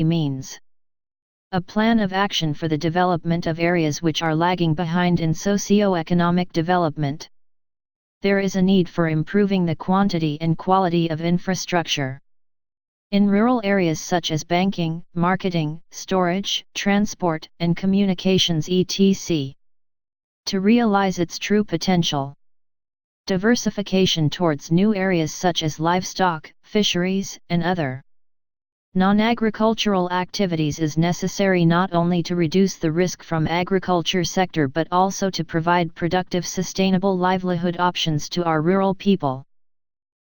means a plan of action for the development of areas which are lagging behind in socio-economic development. There is a need for improving the quantity and quality of infrastructure in rural areas such as banking, marketing, storage, transport, and communications etc. to realize its true potential. Diversification towards new areas such as livestock, fisheries, and other non-agricultural activities is necessary not only to reduce the risk from agriculture sector but also to provide productive sustainable livelihood options to our rural people.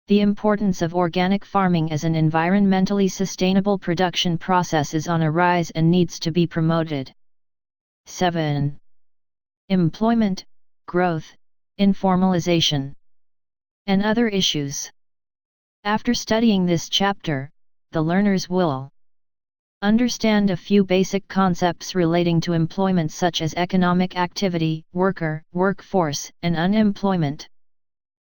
The importance of organic farming as an environmentally sustainable production process is on a rise and needs to be promoted. 7. Employment, growth, informalization, and other issues. After studying this chapter, the learners will understand a few basic concepts relating to employment such as economic activity, worker, workforce, and unemployment.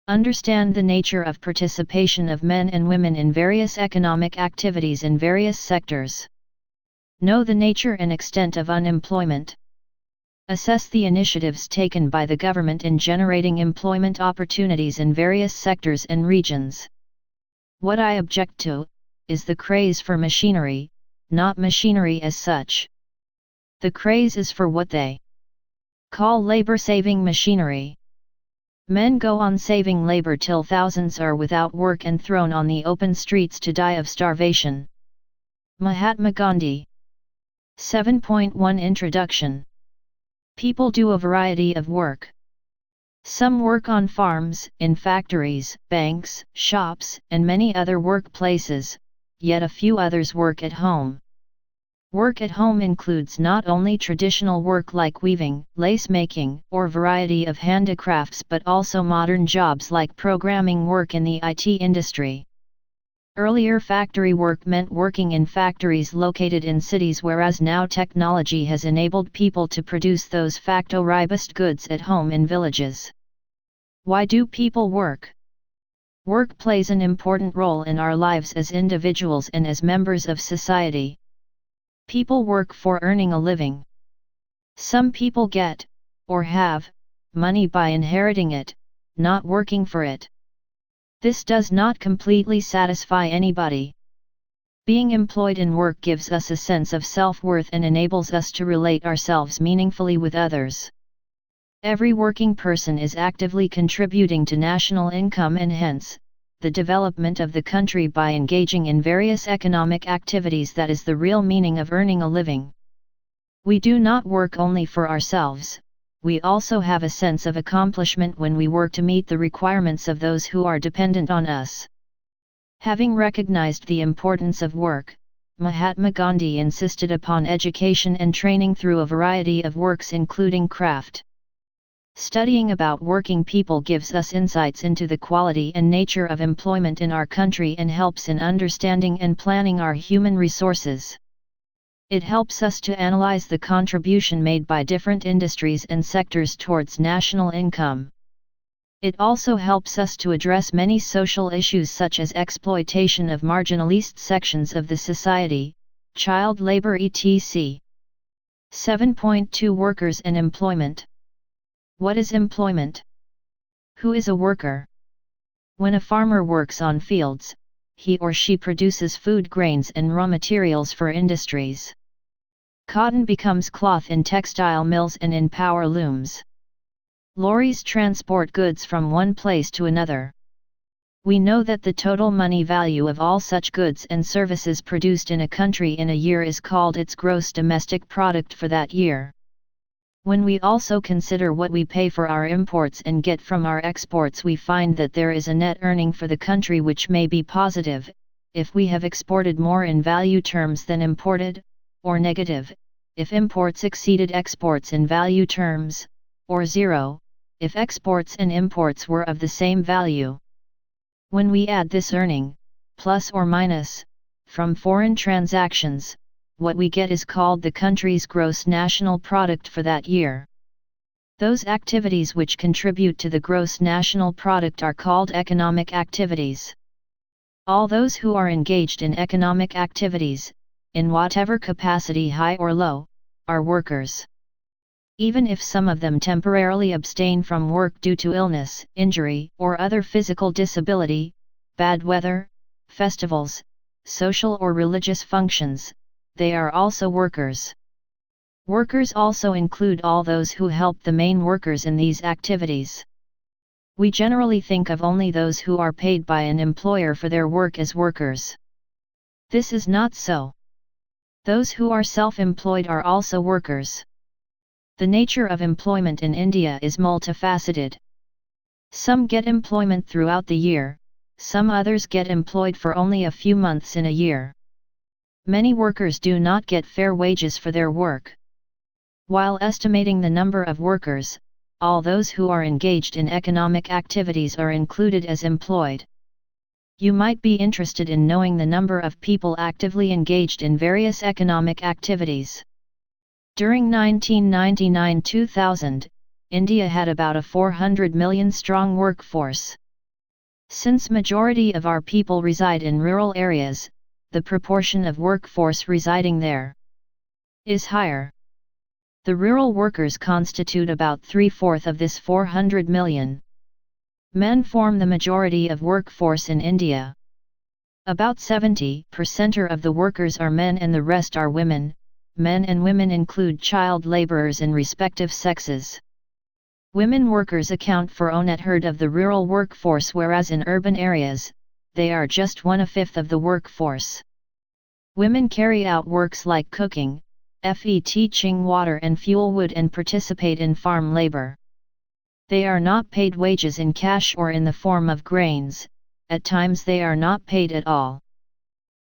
Understand the nature of participation of men and women in various economic activities in various sectors. Know the nature and extent of unemployment. Assess the initiatives taken by the government in generating employment opportunities in various sectors and regions. What I object to is the craze for machinery, not machinery as such. The craze is for what they call labor-saving machinery. Men go on saving labor till thousands are without work and thrown on the open streets to die of starvation. Mahatma Gandhi. 7.1 Introduction. People do a variety of work. Some work on farms, in factories, banks, shops, and many other workplaces, yet a few others work at home. Work at home includes not only traditional work like weaving, lace making, or variety of handicrafts but also modern jobs like programming work in the IT industry. Earlier factory work meant working in factories located in cities, whereas now technology has enabled people to produce those facto-robust goods at home in villages. Why do people work? Work plays an important role in our lives as individuals and as members of society. People work for earning a living. Some people get, or have, money by inheriting it, not working for it. This does not completely satisfy anybody. Being employed in work gives us a sense of self-worth and enables us to relate ourselves meaningfully with others. Every working person is actively contributing to national income and hence, the development of the country by engaging in various economic activities. That is the real meaning of earning a living. We do not work only for ourselves, we also have a sense of accomplishment when we work to meet the requirements of those who are dependent on us. Having recognized the importance of work, Mahatma Gandhi insisted upon education and training through a variety of works including craft. Studying about working people gives us insights into the quality and nature of employment in our country and helps in understanding and planning our human resources. It helps us to analyze the contribution made by different industries and sectors towards national income. It also helps us to address many social issues such as exploitation of marginalized sections of the society, child labor etc. 7.2 Workers and employment. What is employment? Who is a worker? When a farmer works on fields, he or she produces food grains and raw materials for industries. Cotton becomes cloth in textile mills and in power looms. Lorries transport goods from one place to another. We know that the total money value of all such goods and services produced in a country in a year is called its gross domestic product for that year. When we also consider what we pay for our imports and get from our exports, we find that there is a net earning for the country which may be positive, if we have exported more in value terms than imported, or negative, if imports exceeded exports in value terms, or zero, if exports and imports were of the same value. When we add this earning, plus or minus, from foreign transactions, what we get is called the country's gross national product for that year. Those activities which contribute to the gross national product are called economic activities. All those who are engaged in economic activities, in whatever capacity high or low, are workers. Even if some of them temporarily abstain from work due to illness, injury, or other physical disability, bad weather, festivals, social or religious functions, they are also workers. Workers also include all those who help the main workers in these activities. We generally think of only those who are paid by an employer for their work as workers. This is not so. Those who are self-employed are also workers. The nature of employment in India is multifaceted. Some get employment throughout the year, some others get employed for only a few months in a year. Many workers do not get fair wages for their work. While estimating the number of workers, all those who are engaged in economic activities are included as employed. You might be interested in knowing the number of people actively engaged in various economic activities. During 1999-2000, India had about a 400 million strong workforce. Since majority of our people reside in rural areas, the proportion of workforce residing there is higher. The rural workers constitute about 3/4 of this 400 million. Men form the majority of workforce in India. About 70% of the workers are men and the rest are women. Men and women include child laborers in respective sexes. Women workers account for 1/3 of the rural workforce, whereas in urban areas, they are just 1/5 of the workforce. Women carry out works like cooking, teaching water and fuel wood, and participate in farm labor. They are not paid wages in cash or in the form of grains, at times they are not paid at all.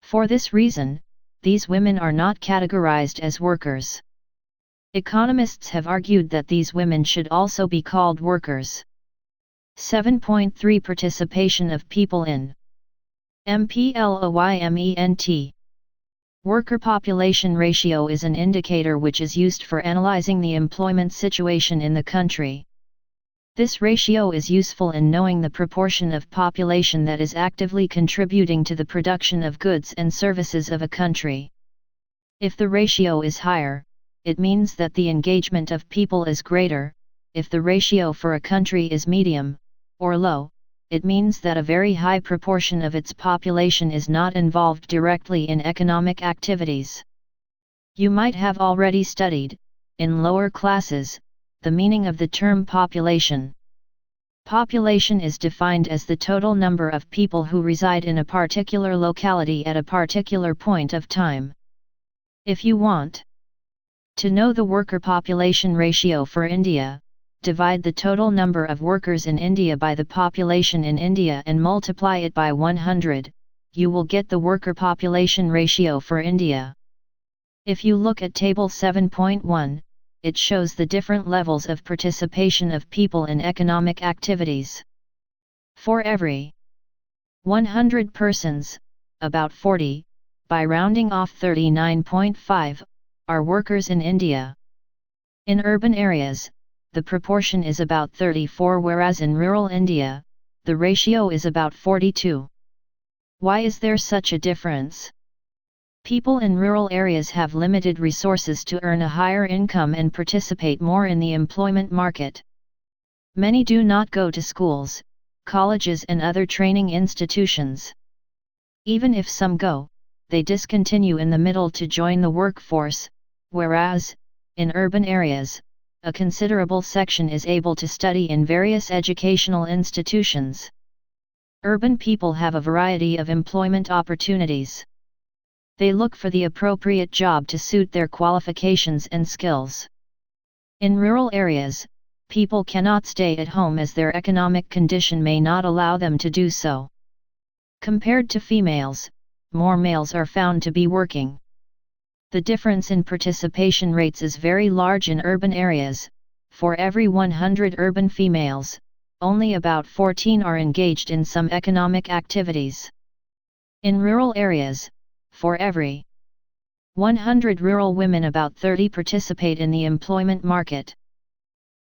For this reason, these women are not categorized as workers. Economists have argued that these women should also be called workers. 7.3 Participation of people in employment. Worker population ratio is an indicator which is used for analyzing the employment situation in the country. This ratio is useful in knowing the proportion of population that is actively contributing to the production of goods and services of a country. If the ratio is higher, it means that the engagement of people is greater. If the ratio for a country is medium or low, it means that a very high proportion of its population is not involved directly in economic activities. You might have already studied, in lower classes, the meaning of the term population. Population is defined as the total number of people who reside in a particular locality at a particular point of time. If you want to know the worker population ratio for India, divide the total number of workers in India by the population in India and multiply it by 100, you will get the worker population ratio for India. If you look at Table 7.1, it shows the different levels of participation of people in economic activities. For every 100 persons, about 40, by rounding off 39.5, are workers in India. In urban areas, the proportion is about 34, whereas in rural India, the ratio is about 42. Why is there such a difference? People in rural areas have limited resources to earn a higher income and participate more in the employment market. Many do not go to schools, colleges and other training institutions. Even if some go, they discontinue in the middle to join the workforce, whereas, in urban areas, a considerable section is able to study in various educational institutions. Urban people have a variety of employment opportunities. They look for the appropriate job to suit their qualifications and skills. In rural areas, people cannot stay at home as their economic condition may not allow them to do so. Compared to females, more males are found to be working. The difference in participation rates is very large in urban areas. For every 100 urban females, only about 14 are engaged in some economic activities. In rural areas, for every 100 rural women, about 30 participate in the employment market.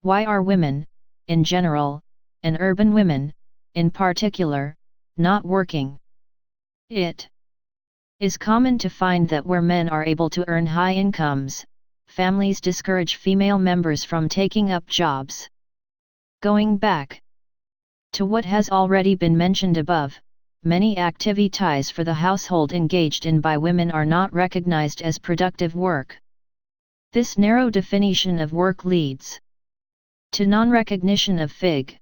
Why are women, in general, and urban women, in particular, not working? It is common to find that where men are able to earn high incomes, families discourage female members from taking up jobs. Going back to what has already been mentioned above, many activities for the household engaged in by women are not recognized as productive work. This narrow definition of work leads to non-recognition of Fig.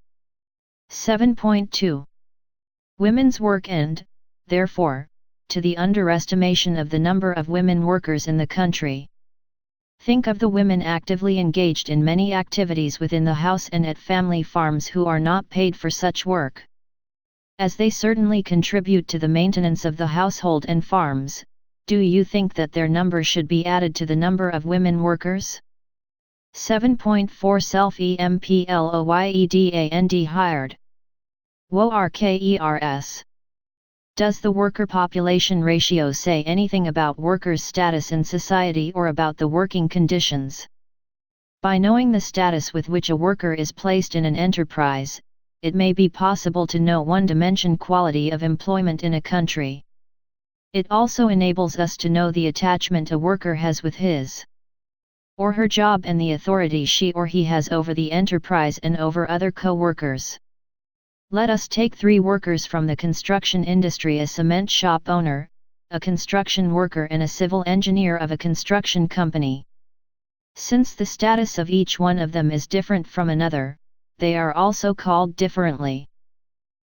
7.2. Women's work and, therefore, to the underestimation of the number of women workers in the country. Think of the women actively engaged in many activities within the house and at family farms who are not paid for such work. As they certainly contribute to the maintenance of the household and farms, do you think that their number should be added to the number of women workers? 7.4 Self-employed hired. Workers. Does the worker population ratio say anything about workers' status in society or about the working conditions? By knowing the status with which a worker is placed in an enterprise, it may be possible to know one-dimension quality of employment in a country. It also enables us to know the attachment a worker has with his or her job and the authority she or he has over the enterprise and over other co-workers. Let us take 3 workers from the construction industry: a cement shop owner, a construction worker and a civil engineer of a construction company. Since the status of each one of them is different from another, they are also called differently.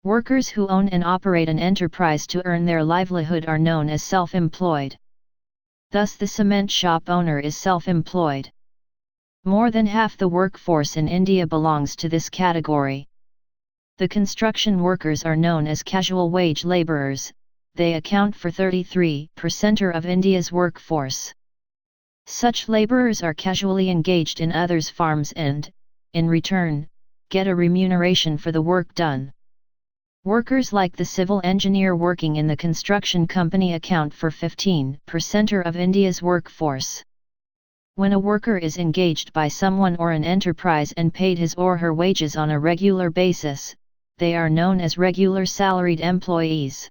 Workers who own and operate an enterprise to earn their livelihood are known as self-employed. Thus the cement shop owner is self-employed. More than half the workforce in India belongs to this category. The construction workers are known as casual wage labourers. They account for 33% of India's workforce. Such labourers are casually engaged in others' farms and, in return, get a remuneration for the work done. Workers like the civil engineer working in the construction company account for 15% of India's workforce. When a worker is engaged by someone or an enterprise and paid his or her wages on a regular basis, they are known as regular salaried employees.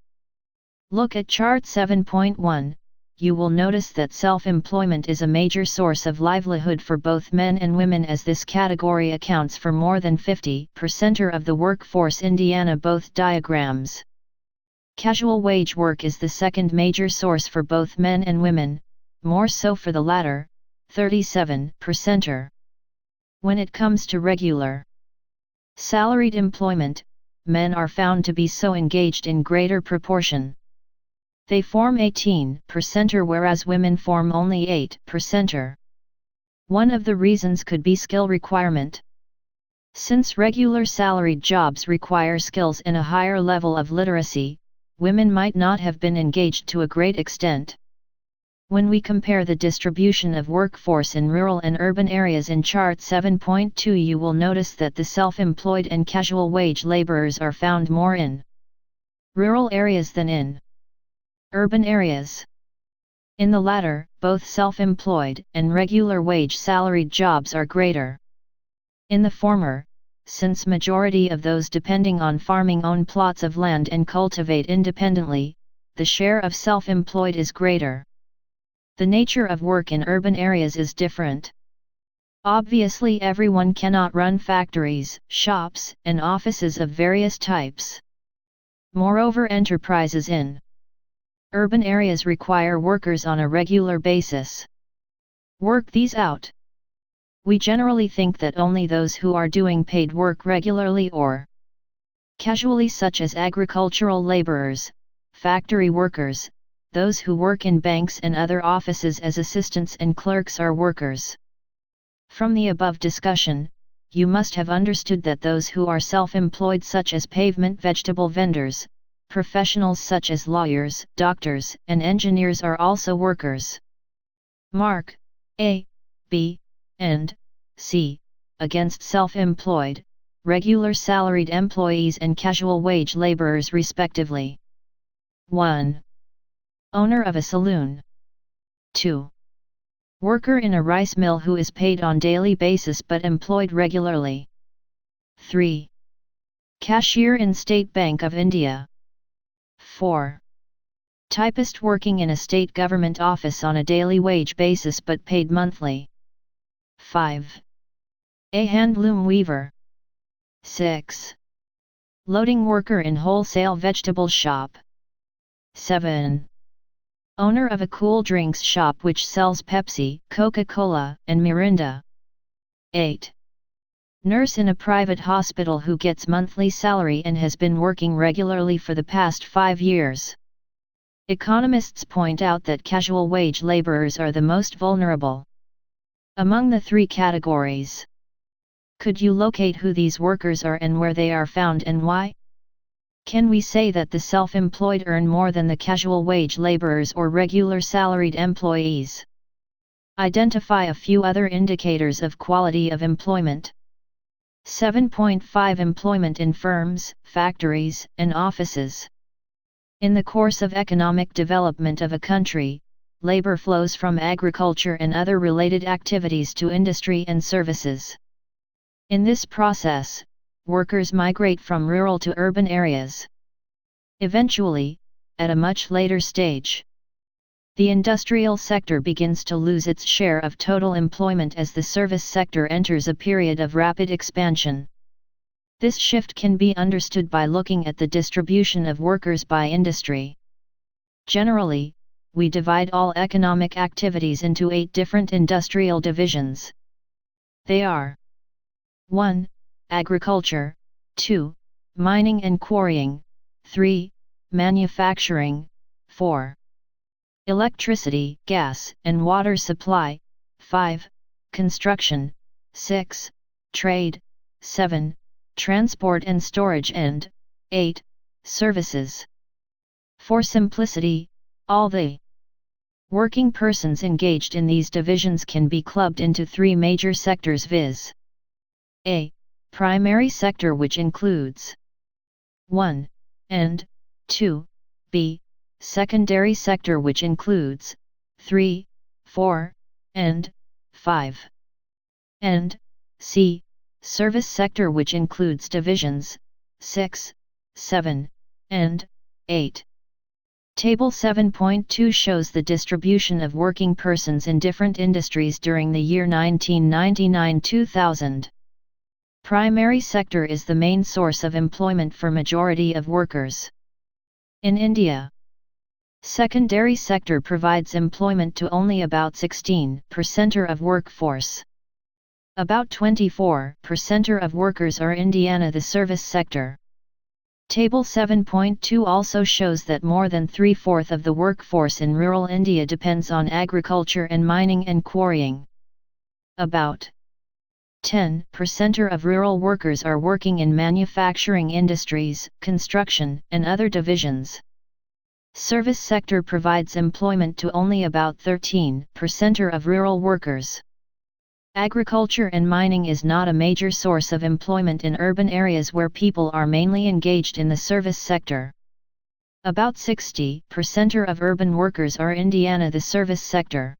Look at Chart 7.1. You will notice that self-employment is a major source of livelihood for both men and women, as this category accounts for more than 50% of the workforce. Indiana both diagrams. Casual wage work is the second major source for both men and women, more so for the latter, 37%. When it comes to regular salaried employment, men are found to be so engaged in greater proportion. They form 18%, whereas women form only 8%. One of the reasons could be skill requirement. Since regular salaried jobs require skills and a higher level of literacy, women might not have been engaged to a great extent. When we compare the distribution of workforce in rural and urban areas in Chart 7.2, you will notice that the self-employed and casual wage laborers are found more in rural areas than in urban areas. In the latter, both self-employed and regular wage salaried jobs are greater. In the former, since majority of those depending on farming own plots of land and cultivate independently, the share of self-employed is greater. The nature of work in urban areas is different. Obviously, everyone cannot run factories, shops, and offices of various types. Moreover, enterprises in urban areas require workers on a regular basis. Work these out. We generally think that only those who are doing paid work regularly or casually, such as agricultural laborers, factory workers, those who work in banks and other offices as assistants and clerks, are workers. From the above discussion, you must have understood that those who are self-employed, such as pavement vegetable vendors, professionals such as lawyers, doctors, and engineers, are also workers. Mark A, B, and C against self-employed, regular salaried employees and casual wage laborers respectively. 1. Owner of a saloon. 2. Worker in a rice mill who is paid on daily basis but employed regularly. 3. Cashier in State Bank of India. 4. Typist working in a state government office on a daily wage basis but paid monthly. 5. A handloom weaver. 6. Loading worker in wholesale vegetable shop. 7. Owner of a cool drinks shop which sells Pepsi, Coca-Cola, and Mirinda. 8. Nurse in a private hospital who gets monthly salary and has been working regularly for the past 5 years. Economists point out that casual wage laborers are the most vulnerable among the 3 categories. Could you locate who these workers are and where they are found and why? Can we say that the self-employed earn more than the casual wage laborers or regular salaried employees? Identify a few other indicators of quality of employment. 7.5 Employment in firms, factories, and offices. In the course of economic development of a country, labor flows from agriculture and other related activities to industry and services. In this process, workers migrate from rural to urban areas. Eventually, at a much later stage, the industrial sector begins to lose its share of total employment as the service sector enters a period of rapid expansion. This shift can be understood by looking at the distribution of workers by industry. Generally, we divide all economic activities into 8 different industrial divisions. They are: 1. Agriculture, 2. Mining and quarrying, 3. Manufacturing, 4. Electricity, gas, and water supply, 5. Construction, 6. Trade, 7. Transport and storage, and 8. Services. For simplicity, all the working persons engaged in these divisions can be clubbed into 3 major sectors, viz. A. Primary sector, which includes 1. and 2. B. Secondary sector, which includes 3, 4, and 5. And C. Service sector, which includes divisions 6, 7, and 8. Table 7.2 shows the distribution of working persons in different industries during the year 1999-2000. Primary sector is the main source of employment for majority of workers. In India, secondary sector provides employment to only about 16% of workforce. About 24% of workers are Indiana the service sector. Table 7.2 also shows that more than 3/4 of the workforce in rural India depends on agriculture and mining and quarrying. About 10% of rural workers are working in manufacturing industries, construction, and other divisions. Service sector provides employment to only about 13% of rural workers. Agriculture and mining is not a major source of employment in urban areas where people are mainly engaged in the service sector. About 60% of urban workers are Indiana the service sector.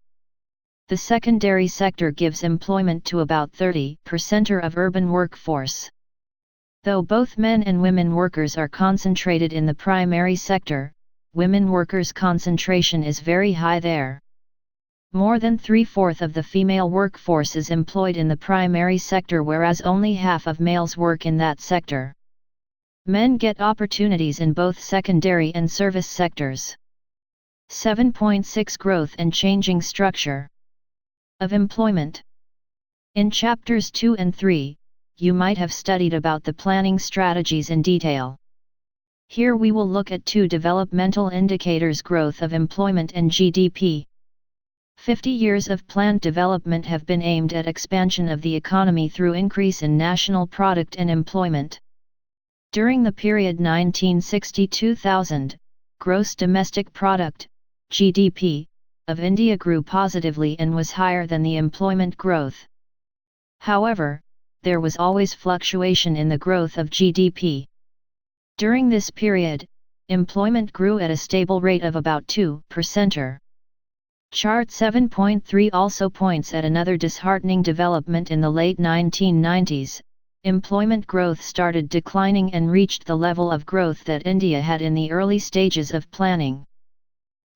The secondary sector gives employment to about 30% of urban workforce. Though both men and women workers are concentrated in the primary sector, women workers' concentration is very high there. More than 3/4 of the female workforce is employed in the primary sector, whereas only half of males work in that sector. Men get opportunities in both secondary and service sectors. 7.6 Growth and changing structure of employment. In chapters 2 and 3, you might have studied about the planning strategies in detail. Here we will look at 2 developmental indicators: growth of employment and GDP. 50 years of planned development have been aimed at expansion of the economy through increase in national product and employment. During the period 1960-2000, gross domestic product, GDP, of India grew positively and was higher than the employment growth. However, there was always fluctuation in the growth of GDP. During this period, employment grew at a stable rate of about 2%. Chart 7.3 also points at another disheartening development. In the late 1990s, employment growth started declining and reached the level of growth that India had in the early stages of planning.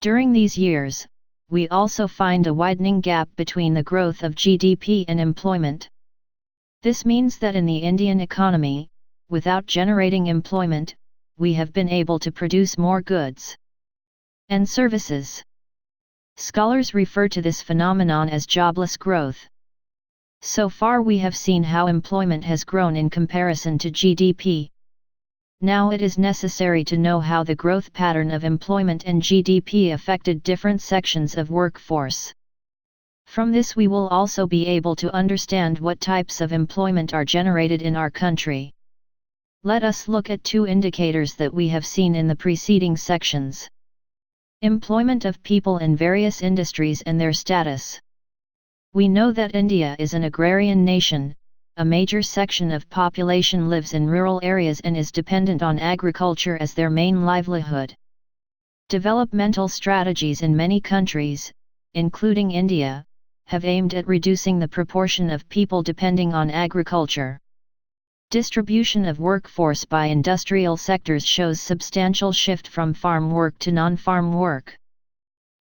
During these years, we also find a widening gap between the growth of GDP and employment. This means that in the Indian economy, without generating employment, we have been able to produce more goods and services. Scholars refer to this phenomenon as jobless growth. So far we have seen how employment has grown in comparison to GDP. Now it is necessary to know how the growth pattern of employment and GDP affected different sections of workforce. From this we will also be able to understand what types of employment are generated in our country. Let us look at two indicators that we have seen in the preceding sections. Employment of people in various industries and their status. We know that India is an agrarian nation. A major section of population lives in rural areas and is dependent on agriculture as their main livelihood. Developmental strategies in many countries, including India, have aimed at reducing the proportion of people depending on agriculture. Distribution of workforce by industrial sectors shows substantial shift from farm work to non-farm work.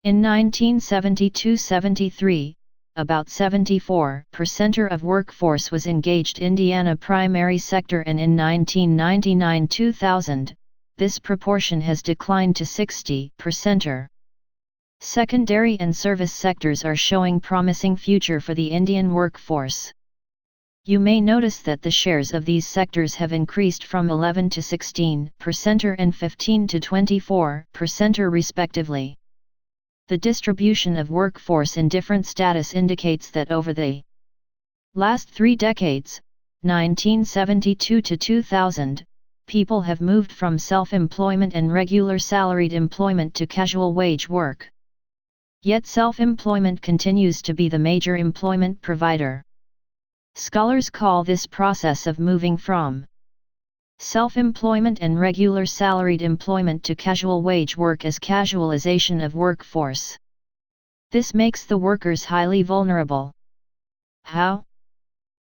In 1972-73, about 74% of workforce was engaged in Indiana primary sector, and in 1999-2000, this proportion has declined to 60%. Secondary and service sectors are showing promising future for the Indian workforce. You may notice that the shares of these sectors have increased from 11 to 16% and 15 to 24% respectively. The distribution of workforce in different status indicates that over the last 3 decades, 1972 to 2000, people have moved from self-employment and regular salaried employment to casual wage work. Yet self-employment continues to be the major employment provider. Scholars call this process of moving from self-employment and regular salaried employment to casual wage work as casualization of workforce. This makes the workers highly vulnerable. How?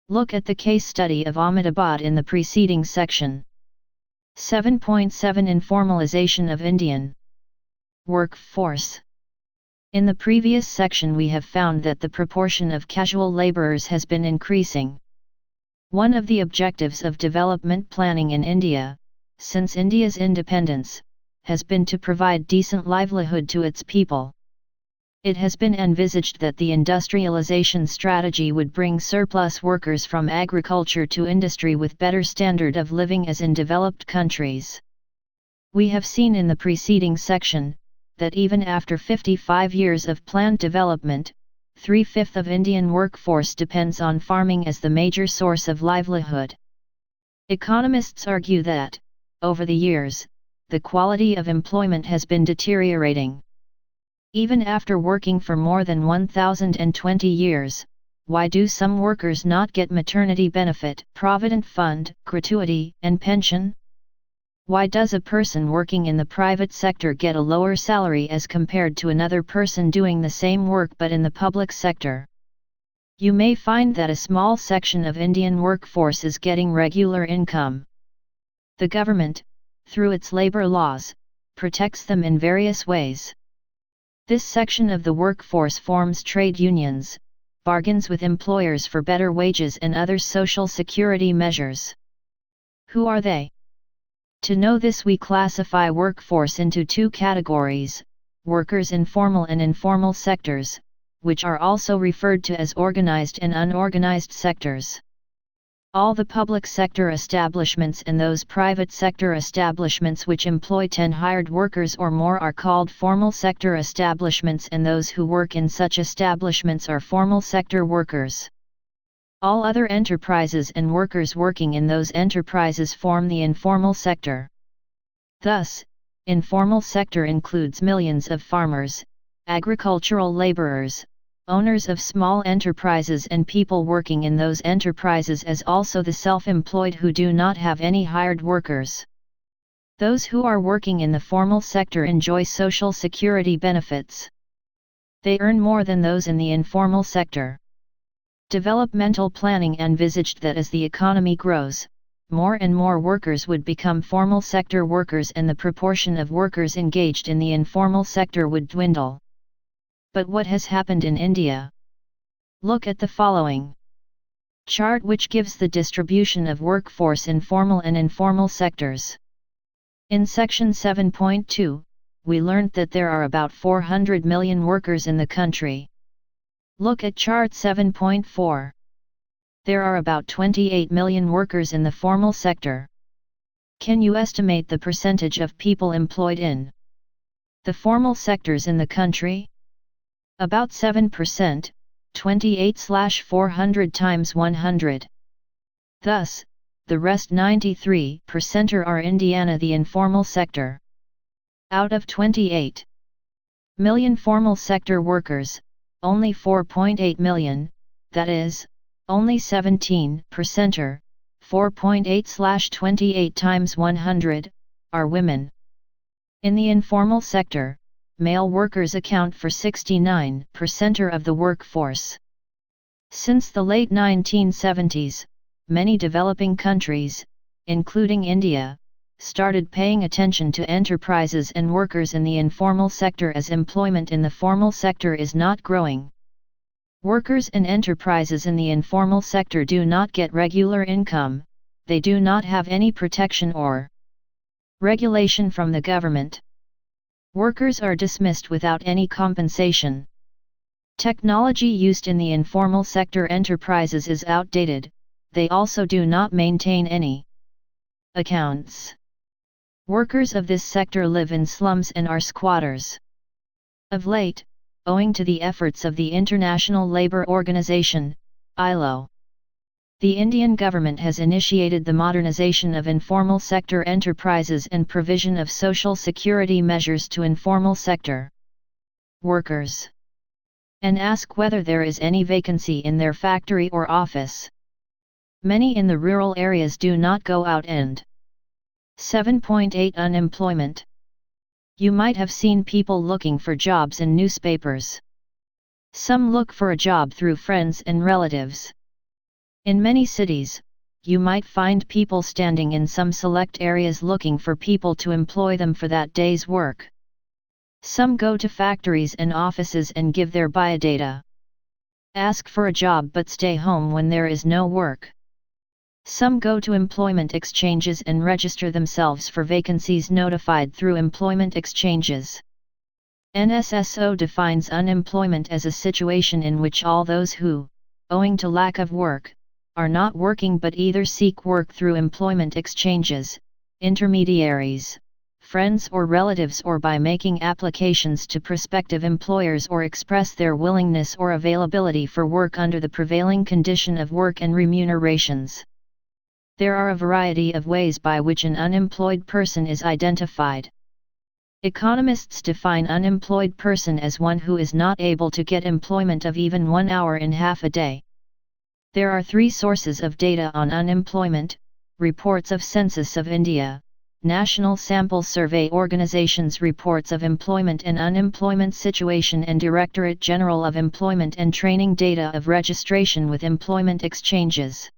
Look at the case study of Ahmedabad in the preceding section. 7.7 Informalization of Indian workforce. In the previous section we have found that the proportion of casual laborers has been increasing. One of the objectives of development planning in India, since India's independence, has been to provide decent livelihood to its people. It has been envisaged that the industrialization strategy would bring surplus workers from agriculture to industry with better standard of living as in developed countries. We have seen in the preceding section, that even after 55 years of planned development, 3/5 of Indian workforce depends on farming as the major source of livelihood. Economists argue that, over the years, the quality of employment has been deteriorating. Even after working for more than 1,020 years, why do some workers not get maternity benefit, provident fund, gratuity, and pension? Why does a person working in the private sector get a lower salary as compared to another person doing the same work but in the public sector? You may find that a small section of Indian workforce is getting regular income. The government, through its labor laws, protects them in various ways. This section of the workforce forms trade unions, bargains with employers for better wages and other social security measures. Who are they? To know this we classify workforce into 2 categories, workers in formal and informal sectors, which are also referred to as organized and unorganized sectors. All the public sector establishments and those private sector establishments which employ 10 hired workers or more are called formal sector establishments, and those who work in such establishments are formal sector workers. All other enterprises and workers working in those enterprises form the informal sector. Thus, informal sector includes millions of farmers, agricultural laborers, owners of small enterprises and people working in those enterprises, as also the self-employed who do not have any hired workers. Those who are working in the formal sector enjoy social security benefits. They earn more than those in the informal sector. Developmental planning envisaged that as the economy grows, more and more workers would become formal sector workers and the proportion of workers engaged in the informal sector would dwindle. But what has happened in India? Look at the following chart, which gives the distribution of workforce in formal and informal sectors. In section 7.2, we learned that there are about 400 million workers in the country. Look at chart 7.4. There are about 28 million workers in the formal sector. Can you estimate the percentage of people employed in the formal sectors in the country? About 7%, 28/400 times 100. Thus, the rest 93% are Indiana, the informal sector. Out of 28 million formal sector workers, only 4.8 million, that is, only 17%, or 4.8/28 times 100, are women. In the informal sector, male workers account for 69% of the workforce. Since the late 1970s, many developing countries, including India, started paying attention to enterprises and workers in the informal sector as employment in the formal sector is not growing. Workers and enterprises in the informal sector do not get regular income, they do not have any protection or regulation from the government. Workers are dismissed without any compensation. Technology used in the informal sector enterprises is outdated, they also do not maintain any accounts. Workers of this sector live in slums and are squatters. Of late, owing to the efforts of the International Labour Organization, ILO, the Indian government has initiated the modernization of informal sector enterprises and provision of social security measures to informal sector workers, and ask whether there is any vacancy in their factory or office. Many in the rural areas do not go out and 7.8 Unemployment. You might have seen people looking for jobs in newspapers. Some look for a job through friends and relatives. In many cities, you might find people standing in some select areas looking for people to employ them for that day's work. Some go to factories and offices and give their biodata. Ask for a job but stay home when there is no work. Some go to employment exchanges and register themselves for vacancies notified through employment exchanges. NSSO defines unemployment as a situation in which all those who, owing to lack of work, are not working but either seek work through employment exchanges, intermediaries, friends or relatives, or by making applications to prospective employers or express their willingness or availability for work under the prevailing condition of work and remunerations. There are a variety of ways by which an unemployed person is identified. Economists define unemployed person as one who is not able to get employment of even 1 hour in half a day. There are 3 sources of data on unemployment: reports of Census of India, National Sample Survey Organization's reports of employment and unemployment situation, and Directorate General of Employment and Training data of registration with employment exchanges.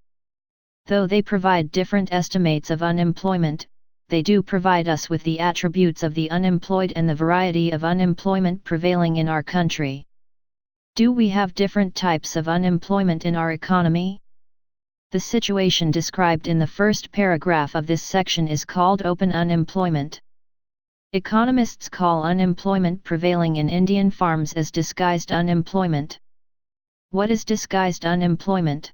Though they provide different estimates of unemployment, they do provide us with the attributes of the unemployed and the variety of unemployment prevailing in our country. Do we have different types of unemployment in our economy? The situation described in the first paragraph of this section is called open unemployment. Economists call unemployment prevailing in Indian farms as disguised unemployment. What is disguised unemployment?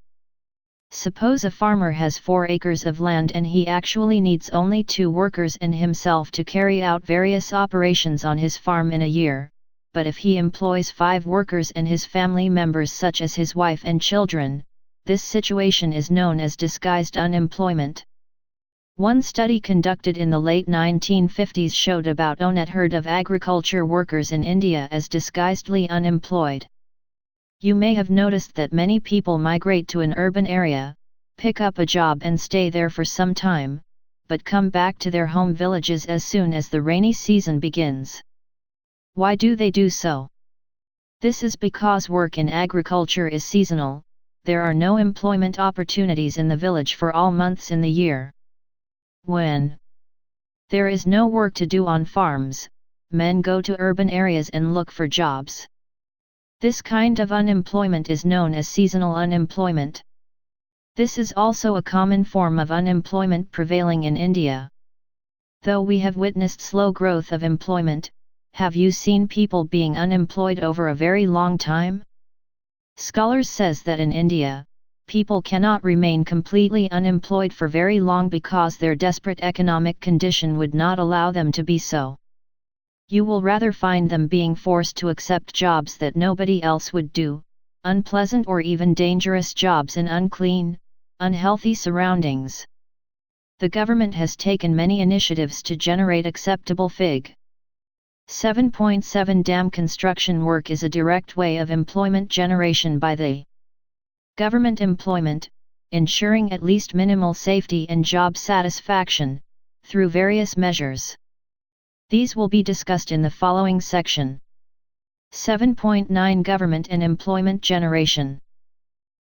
Suppose a farmer has 4 acres of land and he actually needs only 2 workers and himself to carry out various operations on his farm in a year, but if he employs 5 workers and his family members such as his wife and children, this situation is known as disguised unemployment. One study conducted in the late 1950s showed about 1/3 of agriculture workers in India as disguisedly unemployed. You may have noticed that many people migrate to an urban area, pick up a job and stay there for some time, but come back to their home villages as soon as the rainy season begins. Why do they do so? This is because work in agriculture is seasonal, there are no employment opportunities in the village for all months in the year. When there is no work to do on farms, men go to urban areas and look for jobs. This kind of unemployment is known as seasonal unemployment. This is also a common form of unemployment prevailing in India. Though we have witnessed slow growth of employment, have you seen people being unemployed over a very long time? Scholars says that in India, people cannot remain completely unemployed for very long because their desperate economic condition would not allow them to be so. You will rather find them being forced to accept jobs that nobody else would do, unpleasant or even dangerous jobs in unclean, unhealthy surroundings. The government has taken many initiatives to generate acceptable Fig. 7.7 Dam construction work is a direct way of employment generation by the government. Employment, ensuring at least minimal safety and job satisfaction, through various measures. These will be discussed in the following section. 7.9 Government and employment generation.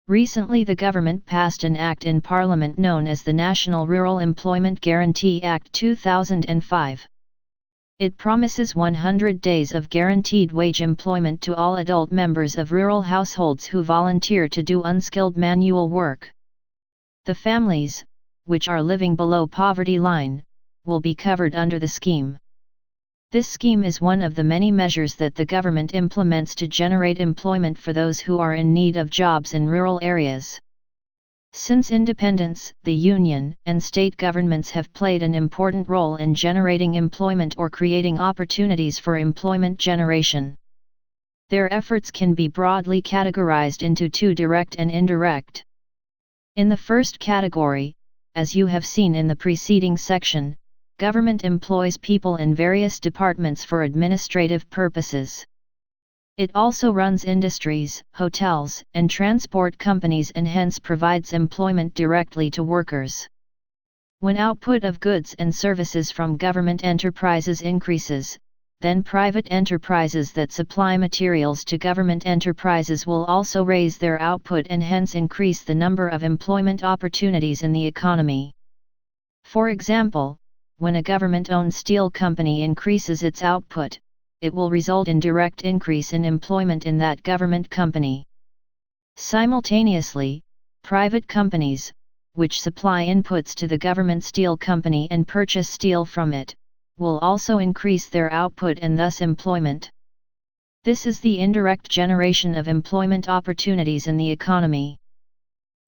Recently the government passed an act in Parliament known as the National Rural Employment Guarantee Act 2005. It promises 100 days of guaranteed wage employment to all adult members of rural households who volunteer to do unskilled manual work. The families, which are living below poverty line, will be covered under the scheme. This scheme is one of the many measures that the government implements to generate employment for those who are in need of jobs in rural areas. Since independence, the union and state governments have played an important role in generating employment or creating opportunities for employment generation. Their efforts can be broadly categorized into two: direct and indirect. In the first category, as you have seen in the preceding section, government employs people in various departments for administrative purposes. It also runs industries, hotels, and transport companies and hence provides employment directly to workers. When output of goods and services from government enterprises increases, then private enterprises that supply materials to government enterprises will also raise their output and hence increase the number of employment opportunities in the economy. For example, when a government-owned steel company increases its output, it will result in direct increase in employment in that government company. Simultaneously, private companies, which supply inputs to the government steel company and purchase steel from it, will also increase their output and thus employment. This is the indirect generation of employment opportunities in the economy.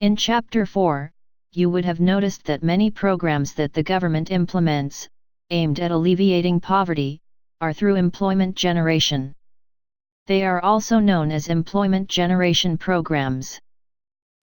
In Chapter 4, you would have noticed that many programs that the government implements, aimed at alleviating poverty, are through employment generation. They are also known as employment generation programs.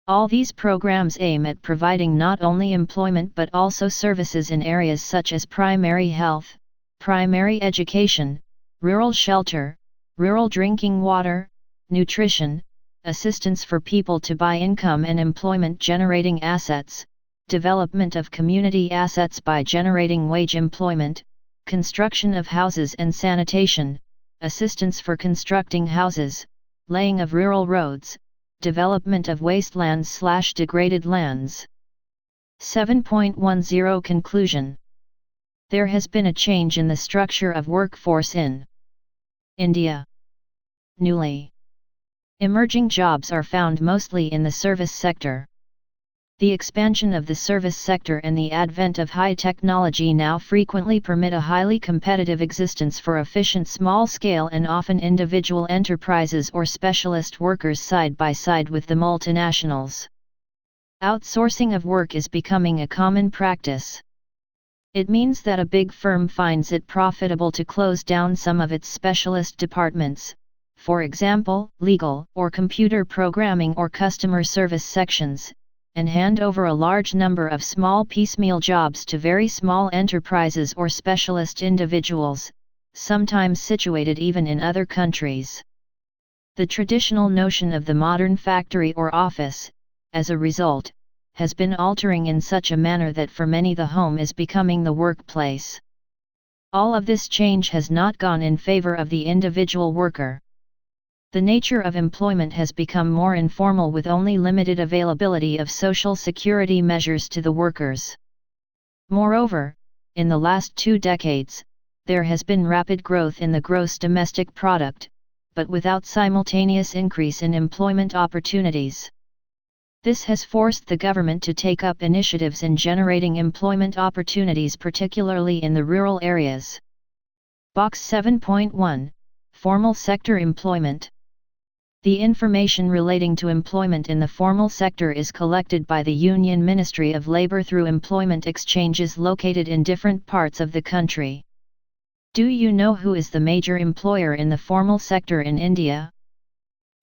All these programs aim at providing not only employment but also services in areas such as primary health, primary education, rural shelter, rural drinking water, nutrition, assistance for people to buy income and employment-generating assets, development of community assets by generating wage employment, construction of houses and sanitation, assistance for constructing houses, laying of rural roads, development of wastelands/degraded lands. 7.10 Conclusion. There has been a change in the structure of workforce in India. Newly emerging jobs are found mostly in the service sector. The expansion of the service sector and the advent of high technology now frequently permit a highly competitive existence for efficient small-scale and often individual enterprises or specialist workers side by side with the multinationals. Outsourcing of work is becoming a common practice. It means that a big firm finds it profitable to close down some of its specialist departments, for example, legal or computer programming or customer service sections, and hand over a large number of small piecemeal jobs to very small enterprises or specialist individuals, sometimes situated even in other countries. The traditional notion of the modern factory or office, as a result, has been altering in such a manner that for many the home is becoming the workplace. All of this change has not gone in favor of the individual worker. The nature of employment has become more informal with only limited availability of social security measures to the workers. Moreover, in the last 2 decades, there has been rapid growth in the gross domestic product, but without simultaneous increase in employment opportunities. This has forced the government to take up initiatives in generating employment opportunities, particularly in the rural areas. Box 7.1, Formal Sector Employment. The information relating to employment in the formal sector is collected by the Union Ministry of Labour through employment exchanges located in different parts of the country. Do you know who is the major employer in the formal sector in India?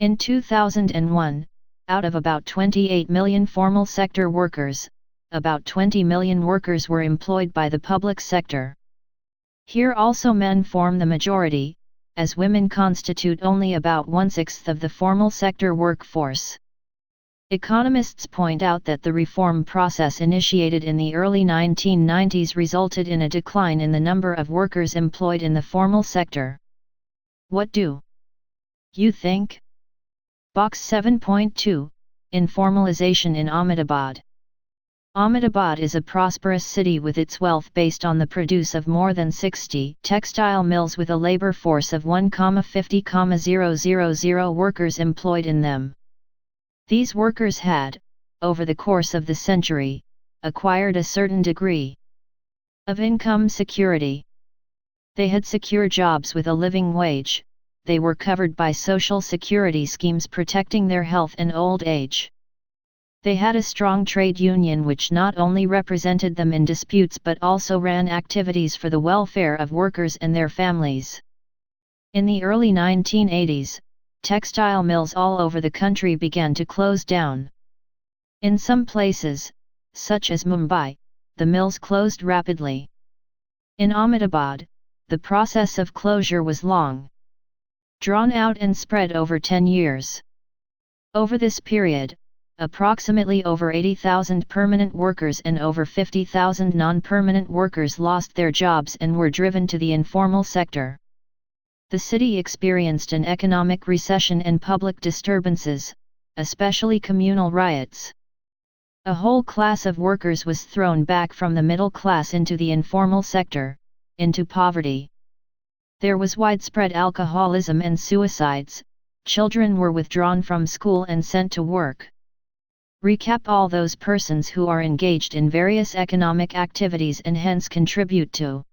In 2001, out of about 28 million formal sector workers, about 20 million workers were employed by the public sector. Here also men form the majority, as women constitute only about 1/6 of the formal sector workforce. Economists point out that the reform process initiated in the early 1990s resulted in a decline in the number of workers employed in the formal sector. What do you think? Box 7.2, Informalization in Ahmedabad. Ahmedabad is a prosperous city with its wealth based on the produce of more than 60 textile mills with a labor force of 1,50,000 workers employed in them. These workers had, over the course of the century, acquired a certain degree of income security. They had secure jobs with a living wage. They were covered by social security schemes protecting their health and old age. They had a strong trade union which not only represented them in disputes but also ran activities for the welfare of workers and their families. In the early 1980s, textile mills all over the country began to close down. In some places, such as Mumbai, the mills closed rapidly. In Ahmedabad, the process of closure was long, drawn out and spread over 10 years. Over this period, approximately over 80,000 permanent workers and over 50,000 non-permanent workers lost their jobs and were driven to the informal sector. The city experienced an economic recession and public disturbances, especially communal riots. A whole class of workers was thrown back from the middle class into the informal sector, into poverty. There was widespread alcoholism and suicides, children were withdrawn from school and sent to work. Recap: all those persons who are engaged in various economic activities and hence contribute to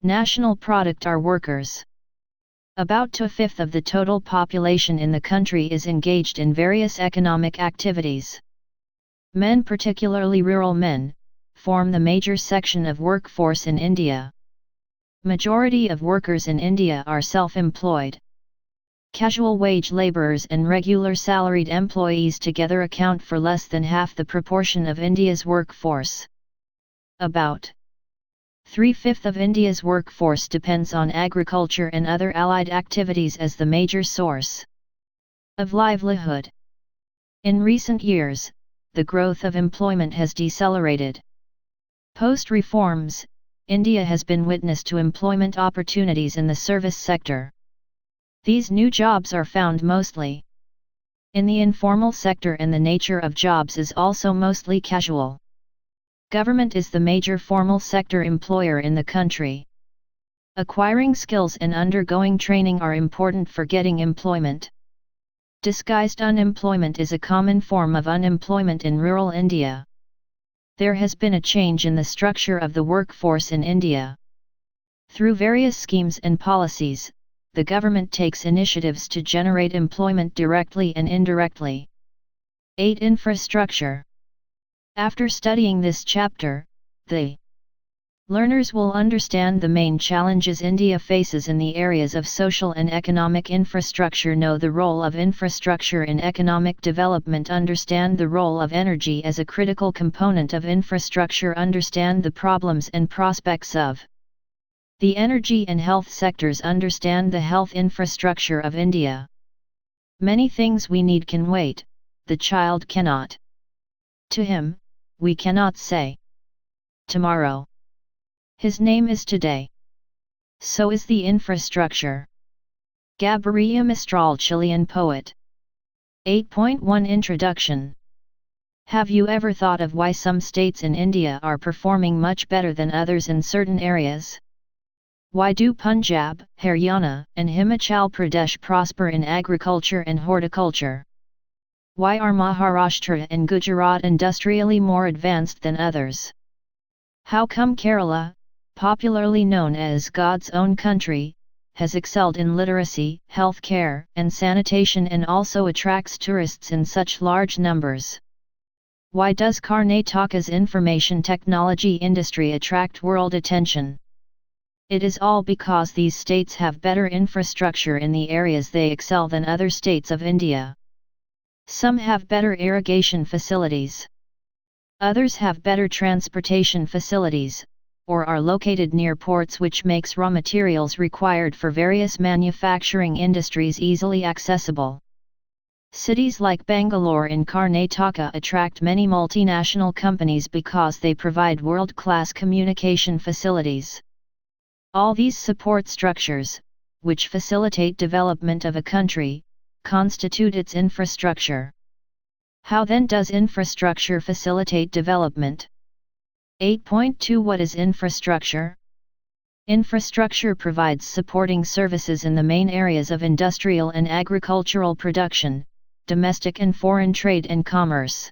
national product are workers. About 2/5 of the total population in the country is engaged in various economic activities. Men, particularly rural men, form the major section of workforce in India. Majority of workers in India are self-employed. Casual wage labourers and regular salaried employees together account for less than half the proportion of India's workforce. About 3/5 of India's workforce depends on agriculture and other allied activities as the major source of livelihood. In recent years, the growth of employment has decelerated. Post-reforms, India has been witness to employment opportunities in the service sector. These new jobs are found mostly in the informal sector, and the nature of jobs is also mostly casual. Government is the major formal sector employer in the country. Acquiring skills and undergoing training are important for getting employment. Disguised unemployment is a common form of unemployment in rural India. There has been a change in the structure of the workforce in India. Through various schemes and policies, the government takes initiatives to generate employment directly and indirectly. 8. Infrastructure. After studying this chapter, the learners will understand the main challenges India faces in the areas of social and economic infrastructure, know the role of infrastructure in economic development, understand the role of energy as a critical component of infrastructure, understand the problems and prospects of the energy and health sectors, understand the health infrastructure of India. Many things we need can wait, the child cannot. To him, we cannot say tomorrow. His name is today. So is the infrastructure. Gabriela Mistral, Chilean poet. 8.1 Introduction. Have you ever thought of why some states in India are performing much better than others in certain areas? Why do Punjab, Haryana, and Himachal Pradesh prosper in agriculture and horticulture? Why are Maharashtra and Gujarat industrially more advanced than others? How come Kerala, popularly known as God's own country, has excelled in literacy, healthcare, and sanitation and also attracts tourists in such large numbers? Why does Karnataka's information technology industry attract world attention? It is all because these states have better infrastructure in the areas they excel than other states of India. Some have better irrigation facilities. Others have better transportation facilities, or are located near ports, which makes raw materials required for various manufacturing industries easily accessible. Cities like Bangalore in Karnataka attract many multinational companies because they provide world-class communication facilities. All these support structures, which facilitate development of a country, constitute its infrastructure. How then does infrastructure facilitate development? 8.2 What is infrastructure? Infrastructure provides supporting services in the main areas of industrial and agricultural production, domestic and foreign trade and commerce.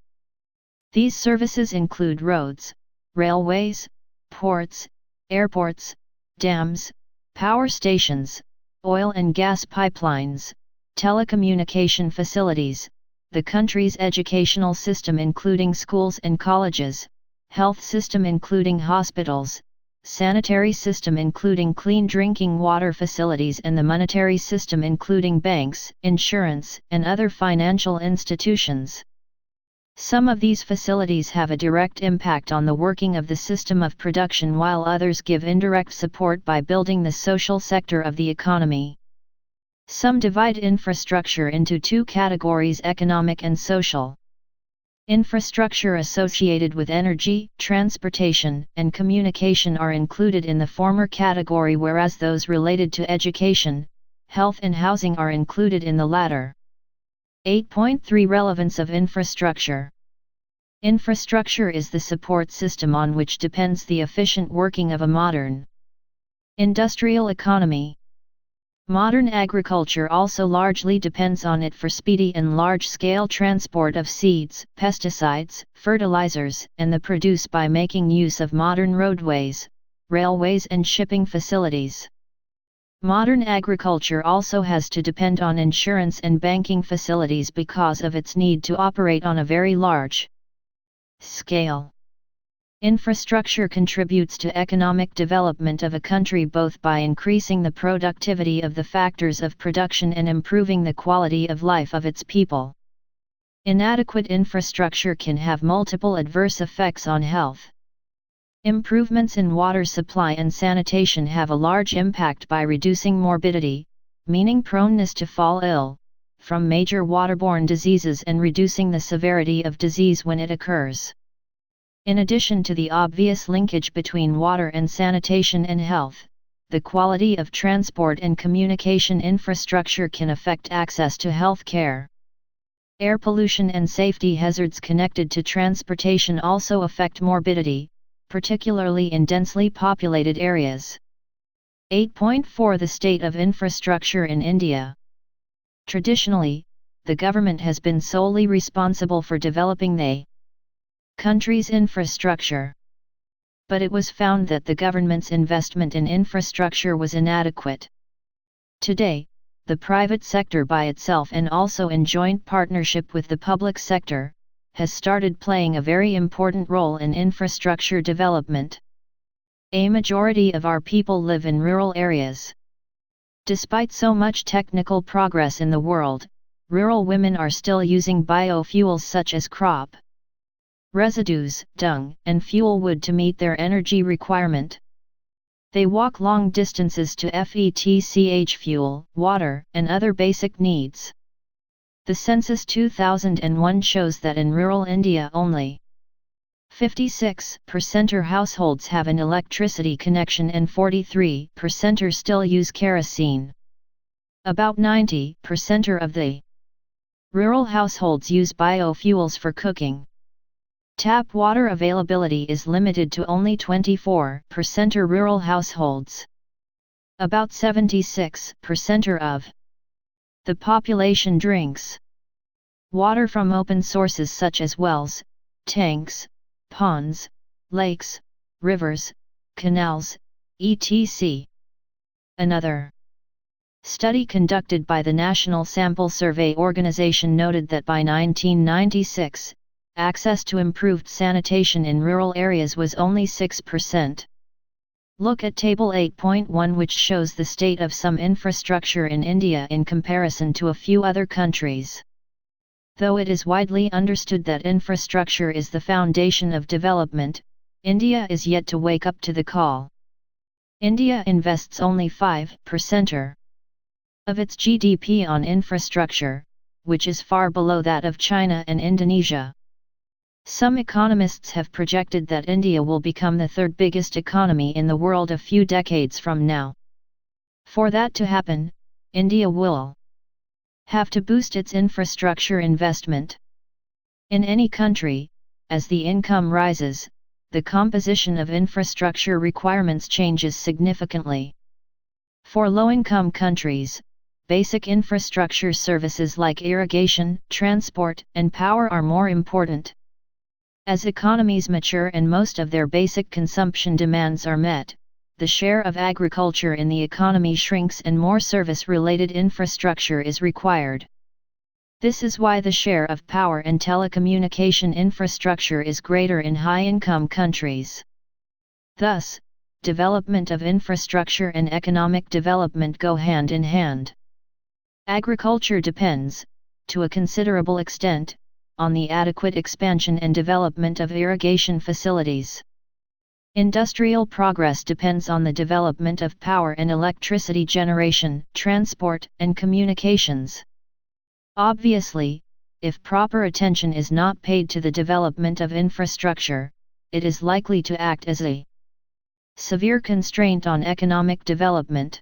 These services include roads, railways, ports, airports, dams, power stations, oil and gas pipelines, telecommunication facilities, the country's educational system including schools and colleges, health system including hospitals, sanitary system including clean drinking water facilities, and the monetary system including banks, insurance, and other financial institutions. Some of these facilities have a direct impact on the working of the system of production, while others give indirect support by building the social sector of the economy. Some divide infrastructure into two categories: economic and social. Infrastructure associated with energy, transportation, and communication are included in the former category, whereas those related to education, health and housing are included in the latter. 8.3 Relevance of infrastructure. Infrastructure is the support system on which depends the efficient working of a modern industrial economy. Modern agriculture also largely depends on it for speedy and large-scale transport of seeds, pesticides, fertilizers, and the produce by making use of modern roadways, railways, and shipping facilities. Modern agriculture also has to depend on insurance and banking facilities because of its need to operate on a very large scale. Infrastructure contributes to economic development of a country both by increasing the productivity of the factors of production and improving the quality of life of its people. Inadequate infrastructure can have multiple adverse effects on health. Improvements in water supply and sanitation have a large impact by reducing morbidity, meaning proneness to fall ill, from major waterborne diseases and reducing the severity of disease when it occurs. In addition to the obvious linkage between water and sanitation and health, the quality of transport and communication infrastructure can affect access to health care. Air pollution and safety hazards connected to transportation also affect morbidity, particularly in densely populated areas. 8.4 The state of infrastructure in India. Traditionally, the government has been solely responsible for developing the country's infrastructure. But it was found that the government's investment in infrastructure was inadequate. Today, the private sector by itself and also in joint partnership with the public sector, has started playing a very important role in infrastructure development. A majority of our people live in rural areas. Despite so much technical progress in the world, rural women are still using biofuels such as crop residues, dung, and fuel wood to meet their energy requirement. They walk long distances to FETCH fuel, water, and other basic needs. The census 2001 shows that in rural India only 56% households have an electricity connection and 43% still use kerosene. About 90% of the rural households use biofuels for cooking. Tap water availability is limited to only 24% of rural households. About 76% of the population drinks water from open sources such as wells, tanks, ponds, lakes, rivers, canals, etc. Another study conducted by the National Sample Survey Organization noted that by 1996, access to improved sanitation in rural areas was only 6%. Look at Table 8.1, which shows the state of some infrastructure in India in comparison to a few other countries. Though it is widely understood that infrastructure is the foundation of development, India is yet to wake up to the call. India invests only 5% of its GDP on infrastructure, which is far below that of China and Indonesia. Some economists have projected that India will become the third biggest economy in the world a few decades from now. For that to happen, India will have to boost its infrastructure investment. In any country, as the income rises, the composition of infrastructure requirements changes significantly. For low-income countries, basic infrastructure services like irrigation, transport, and power are more important. As economies mature and most of their basic consumption demands are met, the share of agriculture in the economy shrinks and more service-related infrastructure is required. This is why the share of power and telecommunication infrastructure is greater in high-income countries. Thus, development of infrastructure and economic development go hand in hand. Agriculture depends, to a considerable extent, on the adequate expansion and development of irrigation facilities. Industrial progress depends on the development of power and electricity generation, transport, and communications. Obviously, if proper attention is not paid to the development of infrastructure, it is likely to act as a severe constraint on economic development.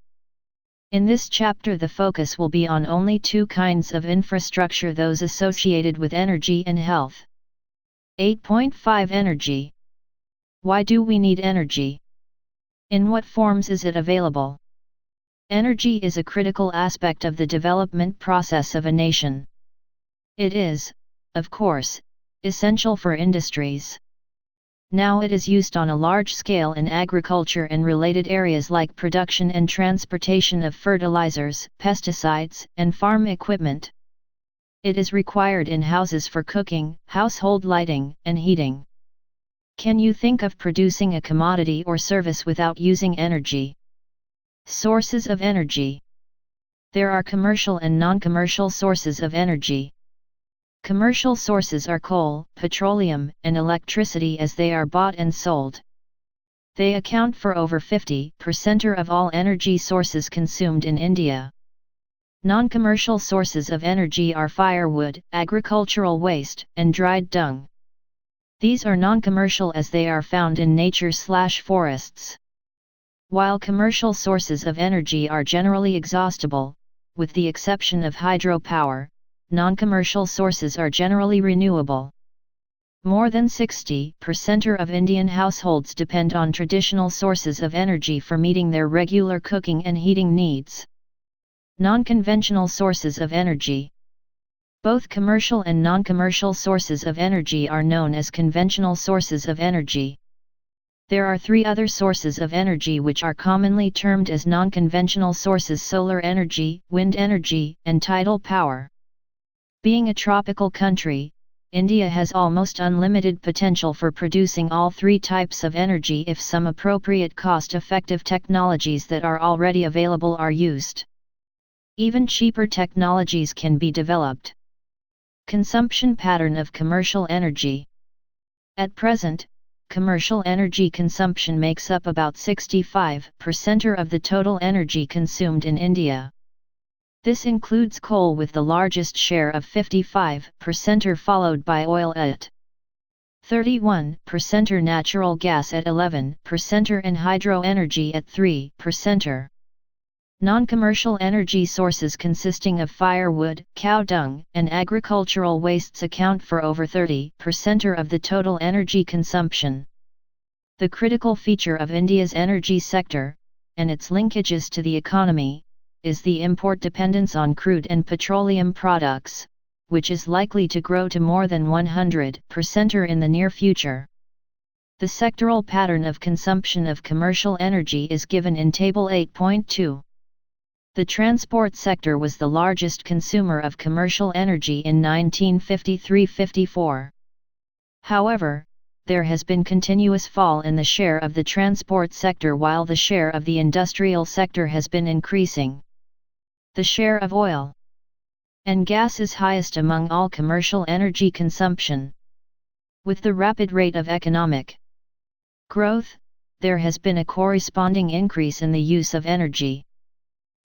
In this chapter, the focus will be on only two kinds of infrastructure, those associated with energy and health. 8.5 Energy. Why do we need energy? In what forms is it available? Energy is a critical aspect of the development process of a nation. It is, of course, essential for industries. Now it is used on a large scale in agriculture and related areas like production and transportation of fertilizers, pesticides, and farm equipment. It is required in houses for cooking, household lighting, and heating. Can you think of producing a commodity or service without using energy? Sources of energy. There are commercial and non-commercial sources of energy. Commercial sources are coal, petroleum, and electricity as they are bought and sold. They account for over 50% of all energy sources consumed in India. Non-commercial sources of energy are firewood, agricultural waste, and dried dung. These are non-commercial as they are found in nature/forests. While commercial sources of energy are generally exhaustible, with the exception of hydropower, non-commercial sources are generally renewable. More than 60% of Indian households depend on traditional sources of energy for meeting their regular cooking and heating needs. Non-conventional sources of energy. Both commercial and non-commercial sources of energy are known as conventional sources of energy. There are three other sources of energy which are commonly termed as non-conventional sources: solar energy, wind energy, and tidal power. Being a tropical country, India has almost unlimited potential for producing all three types of energy if some appropriate cost-effective technologies that are already available are used. Even cheaper technologies can be developed. Consumption pattern of commercial energy. At present, commercial energy consumption makes up about 65% of the total energy consumed in India. This includes coal with the largest share of 55%, followed by oil at 31%, natural gas at 11%, and hydro energy at 3%. Non-commercial energy sources consisting of firewood, cow dung, and agricultural wastes account for over 30% of the total energy consumption. The critical feature of India's energy sector, and its linkages to the economy, is the import dependence on crude and petroleum products, which is likely to grow to more than 100% in the near future. The sectoral pattern of consumption of commercial energy is given in Table 8.2. The transport sector was the largest consumer of commercial energy in 1953-54. However, there has been continuous fall in the share of the transport sector while the share of the industrial sector has been increasing. The share of oil and gas is highest among all commercial energy consumption. With the rapid rate of economic growth, there has been a corresponding increase in the use of energy.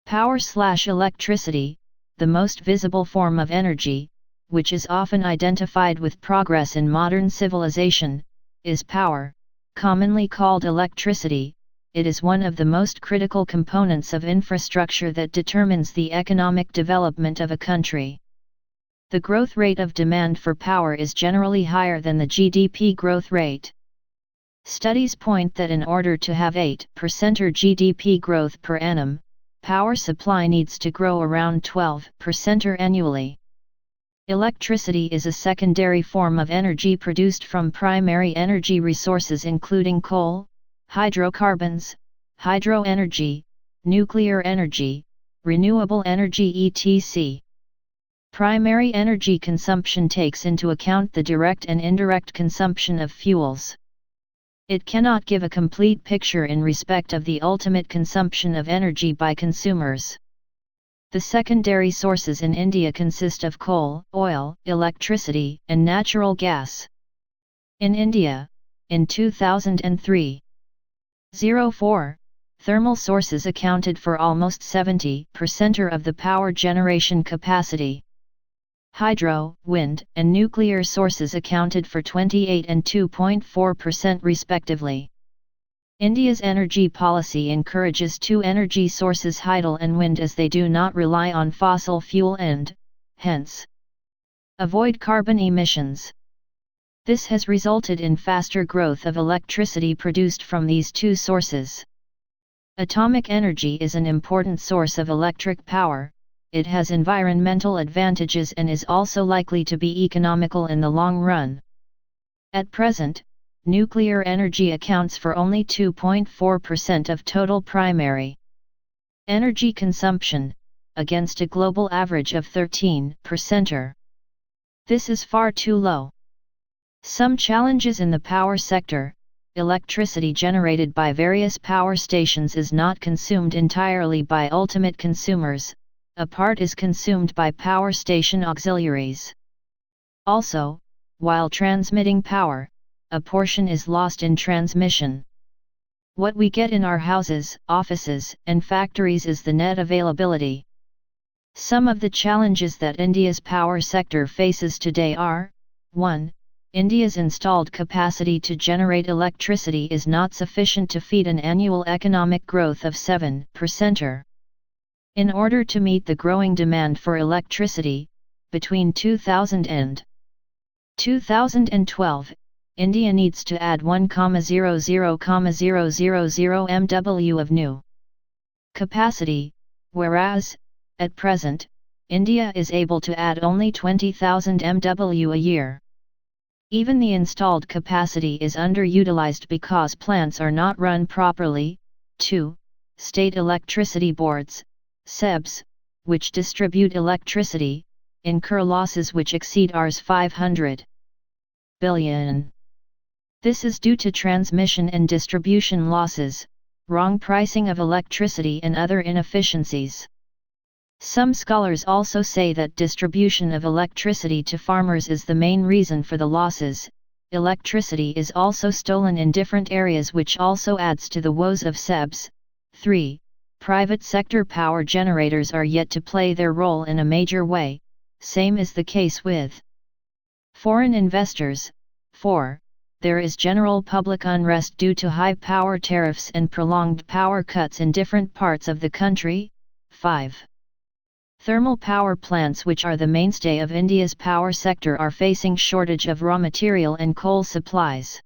Power/electricity, the most visible form of energy, which is often identified with progress in modern civilization, is power, commonly called electricity. It is one of the most critical components of infrastructure that determines the economic development of a country. The growth rate of demand for power is generally higher than the GDP growth rate. Studies point that in order to have 8% GDP growth per annum, power supply needs to grow around 12% annually. Electricity is a secondary form of energy produced from primary energy resources including coal, hydrocarbons, hydroenergy, nuclear energy, renewable energy etc. Primary energy consumption takes into account the direct and indirect consumption of fuels. It cannot give a complete picture in respect of the ultimate consumption of energy by consumers. The secondary sources in India consist of coal, oil, electricity, and natural gas. In India, in 2003-04, thermal sources accounted for almost 70% of the power generation capacity. Hydro, wind, and nuclear sources accounted for 28 and 2.4% respectively. India's energy policy encourages two energy sources, hydel and wind, as they do not rely on fossil fuel and, hence, avoid carbon emissions. This has resulted in faster growth of electricity produced from these two sources. Atomic energy is an important source of electric power. It has environmental advantages and is also likely to be economical in the long run. At present, nuclear energy accounts for only 2.4% of total primary energy consumption, against a global average of 13%. This is far too low. Some challenges in the power sector: electricity generated by various power stations is not consumed entirely by ultimate consumers. A part is consumed by power station auxiliaries. Also, while transmitting power, a portion is lost in transmission. What we get in our houses, offices, and factories is the net availability. Some of the challenges that India's power sector faces today are: 1. India's installed capacity to generate electricity is not sufficient to feed an annual economic growth of 7%. In order to meet the growing demand for electricity, between 2000 and 2012, India needs to add 1,00,000,000 MW of new capacity, whereas, at present, India is able to add only 20,000 MW a year. Even the installed capacity is underutilized because plants are not run properly. 2. State electricity boards, SEBs, which distribute electricity, incur losses which exceed Rs 500 billion. This is due to transmission and distribution losses, wrong pricing of electricity and other inefficiencies. Some scholars also say that distribution of electricity to farmers is the main reason for the losses. Electricity is also stolen in different areas, which also adds to the woes of SEBs. 3. Private sector power generators are yet to play their role in a major way, same is the case with foreign investors. 4. There is general public unrest due to high power tariffs and prolonged power cuts in different parts of the country. 5. Thermal power plants, which are the mainstay of India's power sector, are facing shortage of raw material and coal supplies.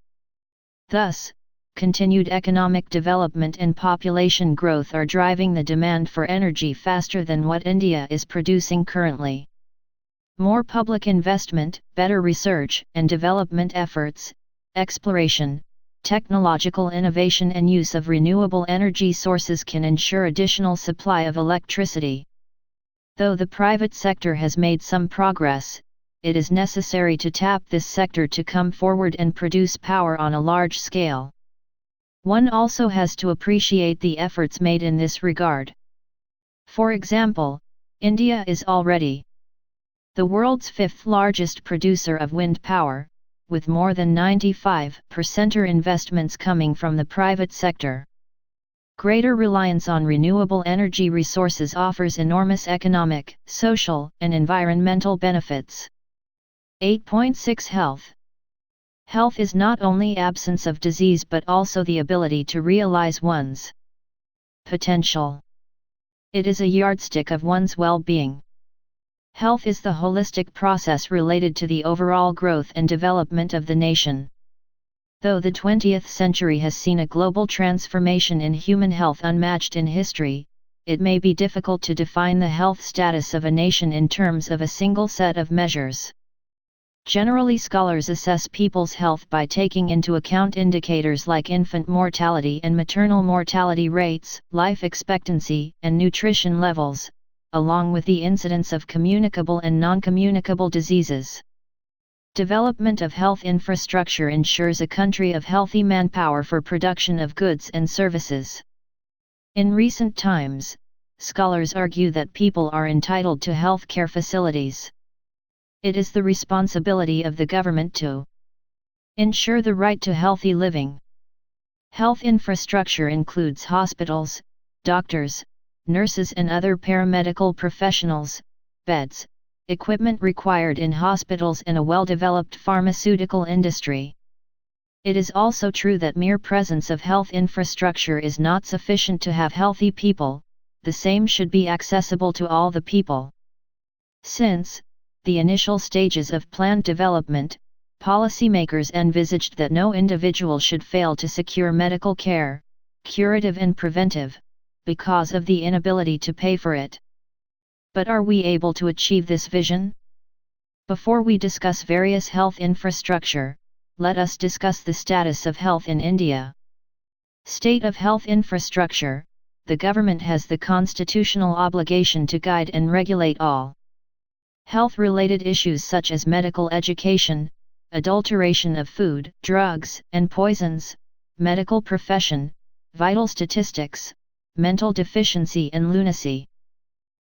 Thus, continued economic development and population growth are driving the demand for energy faster than what India is producing currently. More public investment, better research and development efforts, exploration, technological innovation and use of renewable energy sources can ensure additional supply of electricity. Though the private sector has made some progress, it is necessary to tap this sector to come forward and produce power on a large scale. One also has to appreciate the efforts made in this regard. For example, India is already the world's fifth largest producer of wind power, with more than 95% investments coming from the private sector. Greater reliance on renewable energy resources offers enormous economic, social, and environmental benefits. 8.6 Health. Health is not only absence of disease but also the ability to realize one's potential. It is a yardstick of one's well-being. Health is the holistic process related to the overall growth and development of the nation. Though the 20th century has seen a global transformation in human health unmatched in history, it may be difficult to define the health status of a nation in terms of a single set of measures. Generally, scholars assess people's health by taking into account indicators like infant mortality and maternal mortality rates, life expectancy, and nutrition levels, along with the incidence of communicable and non-communicable diseases. Development of health infrastructure ensures a country of healthy manpower for production of goods and services. In recent times, scholars argue that people are entitled to health care facilities. It is the responsibility of the government to ensure the right to healthy living. Health infrastructure includes hospitals, doctors, nurses and other paramedical professionals, beds, equipment required in hospitals and a well-developed pharmaceutical industry. It is also true that mere presence of health infrastructure is not sufficient to have healthy people, the same should be accessible to all the people. Since the initial stages of planned development, policymakers envisaged that no individual should fail to secure medical care, curative and preventive, because of the inability to pay for it. But are we able to achieve this vision? Before we discuss various health infrastructure, let us discuss the status of health in India. State of health infrastructure. The government has the constitutional obligation to guide and regulate all health-related issues such as medical education, adulteration of food, drugs and poisons, medical profession, vital statistics, mental deficiency and lunacy.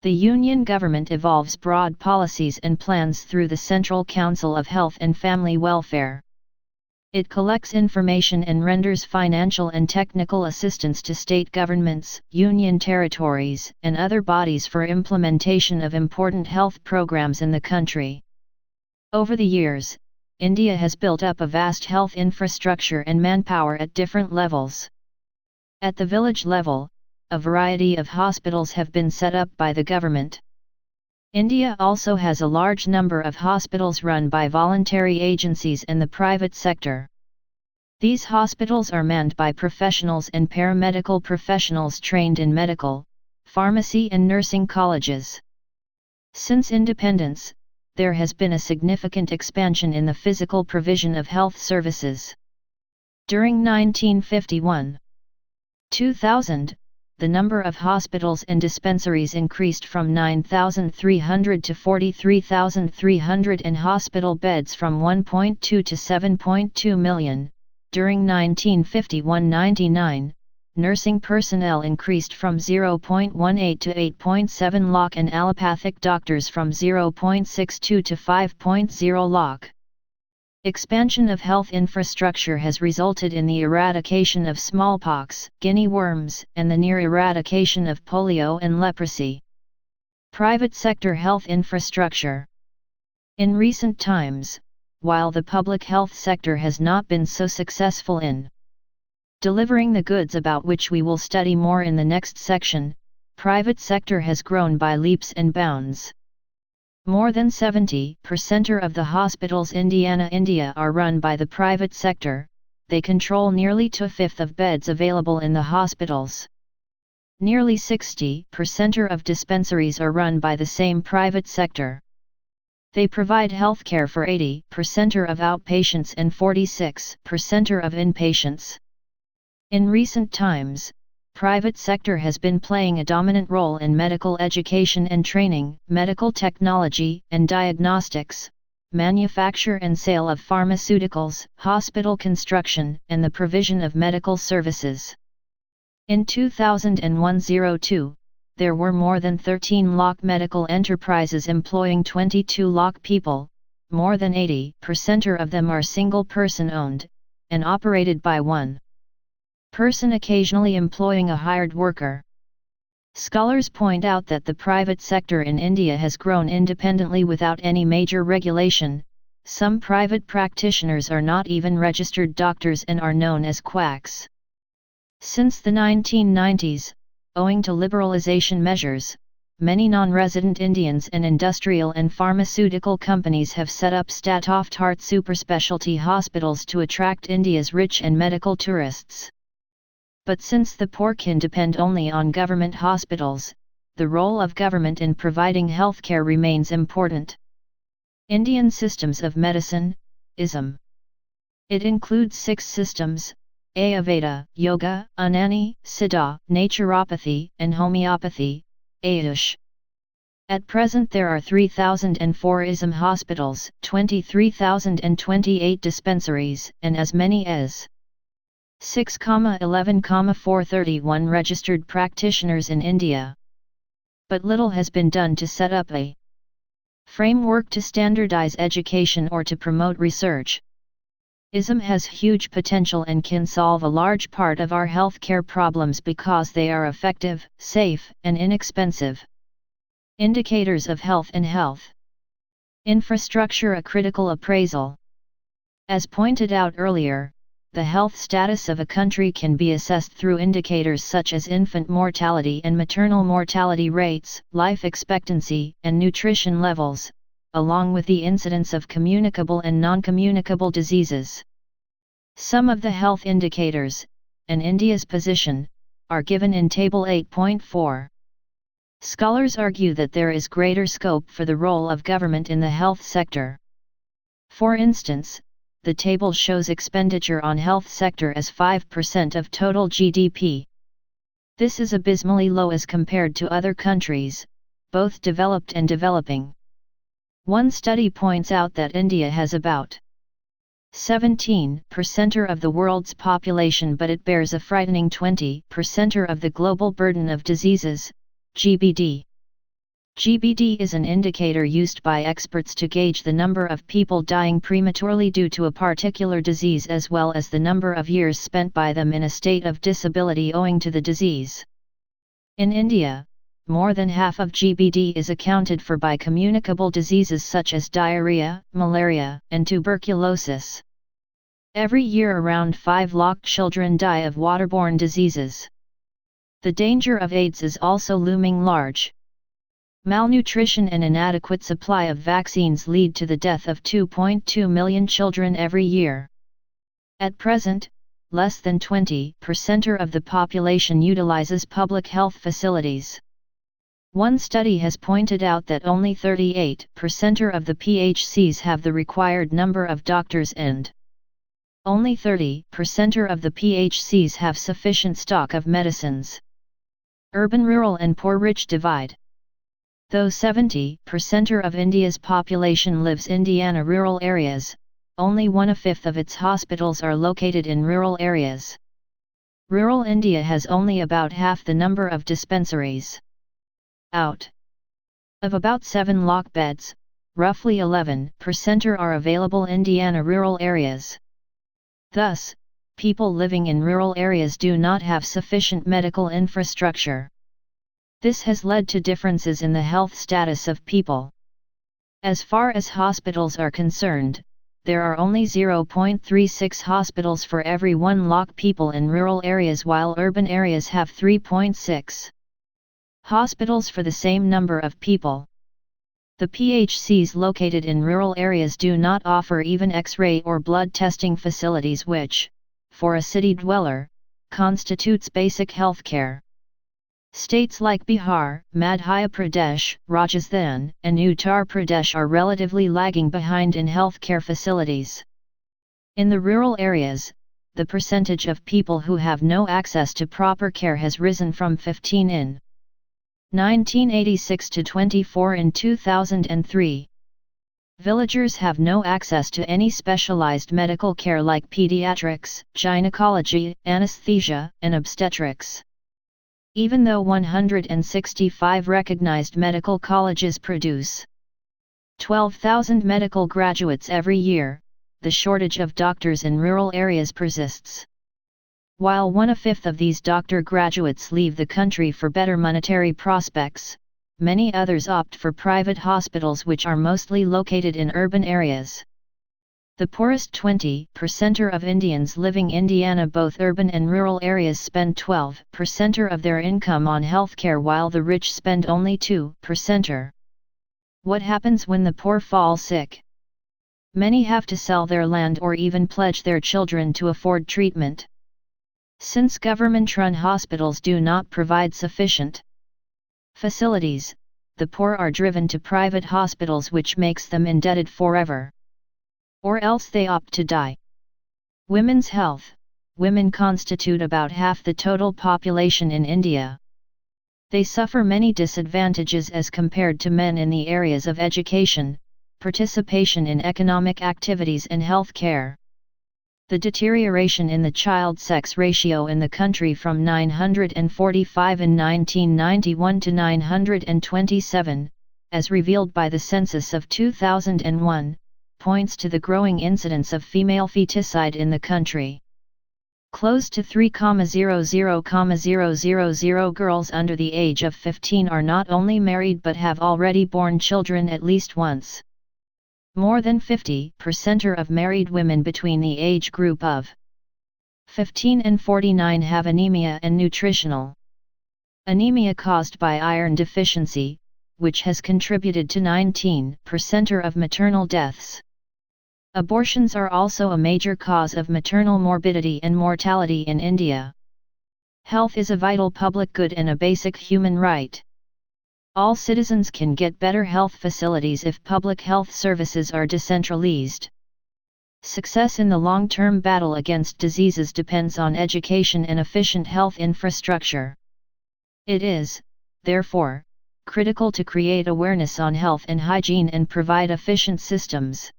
The Union government evolves broad policies and plans through the Central Council of Health and Family Welfare. It collects information and renders financial and technical assistance to state governments, union territories, and other bodies for implementation of important health programs in the country. Over the years, India has built up a vast health infrastructure and manpower at different levels. At the village level, a variety of hospitals have been set up by the government. India also has a large number of hospitals run by voluntary agencies and the private sector. These hospitals are manned by professionals and paramedical professionals trained in medical, pharmacy and nursing colleges. Since independence, there has been a significant expansion in the physical provision of health services. During 1951-2000, the number of hospitals and dispensaries increased from 9,300 to 43,300 and hospital beds from 1.2 to 7.2 million. During 1951-99, nursing personnel increased from 0.18 to 8.7 lakh and allopathic doctors from 0.62 to 5.0 lakh. Expansion of health infrastructure has resulted in the eradication of smallpox, guinea worms, and the near eradication of polio and leprosy. Private sector health infrastructure. In recent times, while the public health sector has not been so successful in delivering the goods about which we will study more in the next section, private sector has grown by leaps and bounds. More than 70% of the hospitals in India are run by the private sector. They control nearly 2/5 of beds available in the hospitals. Nearly 60% of dispensaries are run by the same private sector. They provide healthcare for 80% of outpatients and 46% of inpatients. In recent times, private sector has been playing a dominant role in medical education and training, medical technology and diagnostics, manufacture and sale of pharmaceuticals, hospital construction, and the provision of medical services. In 2001-02, there were more than 13 lakh medical enterprises employing 22 lakh people. More than 80% of them are single-person owned, and operated by one person occasionally employing a hired worker. Scholars point out that the private sector in India has grown independently without any major regulation. Some private practitioners are not even registered doctors and are known as quacks. Since the 1990s, owing to liberalization measures, many non-resident Indians and industrial and pharmaceutical companies have set up state-of-the-art superspecialty hospitals to attract India's rich and medical tourists. But since the poor can depend only on government hospitals, the role of government in providing healthcare remains important. Indian systems of medicine, ISM. It includes 6 systems: Ayurveda, Yoga, Unani, Siddha, Naturopathy, and Homeopathy, Ayush. At present there are 3,004 ISM hospitals, 23,028 dispensaries, and as many as 6,11,431 registered practitioners in India. But little has been done to set up a framework to standardize education or to promote research. ISM has huge potential and can solve a large part of our healthcare problems because they are effective, safe, and inexpensive. Indicators of health and health infrastructure. A critical appraisal. As pointed out earlier, the health status of a country can be assessed through indicators such as infant mortality and maternal mortality rates, life expectancy, and nutrition levels, along with the incidence of communicable and non-communicable diseases. Some of the health indicators, and India's position, are given in Table 8.4. Scholars argue that there is greater scope for the role of government in the health sector. For instance, the table shows expenditure on health sector as 5% of total GDP. This is abysmally low as compared to other countries, both developed and developing. One study points out that India has about 17% of the world's population, but it bears a frightening 20% of the global burden of diseases, GBD. GBD is an indicator used by experts to gauge the number of people dying prematurely due to a particular disease as well as the number of years spent by them in a state of disability owing to the disease. In India, more than half of GBD is accounted for by communicable diseases such as diarrhea, malaria, and tuberculosis. Every year around 5 lakh children die of waterborne diseases. The danger of AIDS is also looming large. Malnutrition and inadequate supply of vaccines lead to the death of 2.2 million children every year. At present, less than 20% of the population utilizes public health facilities. One study has pointed out that only 38% of the PHCs have the required number of doctors and only 30% of the PHCs have sufficient stock of medicines. Urban-rural and poor-rich divide. Though 70% of India's population lives in rural areas, only 1/5 of its hospitals are located in rural areas. Rural India has only about half the number of dispensaries. Out of about 7 lakh beds, roughly 11% are available in rural areas. Thus, people living in rural areas do not have sufficient medical infrastructure. This has led to differences in the health status of people. As far as hospitals are concerned, there are only 0.36 hospitals for every 1 lakh people in rural areas while urban areas have 3.6. Hospitals for the same number of people. The PHCs located in rural areas do not offer even X-ray or blood testing facilities which, for a city dweller, constitutes basic health care. States like Bihar, Madhya Pradesh, Rajasthan, and Uttar Pradesh are relatively lagging behind in healthcare facilities. In the rural areas, the percentage of people who have no access to proper care has risen from 15 in 1986 to 24 in 2003. Villagers have no access to any specialized medical care like pediatrics, gynecology, anesthesia, and obstetrics. Even though 165 recognized medical colleges produce 12,000 medical graduates every year, the shortage of doctors in rural areas persists. While 1/5 of these doctor graduates leave the country for better monetary prospects, many others opt for private hospitals which are mostly located in urban areas. The poorest 20% of Indians living in Indiana, both urban and rural areas, spend 12% of their income on healthcare while the rich spend only 2%. What happens when the poor fall sick? Many have to sell their land or even pledge their children to afford treatment. Since government-run hospitals do not provide sufficient facilities, the poor are driven to private hospitals, which makes them indebted forever. Or else they opt to die. Women's health. Women constitute about half the total population in India. They suffer many disadvantages as compared to men in the areas of education, participation in economic activities and health care. The deterioration in the child-sex ratio in the country from 945 in 1991 to 927, as revealed by the census of 2001, points to the growing incidence of female feticide in the country. Close to 3,000,000 girls under the age of 15 are not only married but have already borne children at least once. More than 50% of married women between the age group of 15 and 49 have anemia and nutritional anemia caused by iron deficiency, which has contributed to 19% of maternal deaths. Abortions are also a major cause of maternal morbidity and mortality in India. Health is a vital public good and a basic human right. All citizens can get better health facilities if public health services are decentralized. Success in the long-term battle against diseases depends on education and efficient health infrastructure. It is, therefore, critical to create awareness on health and hygiene and provide efficient systems.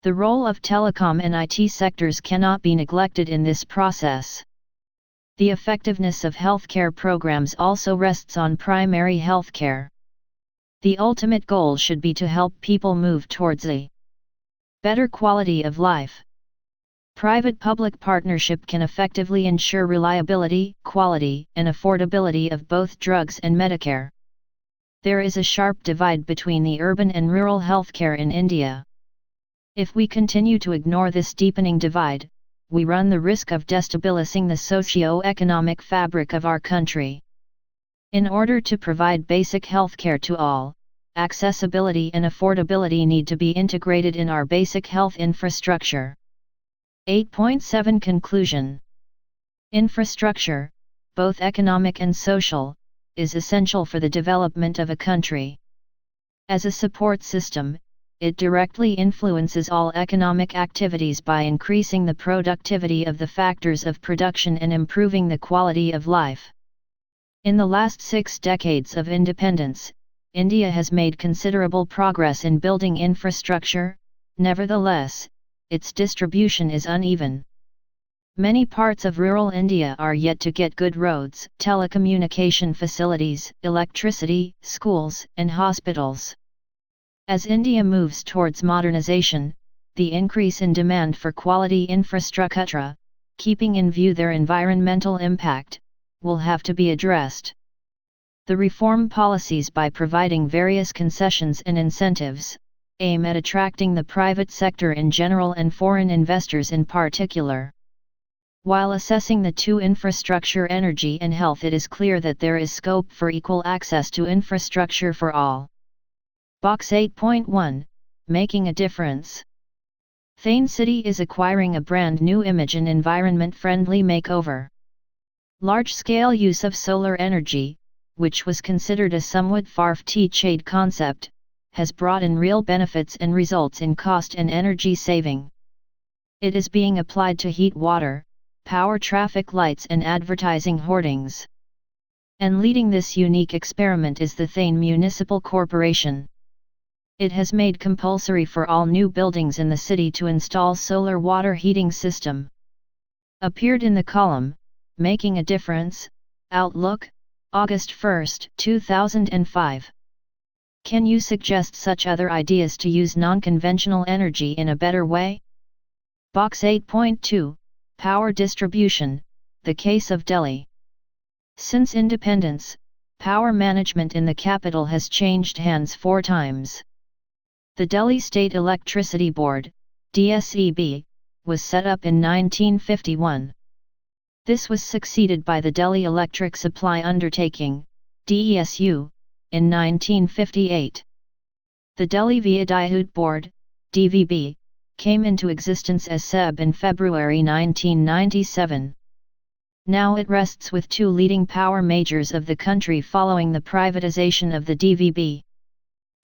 The role of telecom and IT sectors cannot be neglected in this process. The effectiveness of healthcare programs also rests on primary healthcare. The ultimate goal should be to help people move towards a better quality of life. Private-public partnership can effectively ensure reliability, quality, and affordability of both drugs and Medicare. There is a sharp divide between the urban and rural healthcare in India. If we continue to ignore this deepening divide, we run the risk of destabilizing the socio-economic fabric of our country. In order to provide basic healthcare to all, accessibility and affordability need to be integrated in our basic health infrastructure. 8.7 Conclusion. Infrastructure, both economic and social, is essential for the development of a country. As a support system, it directly influences all economic activities by increasing the productivity of the factors of production and improving the quality of life. In the last 6 decades of independence, India has made considerable progress in building infrastructure. Nevertheless, its distribution is uneven. Many parts of rural India are yet to get good roads, telecommunication facilities, electricity, schools, and hospitals. As India moves towards modernization, the increase in demand for quality infrastructure, keeping in view their environmental impact, will have to be addressed. The reform policies, by providing various concessions and incentives, aim at attracting the private sector in general and foreign investors in particular. While assessing the two infrastructure energy and health, it is clear that there is scope for equal access to infrastructure for all. Box 8.1, Making a Difference. Thane City is acquiring a brand new image and environment-friendly makeover. Large-scale use of solar energy, which was considered a somewhat far-fetched concept, has brought in real benefits and results in cost and energy saving. It is being applied to heat water, power traffic lights and advertising hoardings. And leading this unique experiment is the Thane Municipal Corporation. It has made compulsory for all new buildings in the city to install solar water heating system. Appeared in the column, Making a Difference, Outlook, August 1, 2005. Can you suggest such other ideas to use non-conventional energy in a better way? Box 8.2, Power Distribution, The Case of Delhi. Since independence, power management in the capital has changed hands 4 times. The Delhi State Electricity Board, DSEB, was set up in 1951. This was succeeded by the Delhi Electric Supply Undertaking, DESU, in 1958. The Delhi Vidyut Board, DVB, came into existence as SEB in February 1997. Now it rests with 2 leading power majors of the country following the privatization of the DVB.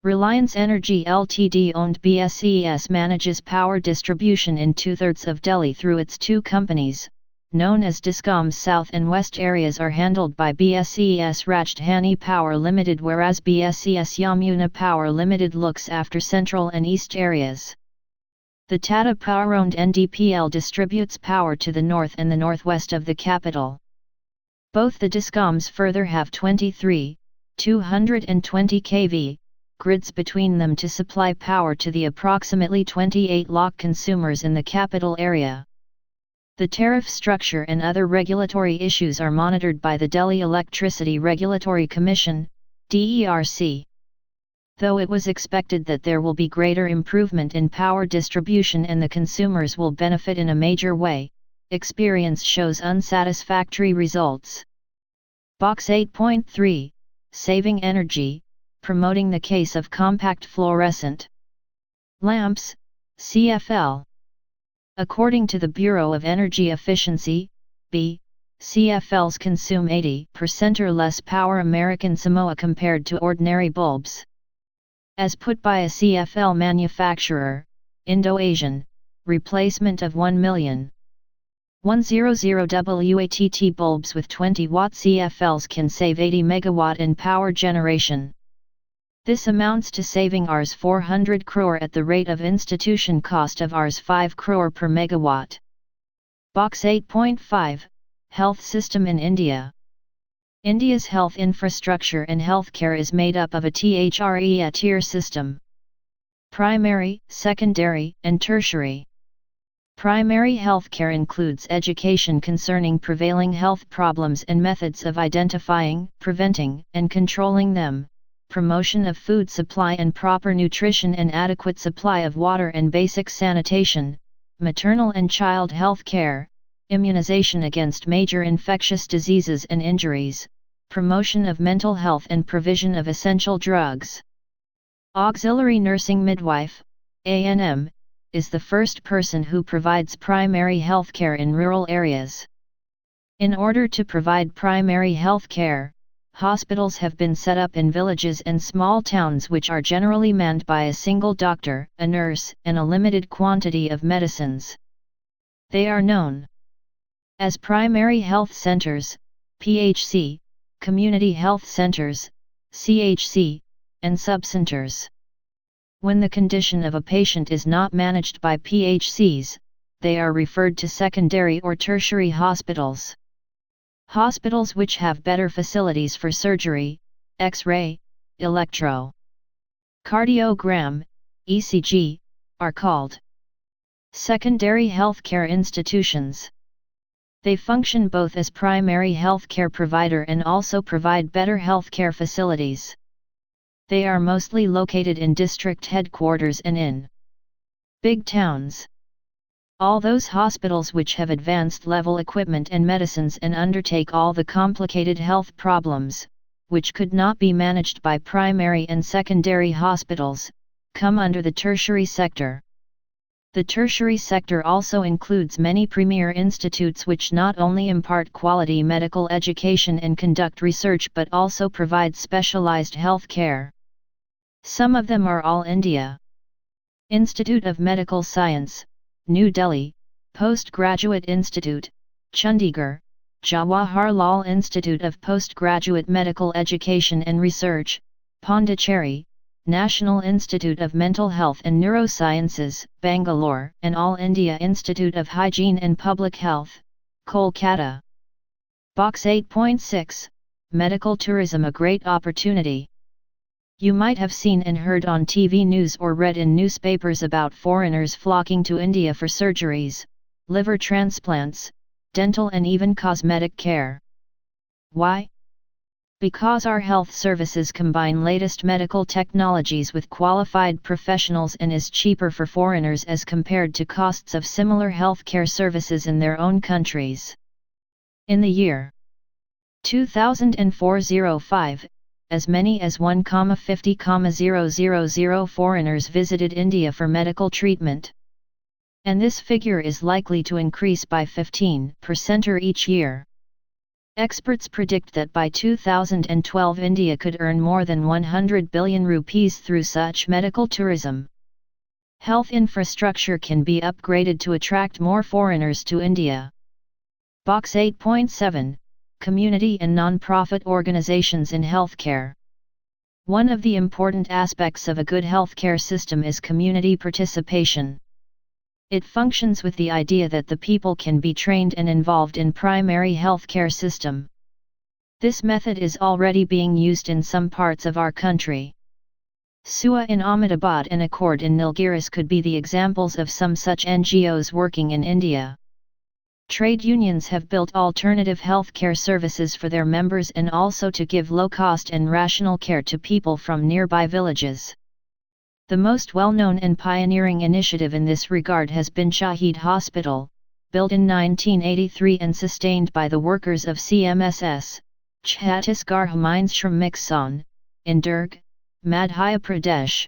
Reliance Energy Ltd owned BSES manages power distribution in 2/3 of Delhi through its 2 companies, known as Discoms. South and West areas are handled by BSES Rajdhani Power Limited, whereas BSES Yamuna Power Limited looks after central and east areas. The Tata Power-owned NDPL distributes power to the north and the northwest of the capital. Both the Discoms further have 23, 220 kV, grids between them to supply power to the approximately 28 lakh consumers in the capital area. The tariff structure and other regulatory issues are monitored by the Delhi Electricity Regulatory Commission, DERC. Though it was expected that there will be greater improvement in power distribution and the consumers will benefit in a major way, experience shows unsatisfactory results. Box 8.3, Saving Energy, Promoting the Case of Compact Fluorescent Lamps, CFL. According to the Bureau of Energy Efficiency, B, CFLs consume 80% or less power American Samoa compared to ordinary bulbs. As put by a CFL manufacturer, Indo-Asian, replacement of 1,100,000 watt bulbs with 20 watt CFLs can save 80 megawatt in power generation. This amounts to saving Rs 400 crore at the rate of institution cost of Rs 5 crore per megawatt. Box 8.5, Health System in India. India's health infrastructure and healthcare is made up of a tier system. Primary, secondary, and tertiary. Primary healthcare includes education concerning prevailing health problems and methods of identifying, preventing, and controlling them, promotion of food supply and proper nutrition and adequate supply of water and basic sanitation, maternal and child health care, immunization against major infectious diseases and injuries, promotion of mental health and provision of essential drugs. Auxiliary nursing midwife, ANM, is the first person who provides primary health care in rural areas. In order to provide primary health care, hospitals have been set up in villages and small towns which are generally manned by a single doctor, a nurse, and a limited quantity of medicines. They are known as primary health centers, PHC, community health centers, CHC, and subcenters. When the condition of a patient is not managed by PHCs, they are referred to secondary or tertiary hospitals. Hospitals which have better facilities for surgery, X-ray, electrocardiogram, ECG, are called secondary healthcare institutions. They function both as primary healthcare provider and also provide better healthcare facilities. They are mostly located in district headquarters and in big towns. All those hospitals which have advanced level equipment and medicines and undertake all the complicated health problems, which could not be managed by primary and secondary hospitals, come under the tertiary sector. The tertiary sector also includes many premier institutes which not only impart quality medical education and conduct research but also provide specialized health care. Some of them are All India Institute of Medical Science, New Delhi, Postgraduate Institute, Chandigarh, Jawaharlal Institute of Postgraduate Medical Education and Research, Pondicherry, National Institute of Mental Health and Neurosciences, Bangalore, and All India Institute of Hygiene and Public Health, Kolkata. Box 8.6, Medical Tourism, a great opportunity. You might have seen and heard on TV news or read in newspapers about foreigners flocking to India for surgeries, liver transplants, dental and even cosmetic care. Why? Because our health services combine latest medical technologies with qualified professionals and is cheaper for foreigners as compared to costs of similar healthcare services in their own countries. In the year 2004-05, as many as 1,50,000 foreigners visited India for medical treatment. And this figure is likely to increase by 15% each year. Experts predict that by 2012 India could earn more than 100 billion rupees through such medical tourism. Health infrastructure can be upgraded to attract more foreigners to India. Box 8.7, Community and non-profit organizations in healthcare. One of the important aspects of a good healthcare system is community participation. It functions with the idea that the people can be trained and involved in primary healthcare system. This method is already being used in some parts of our country. SUA in Ahmedabad and Accord in Nilgiris could be the examples of some such NGOs working in India. Trade unions have built alternative healthcare services for their members and also to give low-cost and rational care to people from nearby villages. The most well-known and pioneering initiative in this regard has been Shahid Hospital, built in 1983 and sustained by the workers of CMSS, Chhattisgarh Mines Shramik San, in Durg, Madhya Pradesh.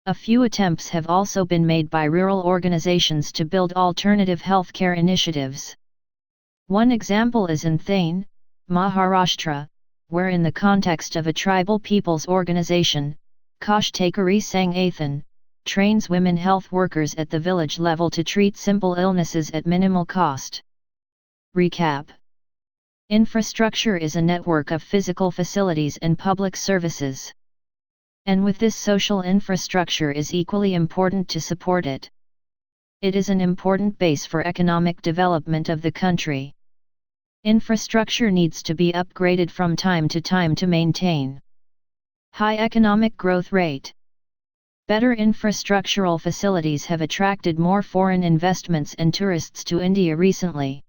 A few attempts have also been made by rural organizations to build alternative healthcare initiatives. One example is in Thane, Maharashtra, where in the context of a tribal people's organization, Kashtakari Sangathan, trains women health workers at the village level to treat simple illnesses at minimal cost. Recap. Infrastructure is a network of physical facilities and public services. And with this, social infrastructure is equally important to support it. It is an important base for economic development of the country. Infrastructure needs to be upgraded from time to maintain high economic growth rate. Better infrastructural facilities have attracted more foreign investments and tourists to India recently.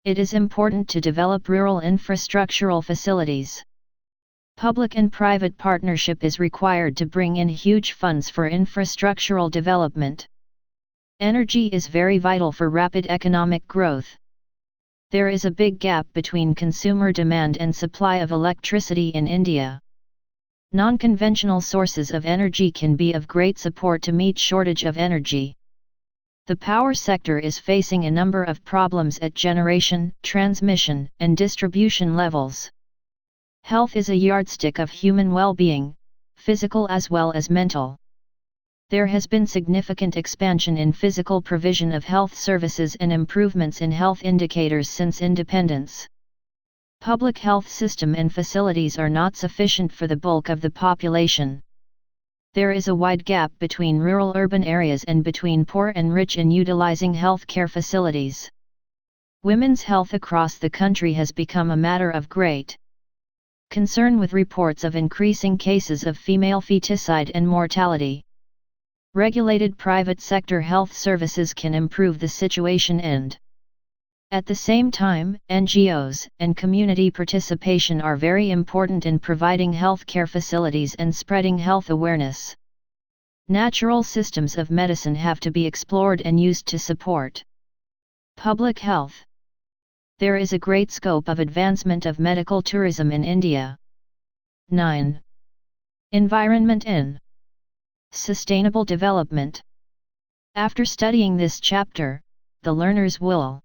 It is important to develop rural infrastructural facilities. Public and private partnership is required to bring in huge funds for infrastructural development. Energy is very vital for rapid economic growth. There is a big gap between consumer demand and supply of electricity in India. Non-conventional sources of energy can be of great support to meet shortage of energy. The power sector is facing a number of problems at generation, transmission, and distribution levels. Health is a yardstick of human well-being, physical as well as mental. There has been significant expansion in physical provision of health services and improvements in health indicators since independence. Public health system and facilities are not sufficient for the bulk of the population. There is a wide gap between rural-urban areas and between poor and rich in utilizing healthcare facilities. Women's health across the country has become a matter of great concern, with reports of increasing cases of female feticide and mortality. Regulated private sector health services can improve the situation and at the same time, NGOs and community participation are very important in providing healthcare facilities and spreading health awareness. Natural systems of medicine have to be explored and used to support public health. There is a great scope of advancement of medical tourism in India. 9. Environment in sustainable development. After studying this chapter, the learners will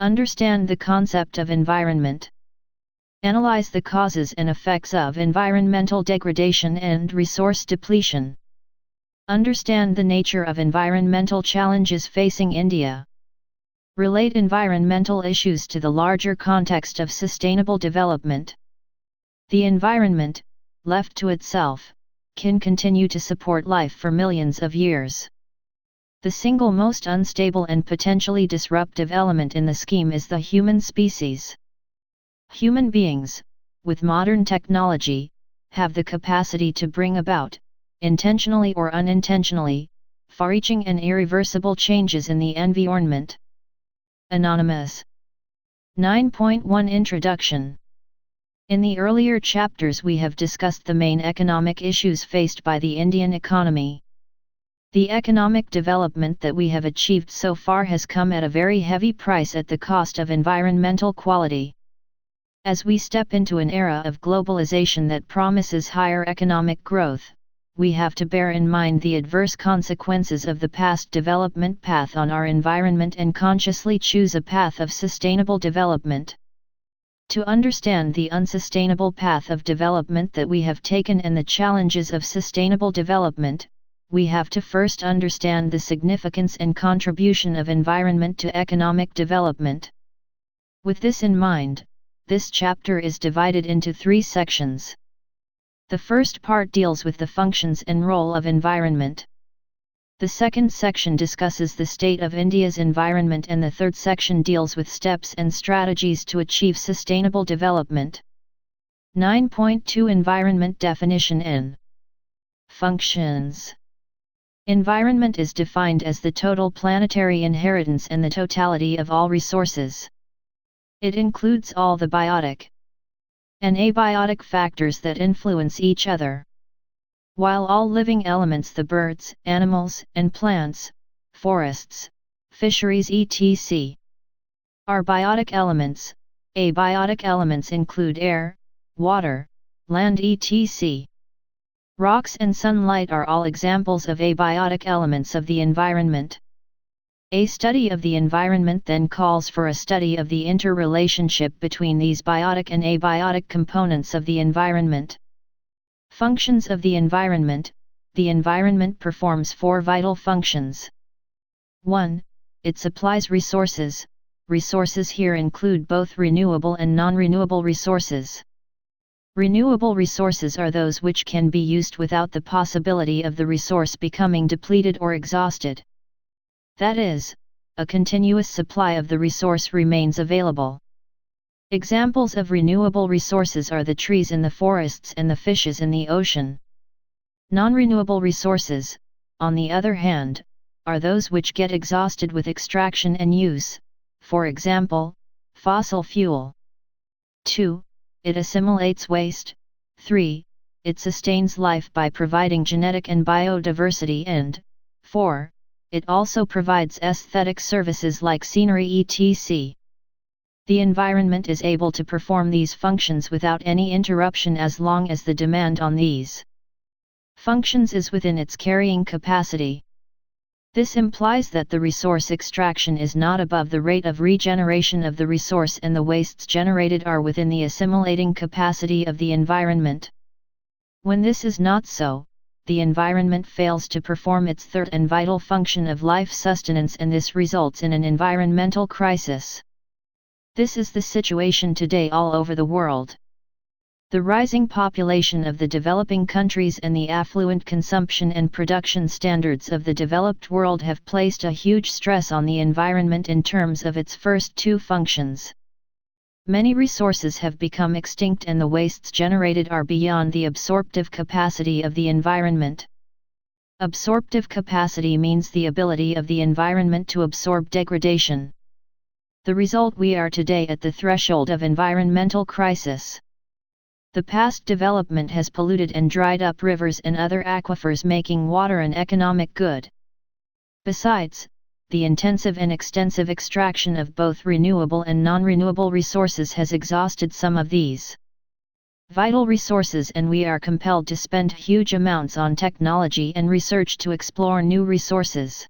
understand the concept of environment, analyze the causes and effects of environmental degradation and resource depletion, understand the nature of environmental challenges facing India, relate environmental issues to the larger context of sustainable development. The environment, left to itself, can continue to support life for millions of years. The single most unstable and potentially disruptive element in the scheme is the human species. Human beings, with modern technology, have the capacity to bring about, intentionally or unintentionally, far-reaching and irreversible changes in the environment. Anonymous. 9.1 Introduction. In the earlier chapters we have discussed the main economic issues faced by the Indian economy. The economic development that we have achieved so far has come at a very heavy price at the cost of environmental quality. As we step into an era of globalization that promises higher economic growth, we have to bear in mind the adverse consequences of the past development path on our environment and consciously choose a path of sustainable development. To understand the unsustainable path of development that we have taken and the challenges of sustainable development, we have to first understand the significance and contribution of environment to economic development. With this in mind, this chapter is divided into 3 sections. The first part deals with the functions and role of environment. The second section discusses the state of India's environment and the third section deals with steps and strategies to achieve sustainable development. 9.2 Environment definition in functions. Environment is defined as the total planetary inheritance and the totality of all resources. It includes all the biotic and abiotic factors that influence each other. While all living elements, the birds, animals, and plants, forests, fisheries etc., are biotic elements, abiotic elements include air, water, land etc. Rocks and sunlight are all examples of abiotic elements of the environment. A study of the environment then calls for a study of the interrelationship between these biotic and abiotic components of the environment. Functions of the environment. The environment performs 4 vital functions. 1. It supplies resources. Resources here include both renewable and non-renewable resources. Renewable resources are those which can be used without the possibility of the resource becoming depleted or exhausted. That is, a continuous supply of the resource remains available. Examples of renewable resources are the trees in the forests and the fishes in the ocean. Non-renewable resources, on the other hand, are those which get exhausted with extraction and use, for example, fossil fuel. 2. It assimilates waste. 3. It sustains life by providing genetic and biodiversity and 4. It also provides aesthetic services like scenery etc. The environment is able to perform these functions without any interruption as long as the demand on these functions is within its carrying capacity. This implies that the resource extraction is not above the rate of regeneration of the resource and the wastes generated are within the assimilating capacity of the environment. When this is not so, the environment fails to perform its third and vital function of life sustenance, and this results in an environmental crisis. This is the situation today all over the world. The rising population of the developing countries and the affluent consumption and production standards of the developed world have placed a huge stress on the environment in terms of its first 2 functions. Many resources have become extinct and the wastes generated are beyond the absorptive capacity of the environment. Absorptive capacity means the ability of the environment to absorb degradation. The result: we are today at the threshold of environmental crisis. The past development has polluted and dried up rivers and other aquifers, making water an economic good. Besides, the intensive and extensive extraction of both renewable and non-renewable resources has exhausted some of these vital resources, and we are compelled to spend huge amounts on technology and research to explore new resources.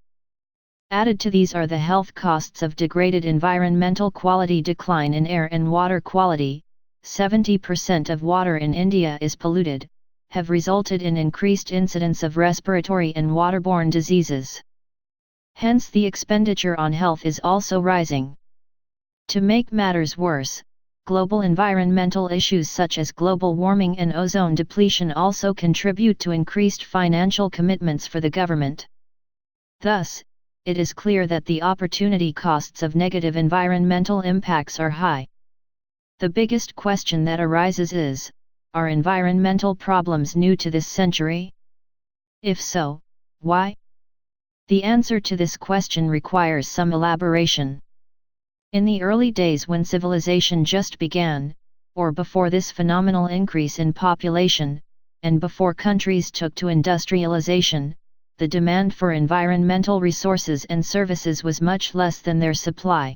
Added to these are the health costs of degraded environmental quality, decline in air and water quality. 70% of water in India is polluted, have resulted in increased incidence of respiratory and waterborne diseases. Hence, the expenditure on health is also rising. To make matters worse, global environmental issues such as global warming and ozone depletion also contribute to increased financial commitments for the government. Thus, it is clear that the opportunity costs of negative environmental impacts are high. The biggest question that arises is, are environmental problems new to this century? If so, why? The answer to this question requires some elaboration. In the early days when civilization just began, or before this phenomenal increase in population, and before countries took to industrialization, the demand for environmental resources and services was much less than their supply.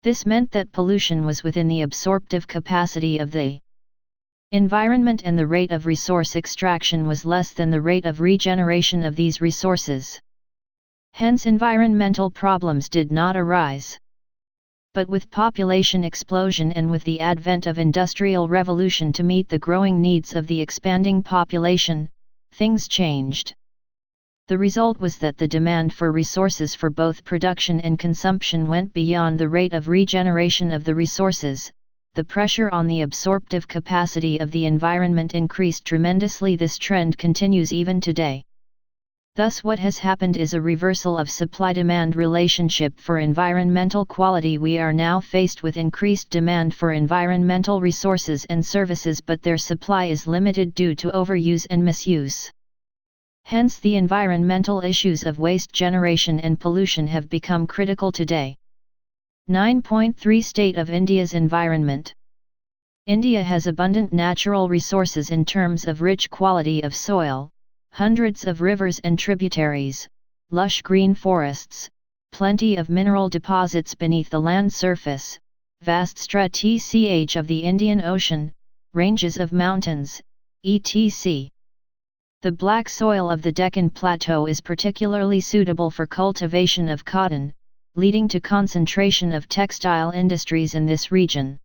This meant that pollution was within the absorptive capacity of the environment, and the rate of resource extraction was less than the rate of regeneration of these resources. Hence, environmental problems did not arise. But with population explosion and with the advent of industrial revolution to meet the growing needs of the expanding population, things changed. The result was that the demand for resources for both production and consumption went beyond the rate of regeneration of the resources. The pressure on the absorptive capacity of the environment increased tremendously. This trend continues even today. Thus, what has happened is a reversal of supply-demand relationship for environmental quality. We are now faced with increased demand for environmental resources and services, but their supply is limited due to overuse and misuse. Hence, the environmental issues of waste generation and pollution have become critical today. 9.3 State of India's environment. India has abundant natural resources in terms of rich quality of soil, hundreds of rivers and tributaries, lush green forests, plenty of mineral deposits beneath the land surface, vast strata of the Indian Ocean, ranges of mountains, etc. The black soil of the Deccan Plateau is particularly suitable for cultivation of cotton, leading to concentration of textile industries in this region.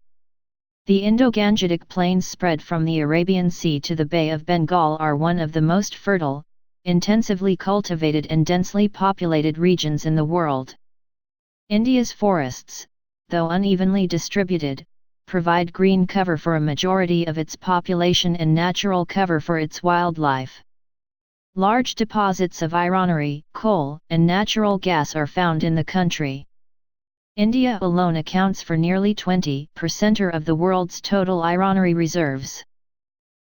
The Indo-Gangetic plains spread from the Arabian Sea to the Bay of Bengal are one of the most fertile, intensively cultivated and densely populated regions in the world. India's forests, though unevenly distributed, provide green cover for a majority of its population and natural cover for its wildlife. Large deposits of iron ore, coal, and natural gas are found in the country. India alone accounts for nearly 20% of the world's total iron ore reserves.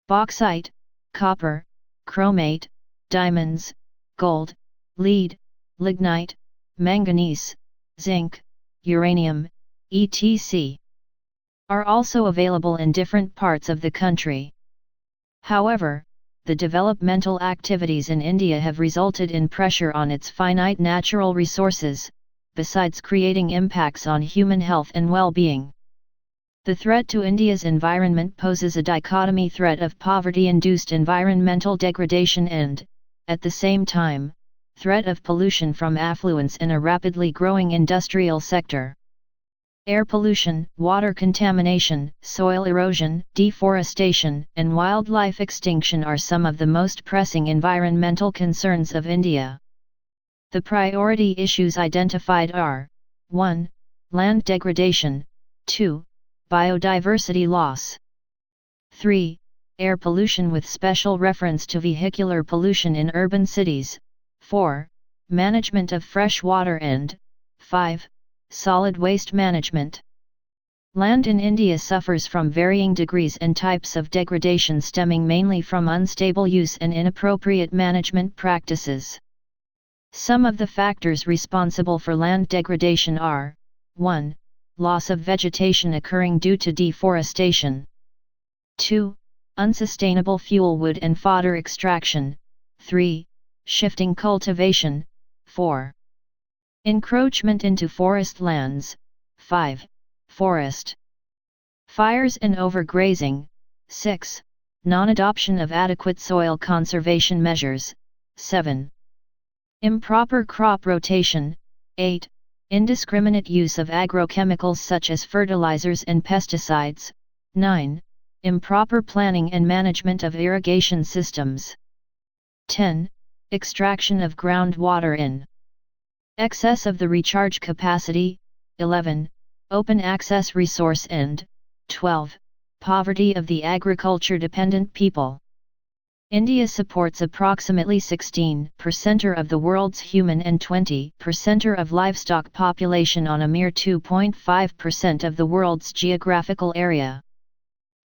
Bauxite, copper, chromate, diamonds, gold, lead, lignite, manganese, zinc, uranium, etc. are also available in different parts of the country. However, the developmental activities in India have resulted in pressure on its finite natural resources, besides creating impacts on human health and well-being. The threat to India's environment poses a dichotomy: threat of poverty-induced environmental degradation and, at the same time, threat of pollution from affluence in a rapidly growing industrial sector. Air pollution, water contamination, soil erosion, deforestation, and wildlife extinction are some of the most pressing environmental concerns of India. The priority issues identified are 1. Land degradation, 2. Biodiversity loss, 3. Air pollution with special reference to vehicular pollution in urban cities, 4. Management of fresh water, and 5. Solid waste management. Land in India suffers from varying degrees and types of degradation stemming mainly from unstable use and inappropriate management practices. Some of the factors responsible for land degradation are 1. Loss of vegetation occurring due to deforestation, 2. Unsustainable fuel wood and fodder extraction. 3. Shifting cultivation. 4. Encroachment into forest lands. 5. Forest fires and overgrazing. 6. Non-adoption of adequate soil conservation measures. 7. Improper crop rotation. 8. Indiscriminate use of agrochemicals such as fertilizers and pesticides. 9. Improper planning and management of irrigation systems. 10. Extraction of groundwater in excess of the recharge capacity. 11. Open access resource and 12. Poverty of the agriculture-dependent people. India supports approximately 16% of the world's human and 20% of livestock population on a mere 2.5% of the world's geographical area.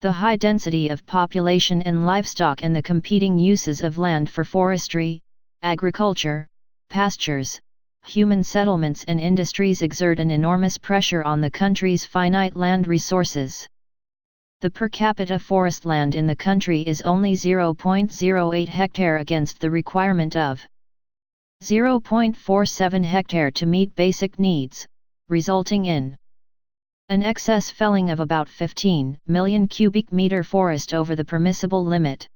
The high density of population and livestock and the competing uses of land for forestry, agriculture, pastures, human settlements and industries exert an enormous pressure on the country's finite land resources. The per capita forest land in the country is only 0.08 hectare against the requirement of 0.47 hectare to meet basic needs, resulting in an excess felling of about 15 million cubic meter forest over the permissible limit.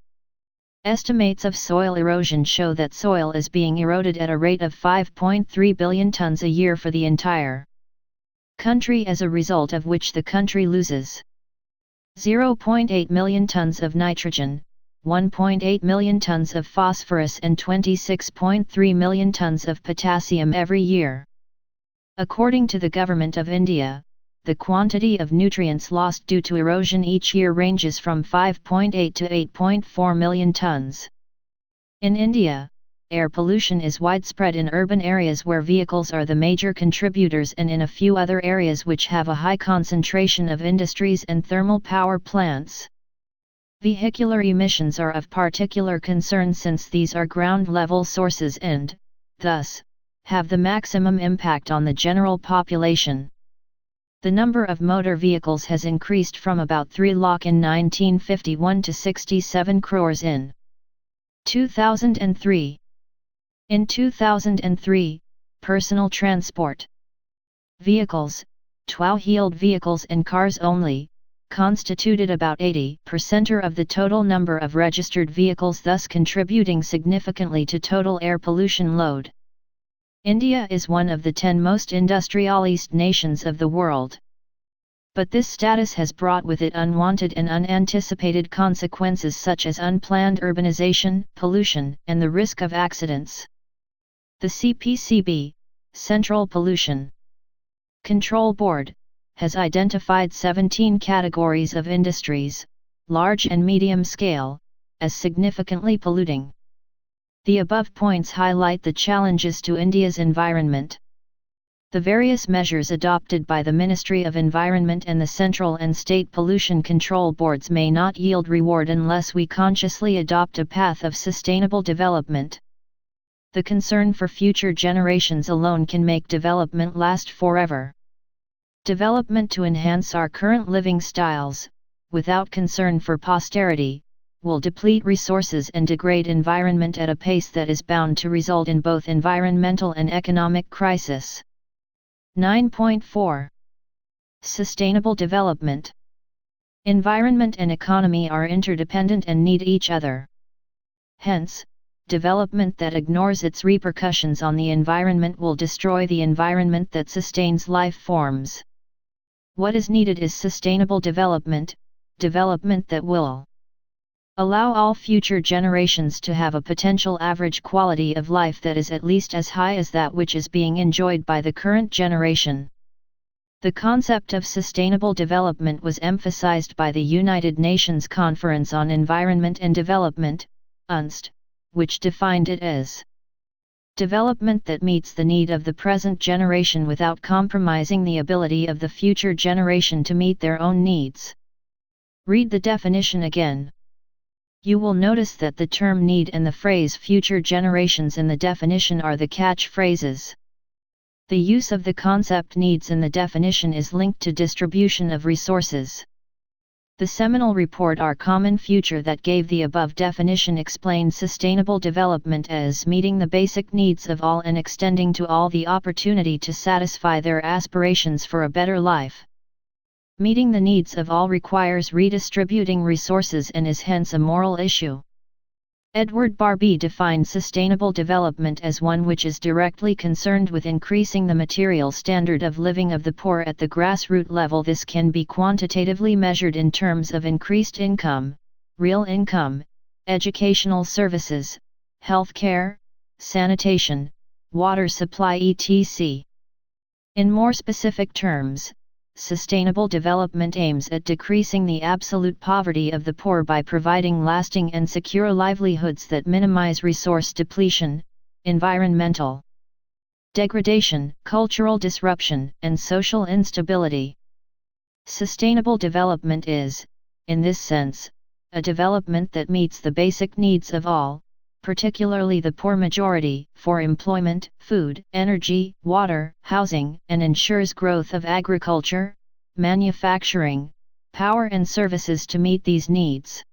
Estimates of soil erosion show that soil is being eroded at a rate of 5.3 billion tons a year for the entire country, as a result of which the country loses 0.8 million tons of nitrogen, 1.8 million tons of phosphorus and 26.3 million tons of potassium every year. According to the Government of India, the quantity of nutrients lost due to erosion each year ranges from 5.8 to 8.4 million tons. In India, air pollution is widespread in urban areas where vehicles are the major contributors and in a few other areas which have a high concentration of industries and thermal power plants. Vehicular emissions are of particular concern since these are ground-level sources and, thus, have the maximum impact on the general population. The number of motor vehicles has increased from about 3 lakh in 1951 to 67 crores in 2003. In 2003, personal transport vehicles, two-wheeled vehicles and cars only, constituted about 80% of the total number of registered vehicles, thus contributing significantly to total air pollution load. India is one of the 10 most industrialized nations of the world. But this status has brought with it unwanted and unanticipated consequences such as unplanned urbanization, pollution, and the risk of accidents. The CPCB, Central Pollution Control Board, has identified 17 categories of industries, large and medium scale, as significantly polluting. The above points highlight the challenges to India's environment. The various measures adopted by the Ministry of Environment and the central and state pollution control boards may not yield reward unless we consciously adopt a path of sustainable development. The concern for future generations alone can make development last forever. Development to enhance our current living styles, without concern for posterity, will deplete resources and degrade environment at a pace that is bound to result in both environmental and economic crisis. 9.4. Sustainable development. Environment and economy are interdependent and need each other. Hence, development that ignores its repercussions on the environment will destroy the environment that sustains life forms. What is needed is sustainable development, development that will allow all future generations to have a potential average quality of life that is at least as high as that which is being enjoyed by the current generation. The concept of sustainable development was emphasized by the United Nations Conference on Environment and Development, UNCERT, which defined it as development that meets the need of the present generation without compromising the ability of the future generation to meet their own needs. Read the definition again. You will notice that the term need and the phrase future generations in the definition are the catchphrases. The use of the concept needs in the definition is linked to distribution of resources. The seminal report Our Common Future that gave the above definition explained sustainable development as meeting the basic needs of all and extending to all the opportunity to satisfy their aspirations for a better life. Meeting the needs of all requires redistributing resources and is hence a moral issue. Edward Barbee defined sustainable development as one which is directly concerned with increasing the material standard of living of the poor at the grassroots level. This can be quantitatively measured in terms of increased income, real income, educational services, health care, sanitation, water supply etc. In more specific terms, sustainable development aims at decreasing the absolute poverty of the poor by providing lasting and secure livelihoods that minimize resource depletion, environmental degradation, cultural disruption, and social instability. Sustainable development is, in this sense, a development that meets the basic needs of all, particularly the poor majority, for employment, food, energy, water, housing, and ensures growth of agriculture, manufacturing, power and services to meet these needs.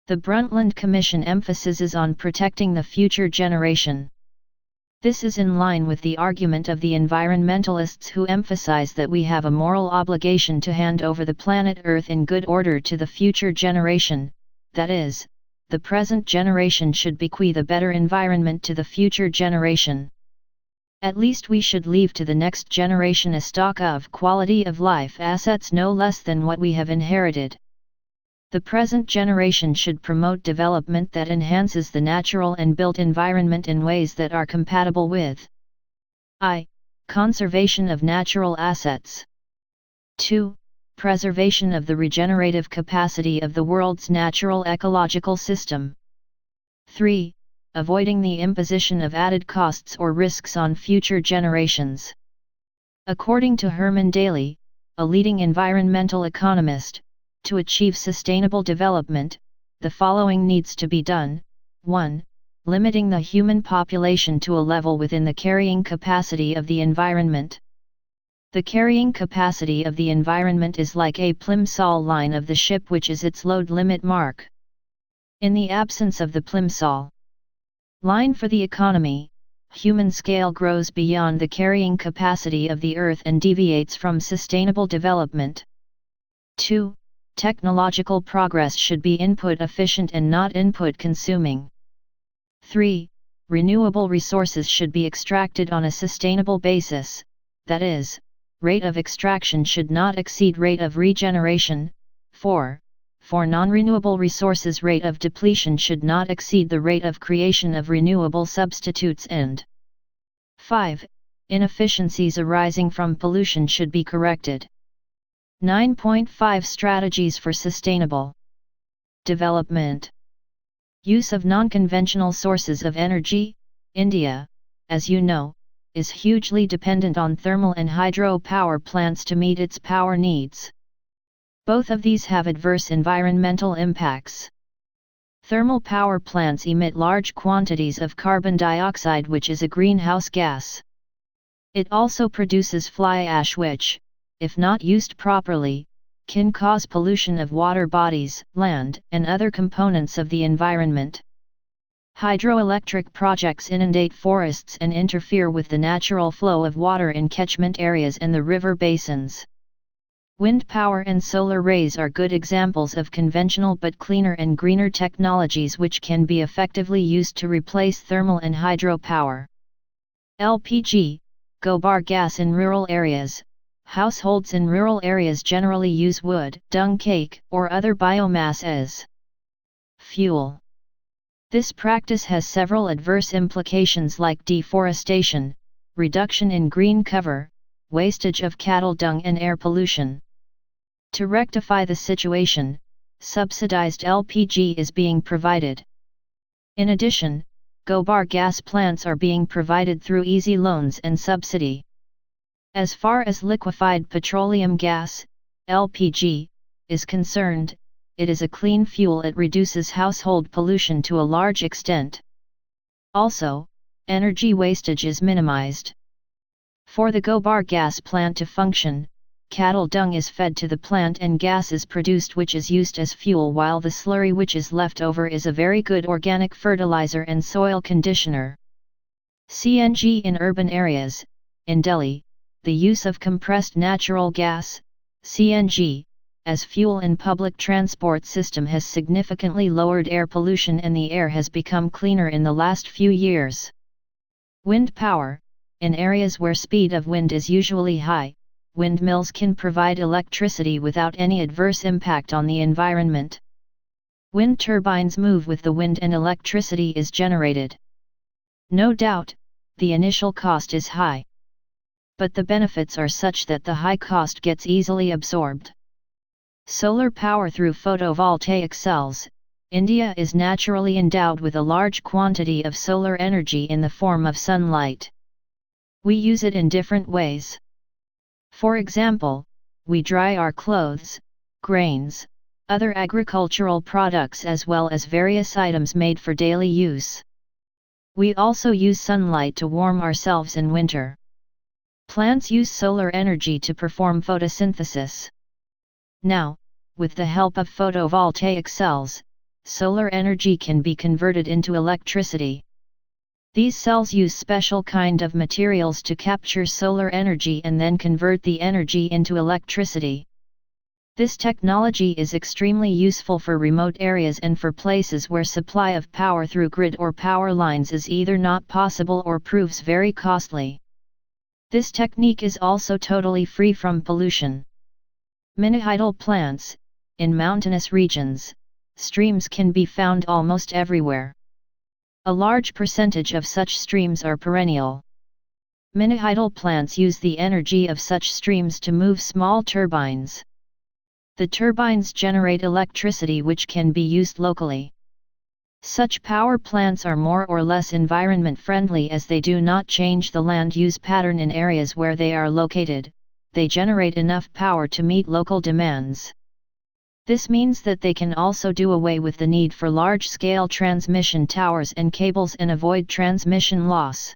The Brundtland Commission emphasizes on protecting the future generation. This is in line with the argument of the environmentalists who emphasize that we have a moral obligation to hand over the planet Earth in good order to the future generation, that is, the present generation should bequeath a better environment to the future generation. At least we should leave to the next generation a stock of quality of life assets no less than what we have inherited. The present generation should promote development that enhances the natural and built environment in ways that are compatible with I. Conservation of natural assets. 2. Preservation of the regenerative capacity of the world's natural ecological system. 3. Avoiding the imposition of added costs or risks on future generations. According to Herman Daly, a leading environmental economist, to achieve sustainable development, the following needs to be done. 1. Limiting the human population to a level within the carrying capacity of the environment. The carrying capacity of the environment is like a plimsoll line of the ship, which is its load limit mark. In the absence of the plimsoll line for the economy, human scale grows beyond the carrying capacity of the Earth and deviates from sustainable development. 2. Technological progress should be input efficient and not input consuming. 3. Renewable resources should be extracted on a sustainable basis, that is, rate of extraction should not exceed rate of regeneration. 4. For non-renewable resources, rate of depletion should not exceed the rate of creation of renewable substitutes. And 5. Inefficiencies arising from pollution should be corrected. 9.5 Strategies for Sustainable Development. Use of non-conventional sources of energy. India, as you know, is hugely dependent on thermal and hydro power plants to meet its power needs. Both of these have adverse environmental impacts. Thermal power plants emit large quantities of carbon dioxide, which is a greenhouse gas. It also produces fly ash, which, if not used properly, can cause pollution of water bodies, land, and other components of the environment. Hydroelectric projects inundate forests and interfere with the natural flow of water in catchment areas and the river basins. Wind power and solar rays are good examples of conventional but cleaner and greener technologies which can be effectively used to replace thermal and hydro power. LPG, gobar gas in rural areas. Households in rural areas generally use wood, dung cake, or other biomass as fuel. This practice has several adverse implications like deforestation, reduction in green cover, wastage of cattle dung, and air pollution. To rectify the situation, subsidized LPG is being provided. In addition, gobar gas plants are being provided through easy loans and subsidy. As far as liquefied petroleum gas, LPG, is concerned, it is a clean fuel. It reduces household pollution to a large extent. Also, energy wastage is minimized. For the gobar gas plant to function, cattle dung is fed to the plant and gas is produced which is used as fuel, while the slurry which is left over is a very good organic fertilizer and soil conditioner. CNG in urban areas. In Delhi, the use of compressed natural gas, CNG, as fuel in public transport system has significantly lowered air pollution and the air has become cleaner in the last few years. Wind power. In areas where speed of wind is usually high, windmills can provide electricity without any adverse impact on the environment. Wind turbines move with the wind and electricity is generated. No doubt, the initial cost is high. But the benefits are such that the high cost gets easily absorbed. Solar power through photovoltaic cells. India is naturally endowed with a large quantity of solar energy in the form of sunlight. We use it in different ways. For example, we dry our clothes, grains, other agricultural products as well as various items made for daily use. We also use sunlight to warm ourselves in winter. Plants use solar energy to perform photosynthesis. Now, with the help of photovoltaic cells, solar energy can be converted into electricity. These cells use special kind of materials to capture solar energy and then convert the energy into electricity. This technology is extremely useful for remote areas and for places where supply of power through grid or power lines is either not possible or proves very costly. This technique is also totally free from pollution. Mini-hydel plants. In mountainous regions, streams can be found almost everywhere. A large percentage of such streams are perennial. Mini-hydel plants use the energy of such streams to move small turbines. The turbines generate electricity which can be used locally. Such power plants are more or less environment friendly as they do not change the land use pattern in areas where they are located. They generate enough power to meet local demands. This means that they can also do away with the need for large-scale transmission towers and cables and avoid transmission loss.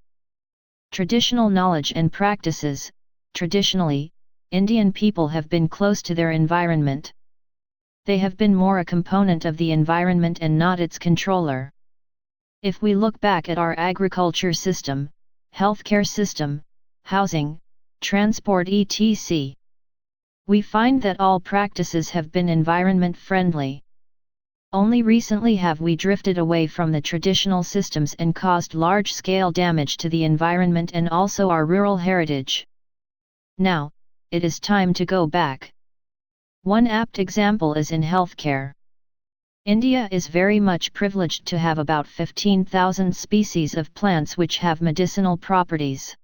Traditional knowledge and practices. Traditionally, Indian people have been close to their environment. They have been more a component of the environment and not its controller. If we look back at our agriculture system, healthcare system, housing, transport etc., we find that all practices have been environment friendly. Only recently have we drifted away from the traditional systems and caused large-scale damage to the environment and also our rural heritage. Now, it is time to go back. One apt example is in healthcare. India is very much privileged to have about 15,000 species of plants which have medicinal properties.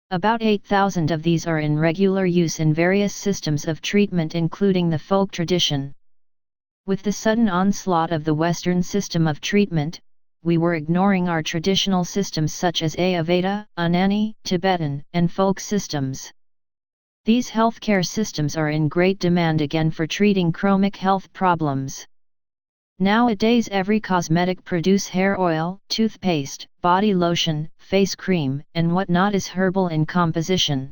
About 8,000 of these are in regular use in various systems of treatment including the folk tradition. With the sudden onslaught of the Western system of treatment, we were ignoring our traditional systems such as Ayurveda, Unani, Tibetan, and folk systems. These healthcare systems are in great demand again for treating chronic health problems. Nowadays every cosmetic produce hair oil, toothpaste, body lotion, face cream, and whatnot is herbal in composition.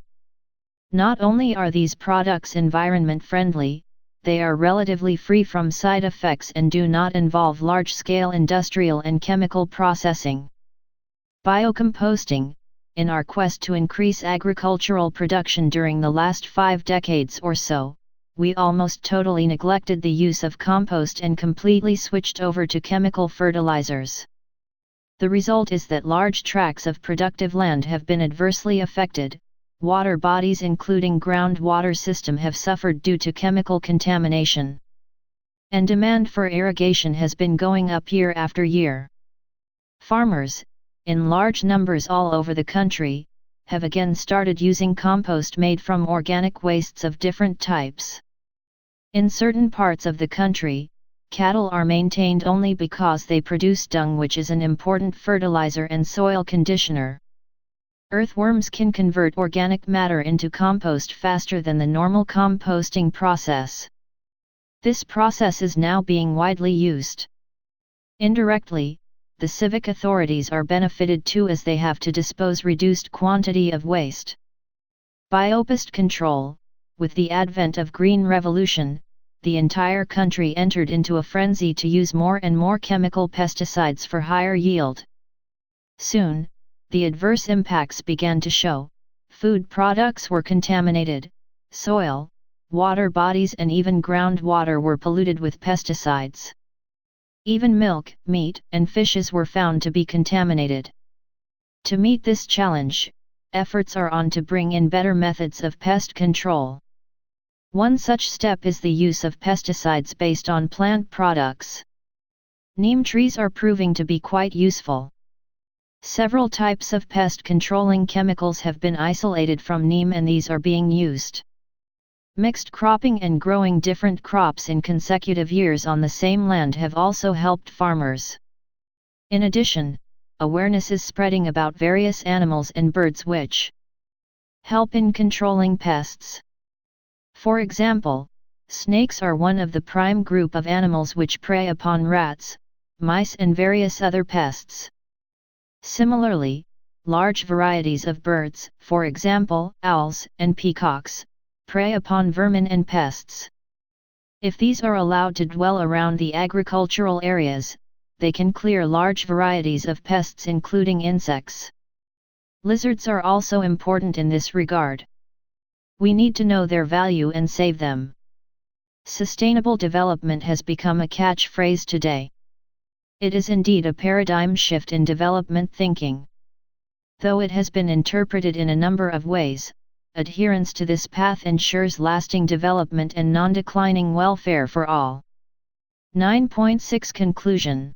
Not only are these products environment friendly, they are relatively free from side effects and do not involve large-scale industrial and chemical processing. Biocomposting. In our quest to increase agricultural production during the last 5 decades or so, we almost totally neglected the use of compost and completely switched over to chemical fertilizers. The result is that large tracts of productive land have been adversely affected, water bodies including groundwater system have suffered due to chemical contamination. And demand for irrigation has been going up year after year. Farmers, in large numbers all over the country, have again started using compost made from organic wastes of different types. In certain parts of the country, cattle are maintained only because they produce dung, which is an important fertilizer and soil conditioner. Earthworms can convert organic matter into compost faster than the normal composting process. This process is now being widely used. Indirectly, the civic authorities are benefited too as they have to dispose reduced quantity of waste. Biopest control. with the advent of Green Revolution, the entire country entered into a frenzy to use more and more chemical pesticides for higher yield. Soon, the adverse impacts began to show. Food products were contaminated, soil, water bodies and even groundwater were polluted with pesticides. Even milk, meat, and fishes were found to be contaminated. To meet this challenge, efforts are on to bring in better methods of pest control. One such step is the use of pesticides based on plant products. Neem trees are proving to be quite useful. Several types of pest-controlling chemicals have been isolated from neem and these are being used. Mixed cropping and growing different crops in consecutive years on the same land have also helped farmers. In addition, awareness is spreading about various animals and birds which help in controlling pests. For example, snakes are one of the prime group of animals which prey upon rats, mice and various other pests. Similarly, large varieties of birds, for example, owls and peacocks, prey upon vermin and pests. If these are allowed to dwell around the agricultural areas, they can clear large varieties of pests including insects. Lizards are also important in this regard. We need to know their value and save them. Sustainable development has become a catchphrase today. It is indeed a paradigm shift in development thinking. Though it has been interpreted in a number of ways, adherence to this path ensures lasting development and non-declining welfare for all. 9.6 Conclusion.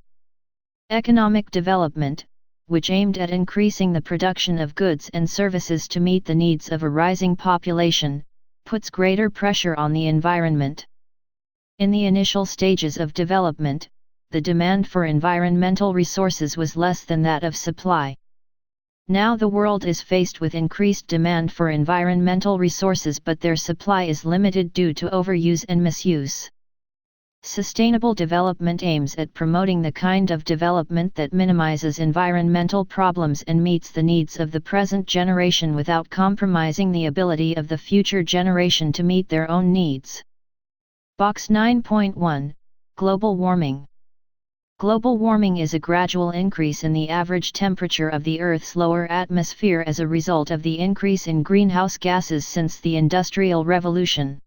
Economic development, which aimed at increasing the production of goods and services to meet the needs of a rising population, puts greater pressure on the environment. In the initial stages of development, the demand for environmental resources was less than that of supply. Now the world is faced with increased demand for environmental resources but their supply is limited due to overuse and misuse. Sustainable development aims at promoting the kind of development that minimizes environmental problems and meets the needs of the present generation without compromising the ability of the future generation to meet their own needs. Box 9.1 Global warming. Global warming is a gradual increase in the average temperature of the Earth's lower atmosphere as a result of the increase in greenhouse gases since the Industrial Revolution.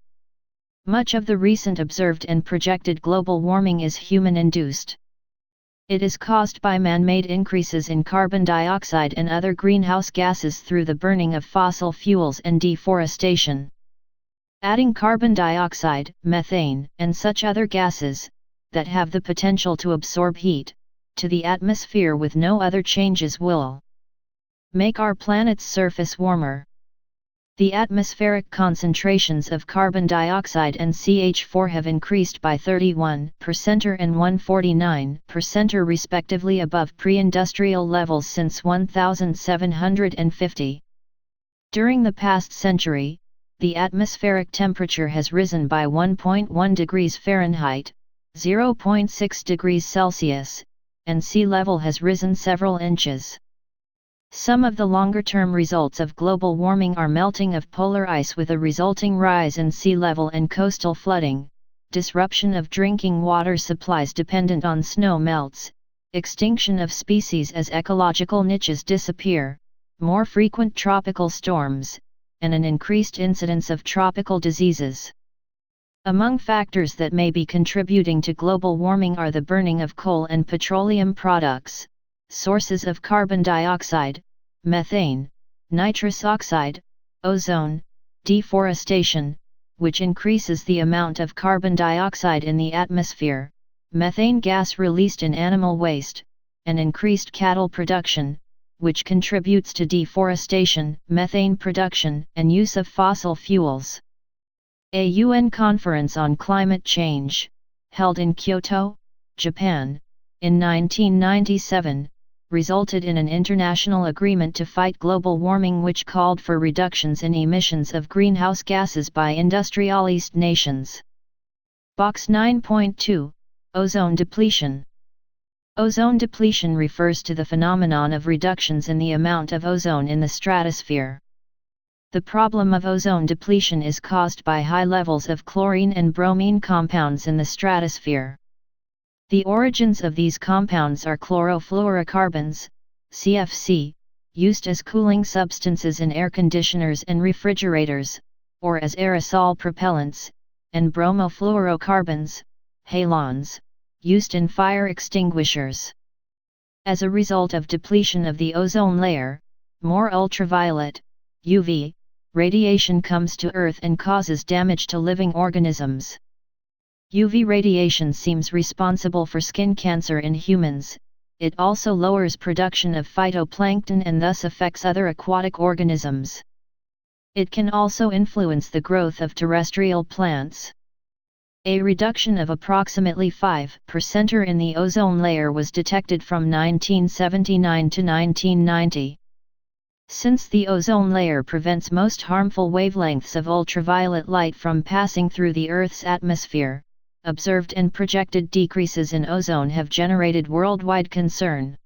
Much of the recent observed and projected global warming is human-induced. It is caused by man-made increases in carbon dioxide and other greenhouse gases through the burning of fossil fuels and deforestation. Adding carbon dioxide, methane, and such other gases, that have the potential to absorb heat, to the atmosphere with no other changes will make our planet's surface warmer. The atmospheric concentrations of carbon dioxide and CH4 have increased by 31% and 149% respectively above pre-industrial levels since 1750. During the past century, the atmospheric temperature has risen by 1.1 degrees Fahrenheit, 0.6 degrees Celsius, and sea level has risen several inches. Some of the longer-term results of global warming are melting of polar ice with a resulting rise in sea level and coastal flooding, disruption of drinking water supplies dependent on snow melts, extinction of species as ecological niches disappear, more frequent tropical storms, and an increased incidence of tropical diseases. Among factors that may be contributing to global warming are the burning of coal and petroleum products, sources of carbon dioxide, methane, nitrous oxide, ozone, deforestation, which increases the amount of carbon dioxide in the atmosphere, methane gas released in animal waste, and increased cattle production, which contributes to deforestation, methane production, and use of fossil fuels. A UN conference on climate change, held in Kyoto, Japan, in 1997, resulted in an international agreement to fight global warming which called for reductions in emissions of greenhouse gases by industrialized nations. Box 9.2 Ozone depletion. Ozone depletion refers to the phenomenon of reductions in the amount of ozone in the stratosphere. The problem of ozone depletion is caused by high levels of chlorine and bromine compounds in the stratosphere. The origins of these compounds are chlorofluorocarbons, CFC, used as cooling substances in air conditioners and refrigerators, or as aerosol propellants, and bromofluorocarbons, halons, used in fire extinguishers. As a result of depletion of the ozone layer, more ultraviolet, UV, radiation comes to Earth and causes damage to living organisms. UV radiation seems responsible for skin cancer in humans. It also lowers production of phytoplankton and thus affects other aquatic organisms. It can also influence the growth of terrestrial plants. A reduction of approximately 5% in the ozone layer was detected from 1979 to 1990. Since the ozone layer prevents most harmful wavelengths of ultraviolet light from passing through the Earth's atmosphere, observed and projected decreases in ozone have generated worldwide concern.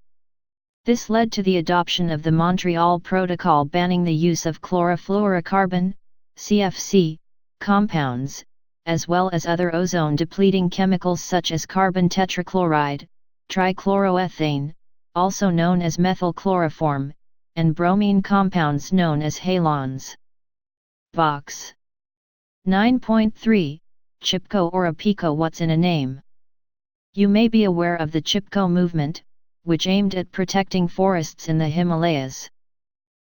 This led to the adoption of the Montreal Protocol banning the use of chlorofluorocarbon, CFC, compounds, as well as other ozone-depleting chemicals such as carbon tetrachloride, trichloroethane, also known as methyl chloroform, and bromine compounds known as halons. Box 9.3, Chipko or APICO. What's in a name? You may be aware of the Chipko movement, which aimed at protecting forests in the Himalayas.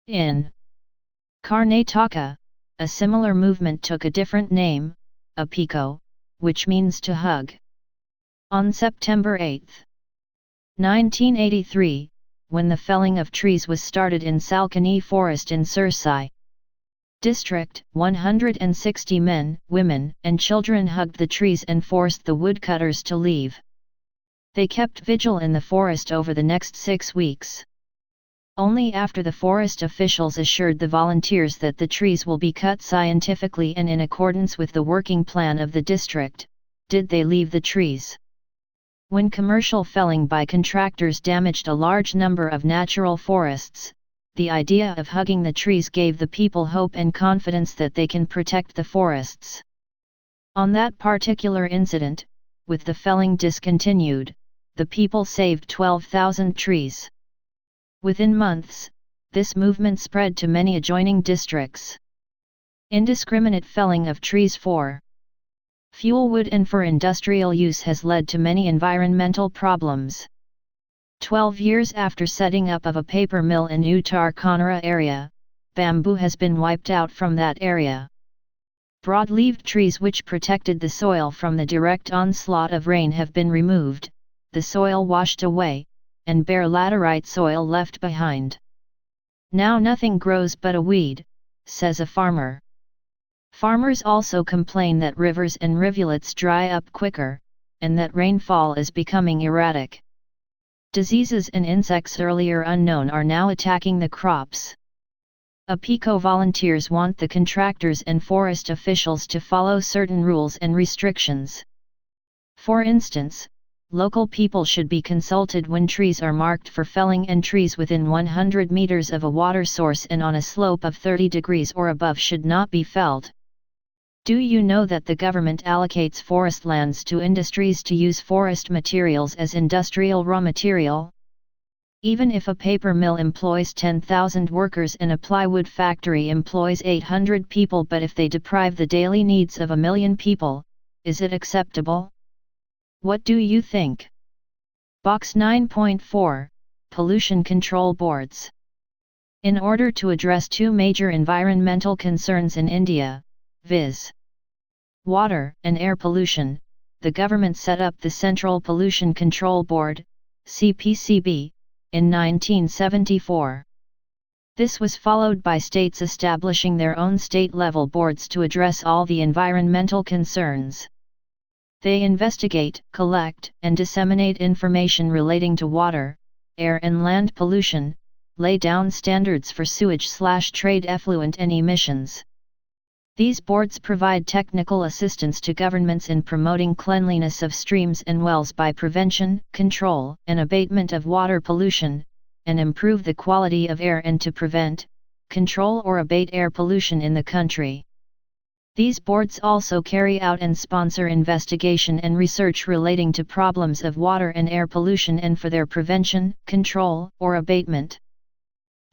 In Karnataka, a similar movement took a different name, APICO, which means to hug. On September 8, 1983, when the felling of trees was started in Salkani Forest in Sursai District, 160 men, women, and children hugged the trees and forced the woodcutters to leave. They kept vigil in the forest over the next 6 weeks. Only after the forest officials assured the volunteers that the trees will be cut scientifically and in accordance with the working plan of the district, did they leave the trees. When commercial felling by contractors damaged a large number of natural forests, the idea of hugging the trees gave the people hope and confidence that they can protect the forests. On that particular incident, with the felling discontinued, the people saved 12,000 trees. Within months, this movement spread to many adjoining districts. Indiscriminate felling of trees for fuel wood and for industrial use has led to many environmental problems. 12 years after setting up of a paper mill in Uttar Kannada area, bamboo has been wiped out from that area. Broad-leaved trees which protected the soil from the direct onslaught of rain have been removed, the soil washed away, and bare laterite soil left behind. Now nothing grows but a weed, says a farmer. Farmers also complain that rivers and rivulets dry up quicker, and that rainfall is becoming erratic. Diseases and insects earlier unknown are now attacking the crops. APICO volunteers want the contractors and forest officials to follow certain rules and restrictions. For instance, local people should be consulted when trees are marked for felling, and trees within 100 meters of a water source and on a slope of 30 degrees or above should not be felled. Do you know that the government allocates forest lands to industries to use forest materials as industrial raw material? Even if a paper mill employs 10,000 workers and a plywood factory employs 800 people, but if they deprive the daily needs of 1 million people, is it acceptable? What do you think? Box 9.4, Pollution Control Boards. In order to address two major environmental concerns in India, viz. Water and air pollution, the government set up the Central Pollution Control Board, CPCB, in 1974. This was followed by states establishing their own state-level boards to address all the environmental concerns. They investigate, collect, and disseminate information relating to water, air and land pollution, lay down standards for sewage/trade effluent and emissions. These boards provide technical assistance to governments in promoting cleanliness of streams and wells by prevention, control, and abatement of water pollution, and improve the quality of air, and to prevent, control or abate air pollution in the country. These boards also carry out and sponsor investigation and research relating to problems of water and air pollution and for their prevention, control, or abatement.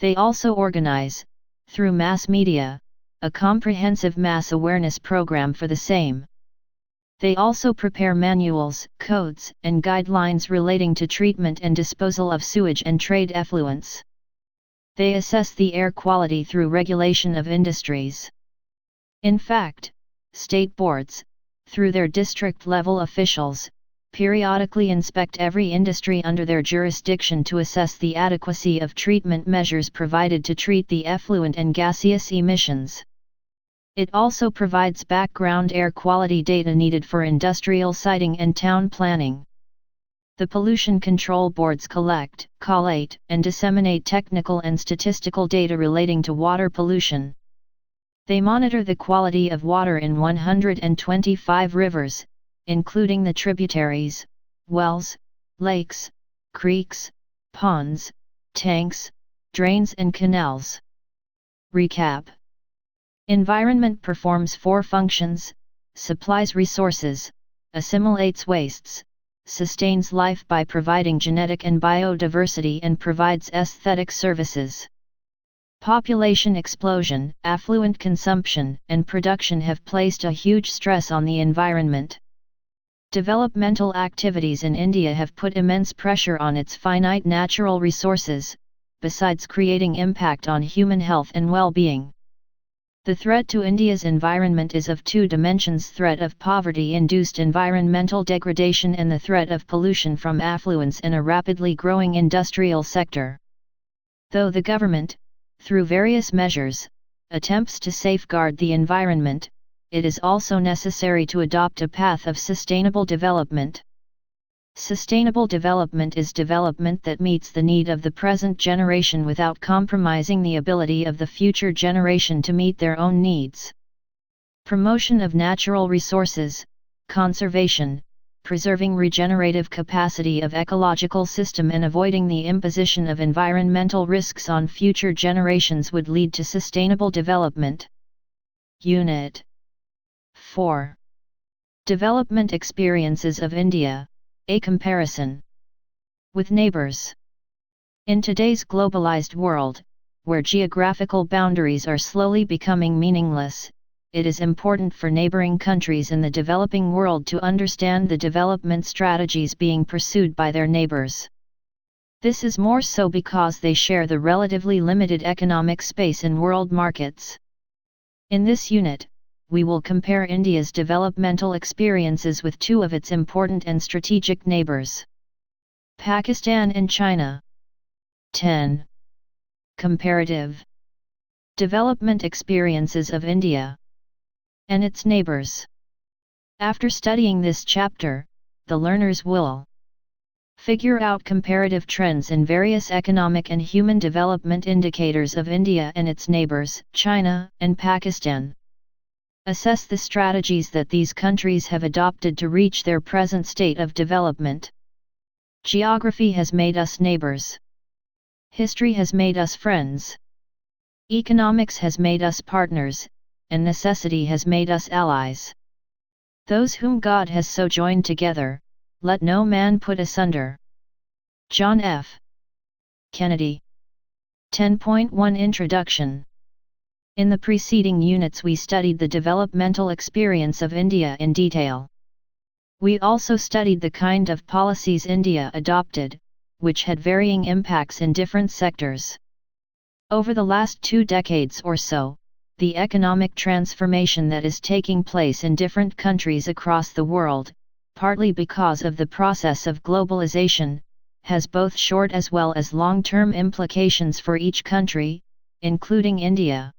They also organize, through mass media, a comprehensive mass awareness program for the same. They also prepare manuals, codes, and guidelines relating to treatment and disposal of sewage and trade effluents. They assess the air quality through regulation of industries. In fact, state boards, through their district-level officials, periodically inspect every industry under their jurisdiction to assess the adequacy of treatment measures provided to treat the effluent and gaseous emissions. It also provides background air quality data needed for industrial siting and town planning. The pollution control boards collect, collate, and disseminate technical and statistical data relating to water pollution. They monitor the quality of water in 125 rivers, including the tributaries, wells, lakes, creeks, ponds, tanks, drains and canals. Recap. Environment performs 4 functions: supplies resources, assimilates wastes, sustains life by providing genetic and biodiversity, and provides aesthetic services. Population explosion, affluent consumption, and production have placed a huge stress on the environment. Developmental activities in India have put immense pressure on its finite natural resources, besides creating impact on human health and well-being. The threat to India's environment is of 2 dimensions: threat of poverty-induced environmental degradation and the threat of pollution from affluents in a rapidly growing industrial sector. Though the government, through various measures, attempts to safeguard the environment, it is also necessary to adopt a path of sustainable development. Sustainable development is development that meets the need of the present generation without compromising the ability of the future generation to meet their own needs. Promotion of natural resources, conservation, preserving regenerative capacity of ecological system and avoiding the imposition of environmental risks on future generations would lead to sustainable development. Unit 4. Development experiences of India. A comparison with neighbors. In today's globalized world, where geographical boundaries are slowly becoming meaningless, it is important for neighboring countries in the developing world to understand the development strategies being pursued by their neighbors. This is more so because they share the relatively limited economic space in world markets. In this unit, we will compare India's developmental experiences with 2 of its important and strategic neighbors: Pakistan and China. 10. Comparative development experiences of India and its neighbors. After studying this chapter, the learners will figure out comparative trends in various economic and human development indicators of India and its neighbors, China and Pakistan. Assess the strategies that these countries have adopted to reach their present state of development. Geography has made us neighbors. History has made us friends. Economics has made us partners, and necessity has made us allies. Those whom God has so joined together, let no man put asunder. John F. Kennedy. 10.1 Introduction. In the preceding units we studied the developmental experience of India in detail. We also studied the kind of policies India adopted, which had varying impacts in different sectors. Over the last 2 decades or so, the economic transformation that is taking place in different countries across the world, partly because of the process of globalization, has both short as well as long-term implications for each country, including India.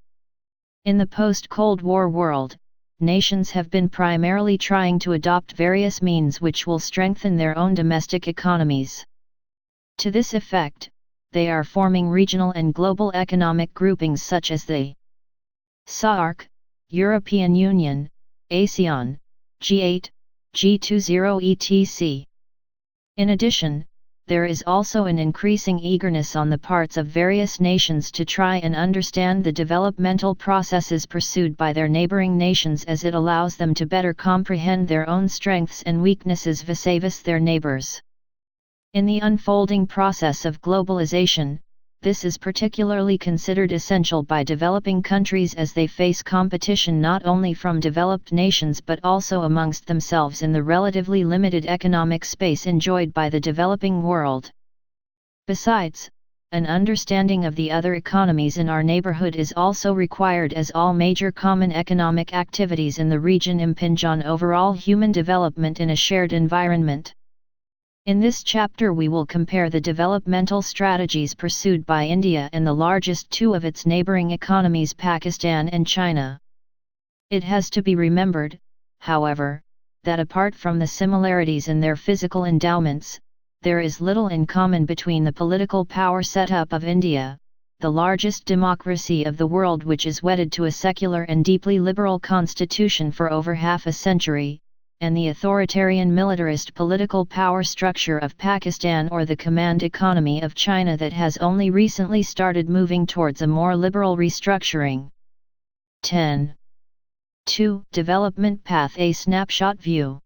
In the post-Cold War world, nations have been primarily trying to adopt various means which will strengthen their own domestic economies. To this effect, they are forming regional and global economic groupings such as the SAARC, European Union, ASEAN, G8, G20 etc. In addition, there is also an increasing eagerness on the parts of various nations to try and understand the developmental processes pursued by their neighboring nations, as it allows them to better comprehend their own strengths and weaknesses vis-à-vis their neighbors. In the unfolding process of globalization, this is particularly considered essential by developing countries as they face competition not only from developed nations but also amongst themselves in the relatively limited economic space enjoyed by the developing world. Besides, an understanding of the other economies in our neighborhood is also required, as all major common economic activities in the region impinge on overall human development in a shared environment. In this chapter we will compare the developmental strategies pursued by India and the largest two of its neighboring economies, Pakistan and China. It has to be remembered, however, that apart from the similarities in their physical endowments, there is little in common between the political power setup of India, the largest democracy of the world which is wedded to a secular and deeply liberal constitution for over half a century, and the authoritarian militarist political power structure of Pakistan or the command economy of China that has only recently started moving towards a more liberal restructuring. 10. 2. Development Path. A snapshot view.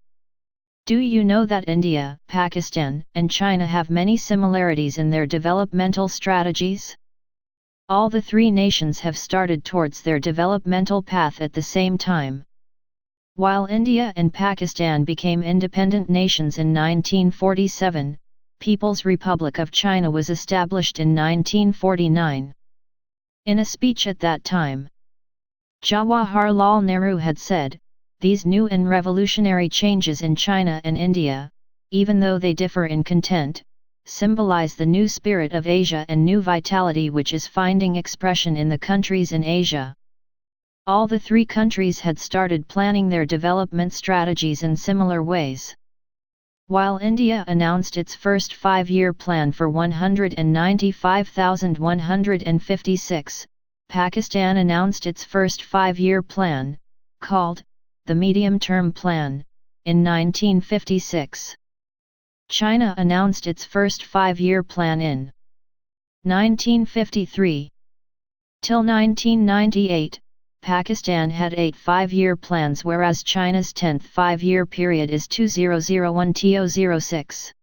Do you know that India, Pakistan, and China have many similarities in their developmental strategies? All the three nations have started towards their developmental path at the same time. While India and Pakistan became independent nations in 1947, People's Republic of China was established in 1949. In a speech at that time, Jawaharlal Nehru had said, "These new and revolutionary changes in China and India, even though they differ in content, symbolize the new spirit of Asia and new vitality which is finding expression in the countries in Asia." All the three countries had started planning their development strategies in similar ways. While India announced its first 5-year plan for 195,156, Pakistan announced its first 5-year plan, called the Medium-Term Plan, in 1956. China announced its first 5-year plan in 1953. Till 1998, Pakistan had 8 5-year plans, whereas China's 10th 5-year period is 2001-2006.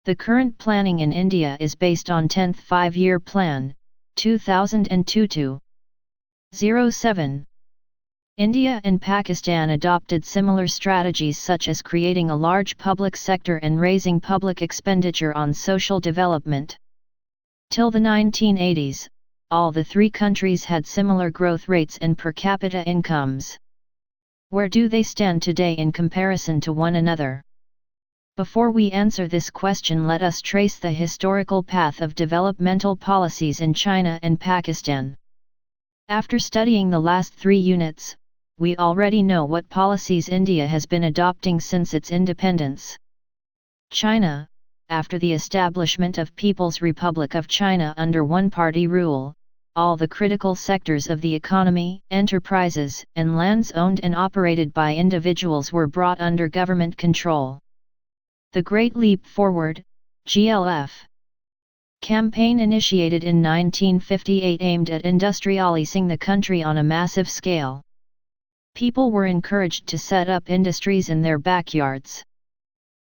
The current planning in India is based on 10th 5-year plan, 2002-07. India and Pakistan adopted similar strategies such as creating a large public sector and raising public expenditure on social development. Till the 1980s, all the three countries had similar growth rates and per capita incomes. Where do they stand today in comparison to one another? Before we answer this question, let us trace the historical path of developmental policies in China and Pakistan. After studying the last 3 units, we already know what policies India has been adopting since its independence. China, after the establishment of People's Republic of China under one-party rule, all the critical sectors of the economy, enterprises, and lands owned and operated by individuals were brought under government control. The Great Leap Forward, GLF, campaign initiated in 1958 aimed at industrializing the country on a massive scale. People were encouraged to set up industries in their backyards.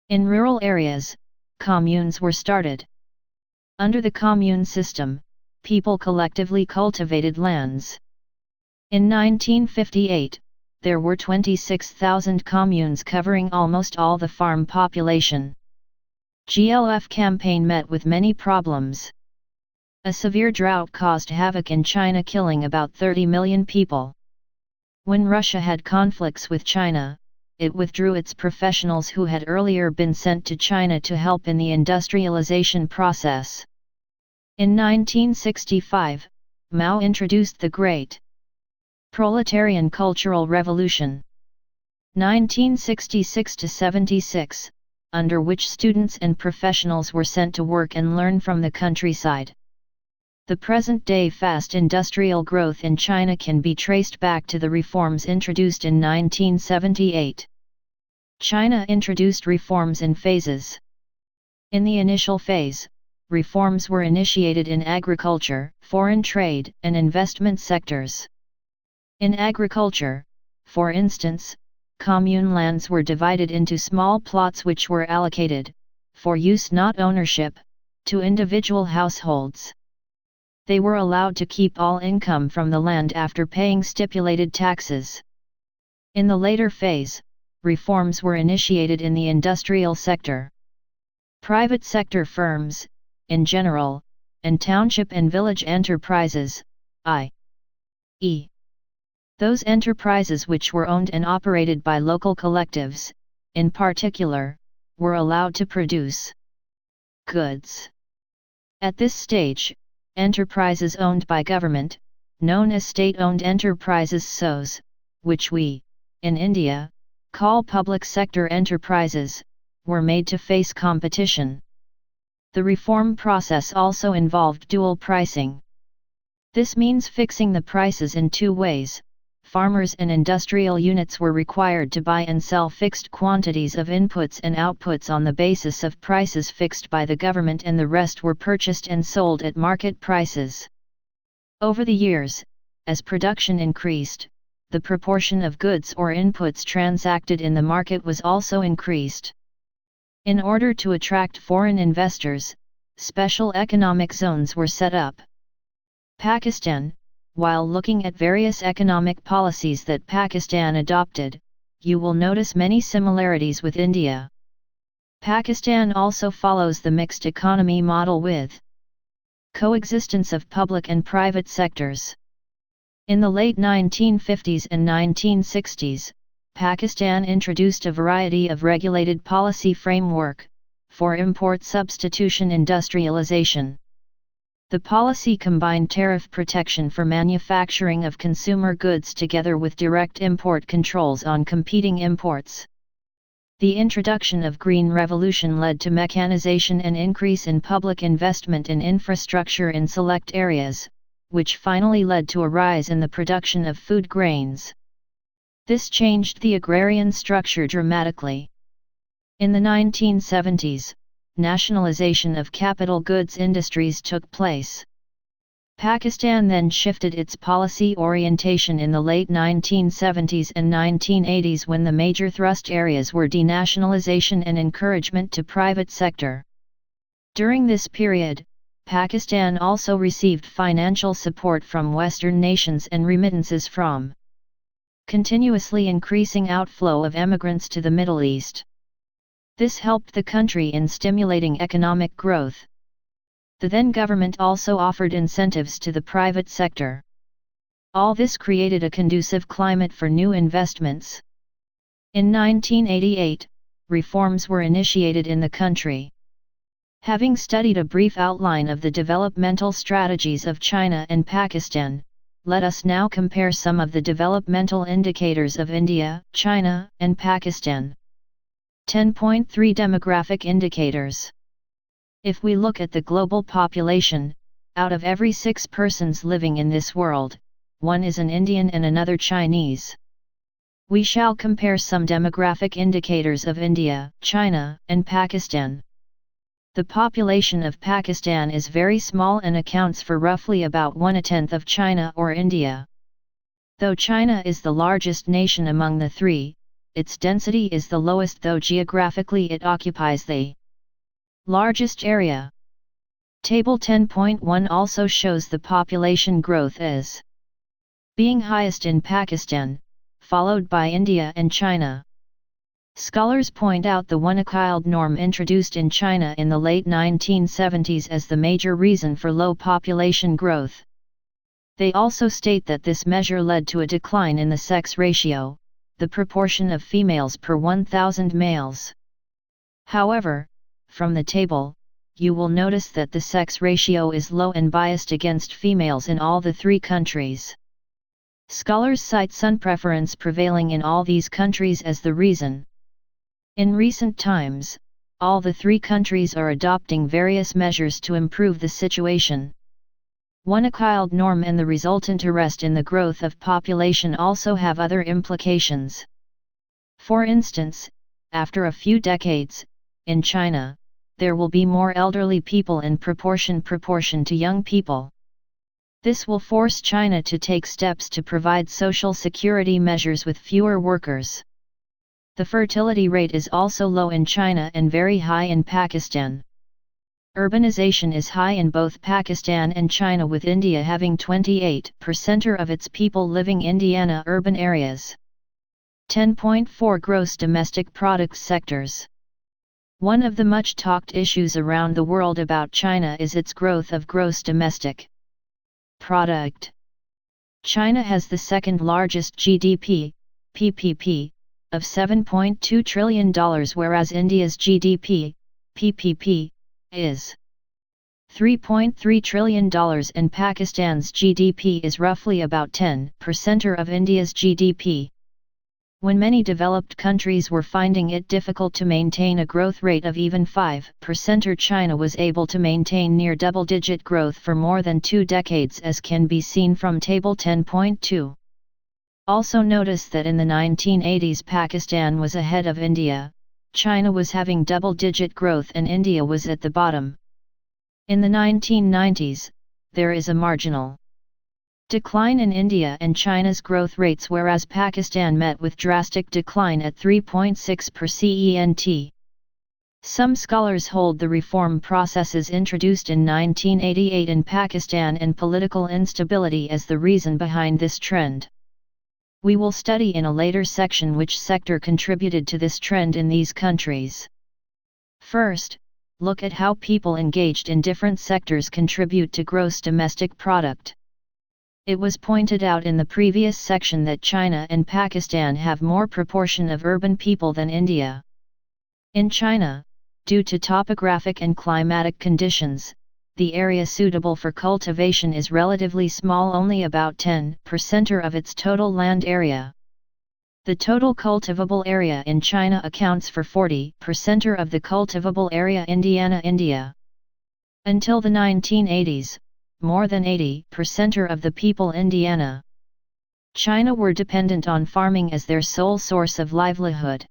In rural areas, communes were started. Under the commune system, people collectively cultivated lands. In 1958, there were 26,000 communes covering almost all the farm population. GLF campaign met with many problems. A severe drought caused havoc in China, killing about 30 million people. When Russia had conflicts with China, it withdrew its professionals who had earlier been sent to China to help in the industrialization process. In 1965, Mao introduced the Great Proletarian Cultural Revolution. 1966-76, under which students and professionals were sent to work and learn from the countryside. The present-day fast industrial growth in China can be traced back to the reforms introduced in 1978. China introduced reforms in phases. In the initial phase, reforms were initiated in agriculture, foreign trade, and investment sectors. In agriculture, for instance, commune lands were divided into small plots which were allocated, for use not ownership, to individual households. They were allowed to keep all income from the land after paying stipulated taxes. In the later phase, reforms were initiated in the industrial sector. Private sector firms, in general, and township and village enterprises, i.e. those enterprises which were owned and operated by local collectives, in particular, were allowed to produce goods. At this stage, enterprises owned by government, known as state-owned enterprises (SOEs), which we, in India, call public sector enterprises, were made to face competition. The reform process also involved dual pricing. This means fixing the prices in two ways. Farmers and industrial units were required to buy and sell fixed quantities of inputs and outputs on the basis of prices fixed by the government, and the rest were purchased and sold at market prices. Over the years, as production increased, the proportion of goods or inputs transacted in the market was also increased. In order to attract foreign investors, special economic zones were set up. Pakistan, while looking at various economic policies that Pakistan adopted, you will notice many similarities with India. Pakistan also follows the mixed economy model with coexistence of public and private sectors. In the late 1950s and 1960s, Pakistan introduced a variety of regulated policy framework for import substitution industrialization. The policy combined tariff protection for manufacturing of consumer goods together with direct import controls on competing imports. The introduction of Green Revolution led to mechanization and increase in public investment in infrastructure in select areas, which finally led to a rise in the production of food grains. This changed the agrarian structure dramatically. In the 1970s, nationalization of capital goods industries took place. Pakistan then shifted its policy orientation in the late 1970s and 1980s, when the major thrust areas were denationalization and encouragement to private sector. During this period, Pakistan also received financial support from Western nations and remittances from continuously increasing outflow of emigrants to the Middle East. This helped the country in stimulating economic growth. The then government also offered incentives to the private sector. All this created a conducive climate for new investments. In 1988, reforms were initiated in the country. Having studied a brief outline of the developmental strategies of China and Pakistan, let us now compare some of the developmental indicators of India, China, and Pakistan. 10.3 Demographic indicators. If we look at the global population, out of every 6 persons living in this world, one is an Indian and another Chinese. We shall compare some demographic indicators of India, China, and Pakistan. The population of Pakistan is very small and accounts for roughly about 1/10 of China or India. Though China is the largest nation among the three, its density is the lowest, though geographically it occupies the largest area. Table 10.1 also shows the population growth as being highest in Pakistan, followed by India and China. Scholars point out the one-child norm introduced in China in the late 1970s as the major reason for low population growth. They also state that this measure led to a decline in the sex ratio, the proportion of females per 1,000 males. However, from the table, you will notice that the sex ratio is low and biased against females in all the three countries. Scholars cite son preference prevailing in all these countries as the reason. In recent times, all the three countries are adopting various measures to improve the situation. One-child norm and the resultant arrest in the growth of population also have other implications. For instance, after a few decades, in China, there will be more elderly people in proportion to young people. This will force China to take steps to provide social security measures with fewer workers. The fertility rate is also low in China and very high in Pakistan. Urbanization is high in both Pakistan and China, with India having 28% of its people living in Indiana urban areas. 10.4 Gross domestic product sectors. One of the much talked issues around the world about China is its growth of gross domestic product. China has the second largest GDP, PPP, of $7.2 trillion, whereas India's GDP, PPP, is $3.3 trillion and Pakistan's GDP is roughly about 10% of India's GDP. When many developed countries were finding it difficult to maintain a growth rate of even 5%, China was able to maintain near double-digit growth for more than 2 decades, as can be seen from Table 10.2. Also notice that in the 1980s Pakistan was ahead of India, China was having double-digit growth and India was at the bottom. In the 1990s, there is a marginal decline in India and China's growth rates, whereas Pakistan met with drastic decline at 3.6%. Some scholars hold the reform processes introduced in 1988 in Pakistan and political instability as the reason behind this trend. We will study in a later section which sector contributed to this trend in these countries. First, look at how people engaged in different sectors contribute to gross domestic product. It was pointed out in the previous section that China and Pakistan have more proportion of urban people than India. In China, due to topographic and climatic conditions, the area suitable for cultivation is relatively small, only about 10% of its total land area. The total cultivable area in China accounts for 40% of the cultivable area in India. Until the 1980s, more than 80% of the people in China were dependent on farming as their sole source of livelihood.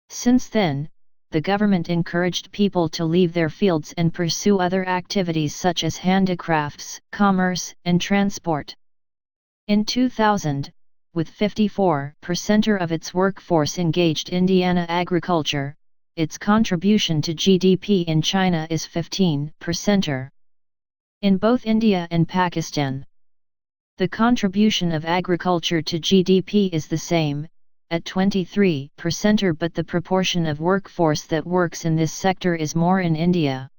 Since then, the government encouraged people to leave their fields and pursue other activities such as handicrafts, commerce, and transport. In 2000, with 54% of its workforce engaged in agriculture, its contribution to GDP in China is 15%. In both India and Pakistan, the contribution of agriculture to GDP is the same, at 23%, but the proportion of workforce that works in this sector is more in India.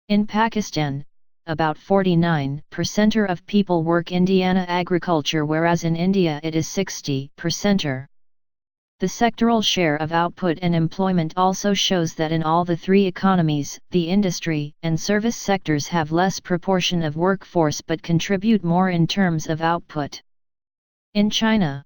In Pakistan, about 49% of people work in agriculture, whereas in India it is 60%. The sectoral share of output and employment also shows that in all the three economies, the industry and service sectors have less proportion of workforce but contribute more in terms of output. In China,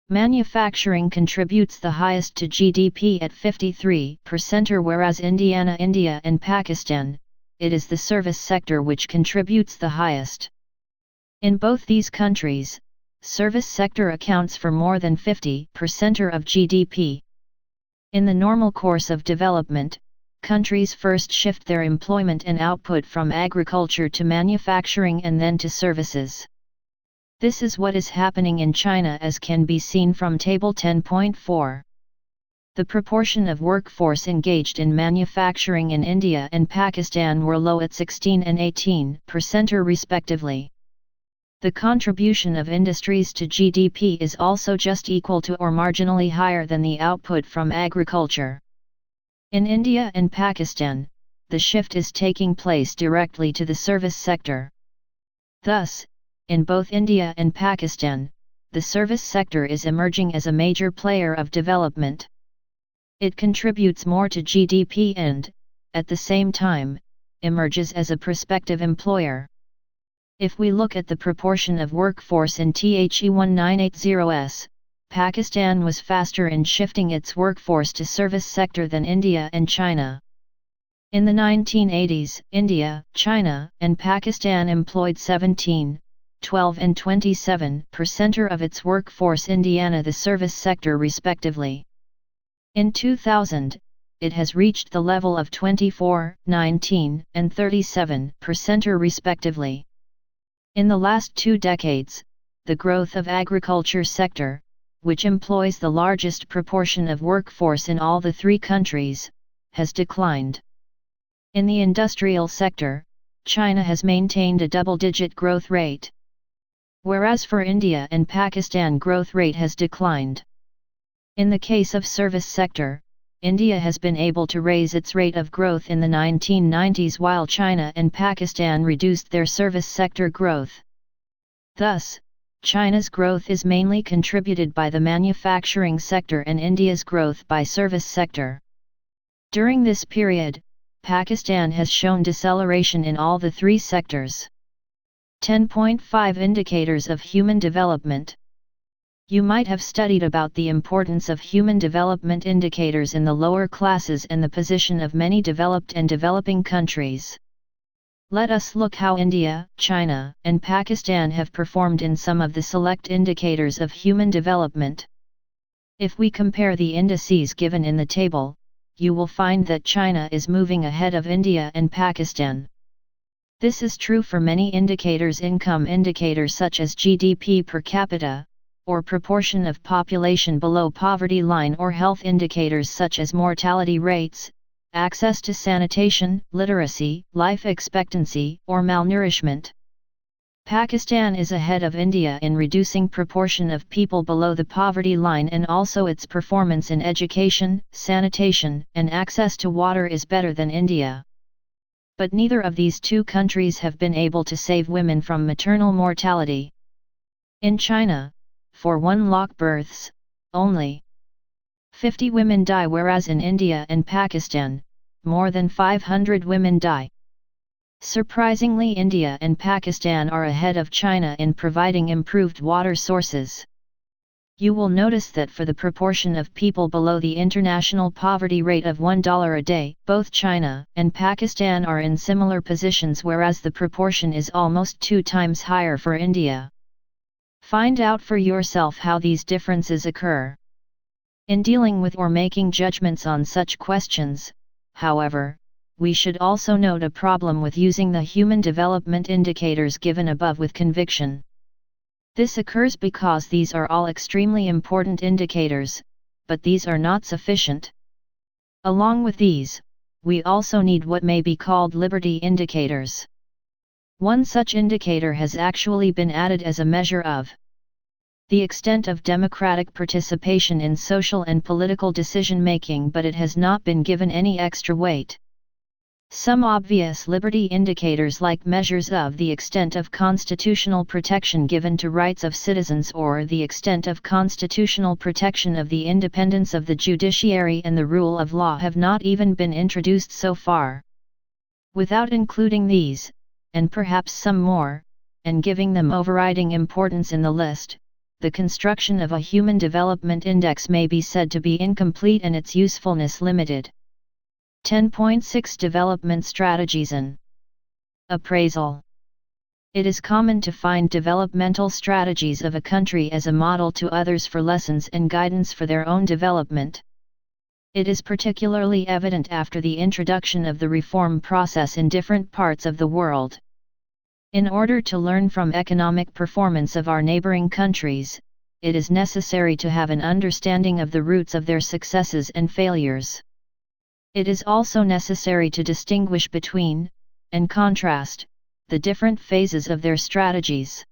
manufacturing contributes the highest to GDP at 53%, whereas India and Pakistan, it is the service sector which contributes the highest. In both these countries, service sector accounts for more than 50% of GDP. In the normal course of development, countries first shift their employment and output from agriculture to manufacturing and then to services. This is what is happening in China, as can be seen from Table 10.4. The proportion of workforce engaged in manufacturing in India and Pakistan were low at 16% and 18% respectively. The contribution of industries to GDP is also just equal to or marginally higher than the output from agriculture. In India and Pakistan, the shift is taking place directly to the service sector. Thus, in both India and Pakistan, the service sector is emerging as a major player of development. It contributes more to GDP and, at the same time, emerges as a prospective employer. If we look at the proportion of workforce in THE 1980s, Pakistan was faster in shifting its workforce to service sector than India and China. In the 1980s, India, China, and Pakistan employed 17, 12 and 27% of its workforce in the service sector respectively. In 2000, it has reached the level of 24, 19, and 37% respectively. In the last 2 decades, the growth of agriculture sector, which employs the largest proportion of workforce in all the 3 countries, has declined. In the industrial sector, China has maintained a double-digit growth rate, whereas for India and Pakistan growth rate has declined. In the case of service sector, India has been able to raise its rate of growth in the 1990s while China and Pakistan reduced their service sector growth. Thus, China's growth is mainly contributed by the manufacturing sector and India's growth by service sector. During this period, Pakistan has shown deceleration in all the 3 sectors. 10.5 Indicators of Human Development. You might have studied about the importance of human development indicators in the lower classes and the position of many developed and developing countries. Let us look how India, China, and Pakistan have performed in some of the select indicators of human development. If we compare the indices given in the table, you will find that China is moving ahead of India and Pakistan. This is true for many indicators. Income indicators such as GDP per capita, or proportion of population below poverty line, or health indicators such as mortality rates, access to sanitation, literacy, life expectancy, or malnourishment. Pakistan is ahead of India in reducing proportion of people below the poverty line, and also its performance in education, sanitation, and access to water is better than India. But neither of these 2 countries have been able to save women from maternal mortality. In China, for 1 lakh births, only 50 women die, whereas in India and Pakistan, more than 500 women die. Surprisingly, India and Pakistan are ahead of China in providing improved water sources. You will notice that for the proportion of people below the international poverty rate of $1 a day, both China and Pakistan are in similar positions, whereas the proportion is almost 2 times higher for India. Find out for yourself how these differences occur. In dealing with or making judgments on such questions, however, we should also note a problem with using the human development indicators given above with conviction. This occurs because these are all extremely important indicators, but these are not sufficient. Along with these, we also need what may be called liberty indicators. One such indicator has actually been added as a measure of the extent of democratic participation in social and political decision-making, but it has not been given any extra weight. Some obvious liberty indicators, like measures of the extent of constitutional protection given to rights of citizens, or the extent of constitutional protection of the independence of the judiciary and the rule of law, have not even been introduced so far. Without including these, and perhaps some more, and giving them overriding importance in the list, the construction of a human development index may be said to be incomplete and its usefulness limited. 10.6 Development Strategies and Appraisal. It is common to find developmental strategies of a country as a model to others for lessons and guidance for their own development. It is particularly evident after the introduction of the reform process in different parts of the world. In order to learn from economic performance of our neighboring countries, it is necessary to have an understanding of the roots of their successes and failures. It is also necessary to distinguish between, and contrast, the different phases of their strategies.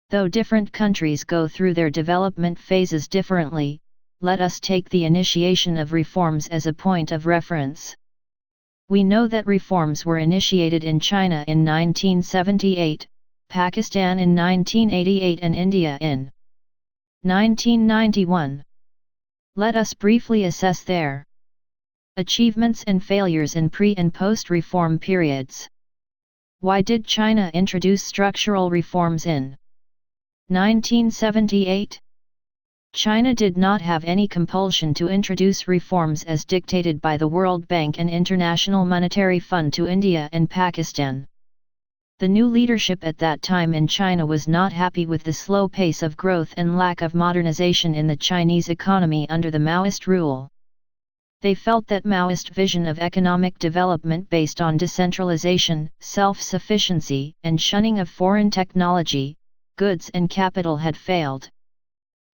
Though different countries go through their development phases differently, let us take the initiation of reforms as a point of reference. We know that reforms were initiated in China in 1978, Pakistan in 1988 and India in 1991. Let us briefly assess their achievements and failures in pre- and post-reform periods. Why did China introduce structural reforms in 1978? China did not have any compulsion to introduce reforms as dictated by the World Bank and International Monetary Fund to India and Pakistan. The new leadership at that time in China was not happy with the slow pace of growth and lack of modernization in the Chinese economy under the Maoist rule. They felt that Maoist vision of economic development based on decentralization, self-sufficiency, and shunning of foreign technology, goods and capital had failed.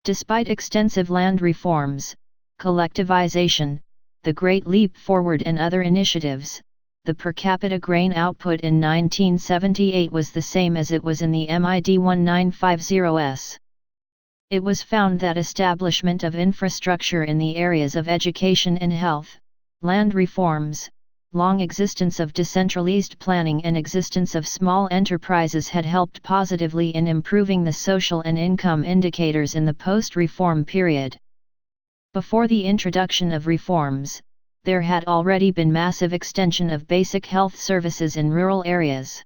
Despite extensive land reforms, collectivization, the Great Leap Forward and other initiatives, the per capita grain output in 1978 was the same as it was in the MID 1950s. It was found that establishment of infrastructure in the areas of education and health, land reforms, long existence of decentralized planning and existence of small enterprises had helped positively in improving the social and income indicators in the post-reform period. Before the introduction of reforms, there had already been massive extension of basic health services in rural areas.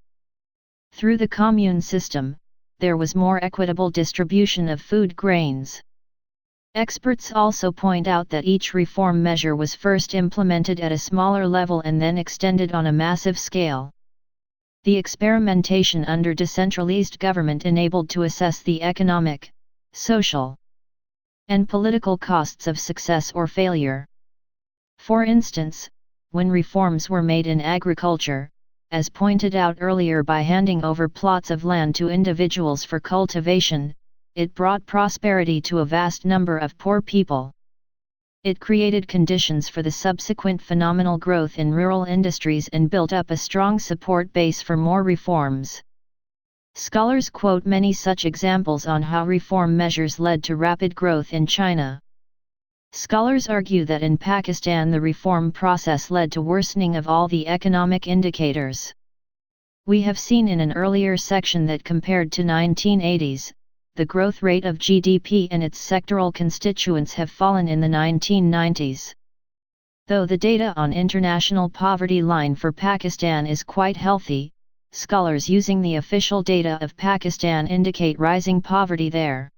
Through the commune system, there was more equitable distribution of food grains. Experts also point out that each reform measure was first implemented at a smaller level and then extended on a massive scale. The experimentation under decentralized government enabled to assess the economic, social, and political costs of success or failure. For instance, when reforms were made in agriculture, as pointed out earlier, by handing over plots of land to individuals for cultivation, it brought prosperity to a vast number of poor people. It created conditions for the subsequent phenomenal growth in rural industries and built up a strong support base for more reforms. Scholars quote many such examples on how reform measures led to rapid growth in China. Scholars argue that in Pakistan the reform process led to worsening of all the economic indicators. We have seen in an earlier section that compared to 1980s, the growth rate of GDP and its sectoral constituents have fallen in the 1990s. Though the data on international poverty line for Pakistan is quite healthy, scholars using the official data of Pakistan indicate rising poverty there.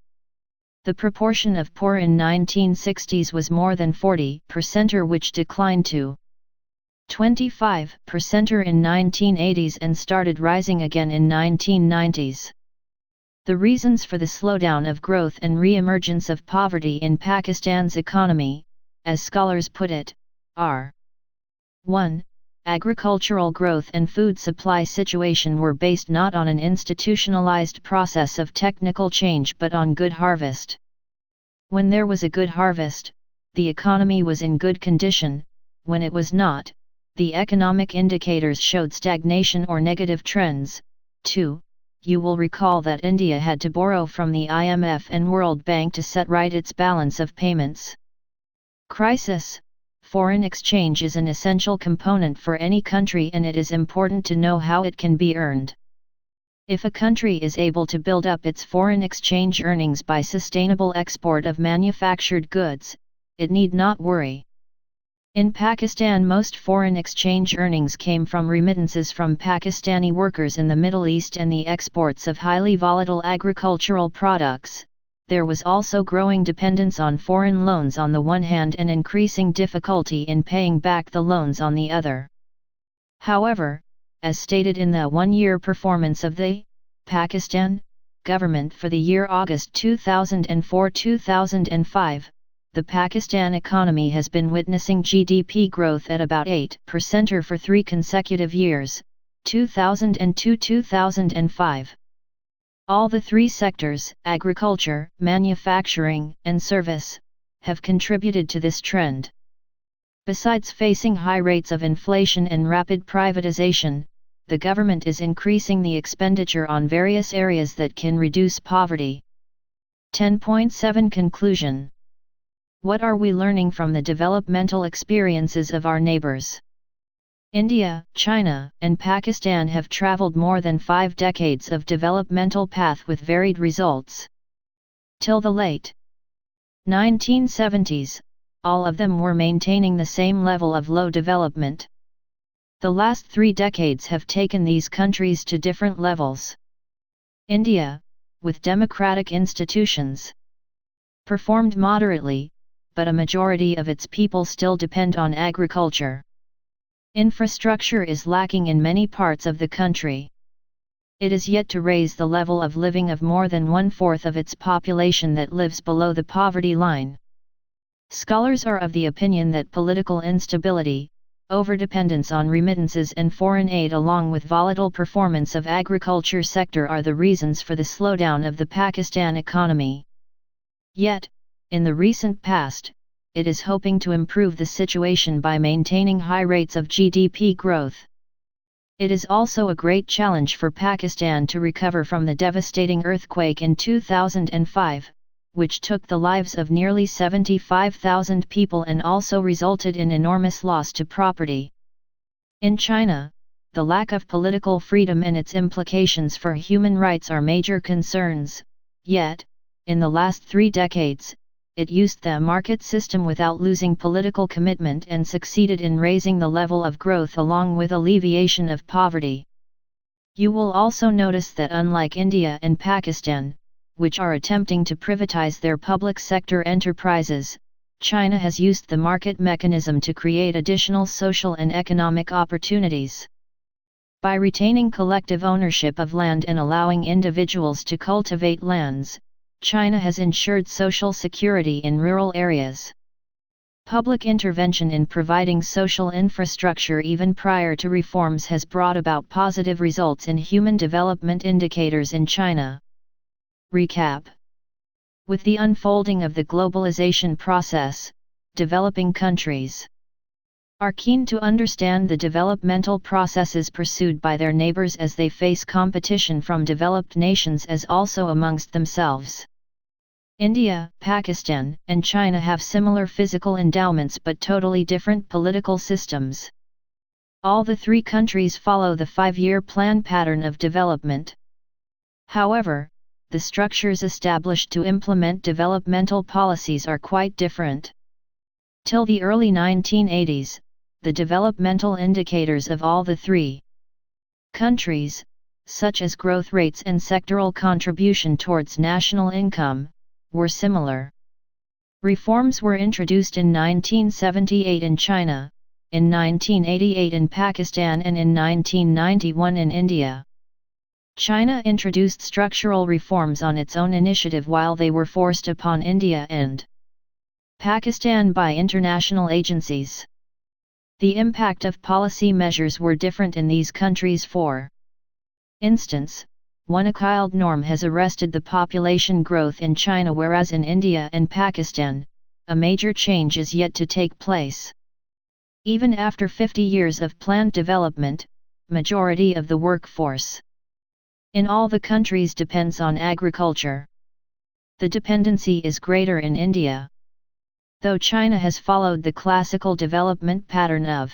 The proportion of poor in 1960s was more than 40%, which declined to 25% in 1980s and started rising again in 1990s. The reasons for the slowdown of growth and re-emergence of poverty in Pakistan's economy, as scholars put it, are 1. Agricultural growth and food supply situation were based not on an institutionalized process of technical change but on good harvest. When there was a good harvest, the economy was in good condition. When it was not, the economic indicators showed stagnation or negative trends. 2. You will recall that India had to borrow from the IMF and World Bank to set right its balance of payments. Crisis. Foreign exchange is an essential component for any country and it is important to know how it can be earned. If a country is able to build up its foreign exchange earnings by sustainable export of manufactured goods, it need not worry. In Pakistan, most foreign exchange earnings came from remittances from Pakistani workers in the Middle East and the exports of highly volatile agricultural products. There was also growing dependence on foreign loans on the one hand and increasing difficulty in paying back the loans on the other. However, as stated in the one-year performance of the Pakistan government for the year August 2004-2005, the Pakistan economy has been witnessing GDP growth at about 8% for 3 consecutive years, 2002-2005. All the 3 sectors, agriculture, manufacturing, and service, have contributed to this trend. Besides facing high rates of inflation and rapid privatization, the government is increasing the expenditure on various areas that can reduce poverty. 10.7 Conclusion. What are we learning from the developmental experiences of our neighbors? India, China, and Pakistan have traveled more than 5 decades of developmental path with varied results. Till the late 1970s, all of them were maintaining the same level of low development. The last 3 decades have taken these countries to different levels. India, with democratic institutions, performed moderately, but a majority of its people still depend on agriculture. Infrastructure is lacking in many parts of the country. It is yet to raise the level of living of more than 1/4 of its population that lives below the poverty line. Scholars are of the opinion that political instability, overdependence on remittances and foreign aid along with volatile performance of agriculture sector are the reasons for the slowdown of the Pakistan economy. Yet, in the recent past, it is hoping to improve the situation by maintaining high rates of GDP growth. It is also a great challenge for Pakistan to recover from the devastating earthquake in 2005, which took the lives of nearly 75,000 people and also resulted in enormous loss to property. In China, the lack of political freedom and its implications for human rights are major concerns, yet, in the last 3 decades, it used the market system without losing political commitment and succeeded in raising the level of growth along with alleviation of poverty. You will also notice that unlike India and Pakistan, which are attempting to privatize their public sector enterprises, China has used the market mechanism to create additional social and economic opportunities. By retaining collective ownership of land and allowing individuals to cultivate lands, China has ensured social security in rural areas. Public intervention in providing social infrastructure even prior to reforms has brought about positive results in human development indicators in China. Recap. With the unfolding of the globalization process, developing countries are keen to understand the developmental processes pursued by their neighbors as they face competition from developed nations as also amongst themselves. India, Pakistan, and China have similar physical endowments but totally different political systems. All the 3 countries follow the 5-year plan pattern of development. However, the structures established to implement developmental policies are quite different. Till the early 1980s, the developmental indicators of all the 3 countries, such as growth rates and sectoral contribution towards national income, were similar. Reforms were introduced in 1978 in China, in 1988 in Pakistan and in 1991 in India. China introduced structural reforms on its own initiative while they were forced upon India and Pakistan by international agencies. The impact of policy measures were different in these countries. For instance, one child norm has arrested the population growth in China, whereas in India and Pakistan, a major change is yet to take place. Even after 50 years of planned development, majority of the workforce in all the countries depends on agriculture. The dependency is greater in India. Though China has followed the classical development pattern of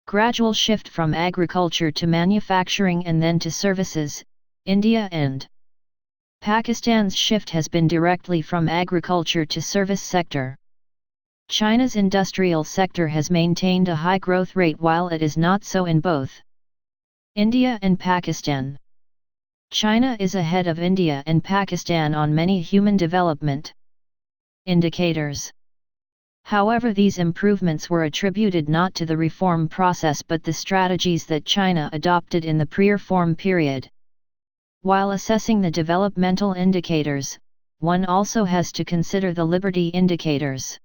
gradual shift from agriculture to manufacturing and then to services, India and Pakistan's shift has been directly from agriculture to service sector. China's industrial sector has maintained a high growth rate while it is not so in both India and Pakistan. China is ahead of India and Pakistan on many human development indicators. However, these improvements were attributed not to the reform process but the strategies that China adopted in the pre-reform period. While assessing the developmental indicators, one also has to consider the liberty indicators.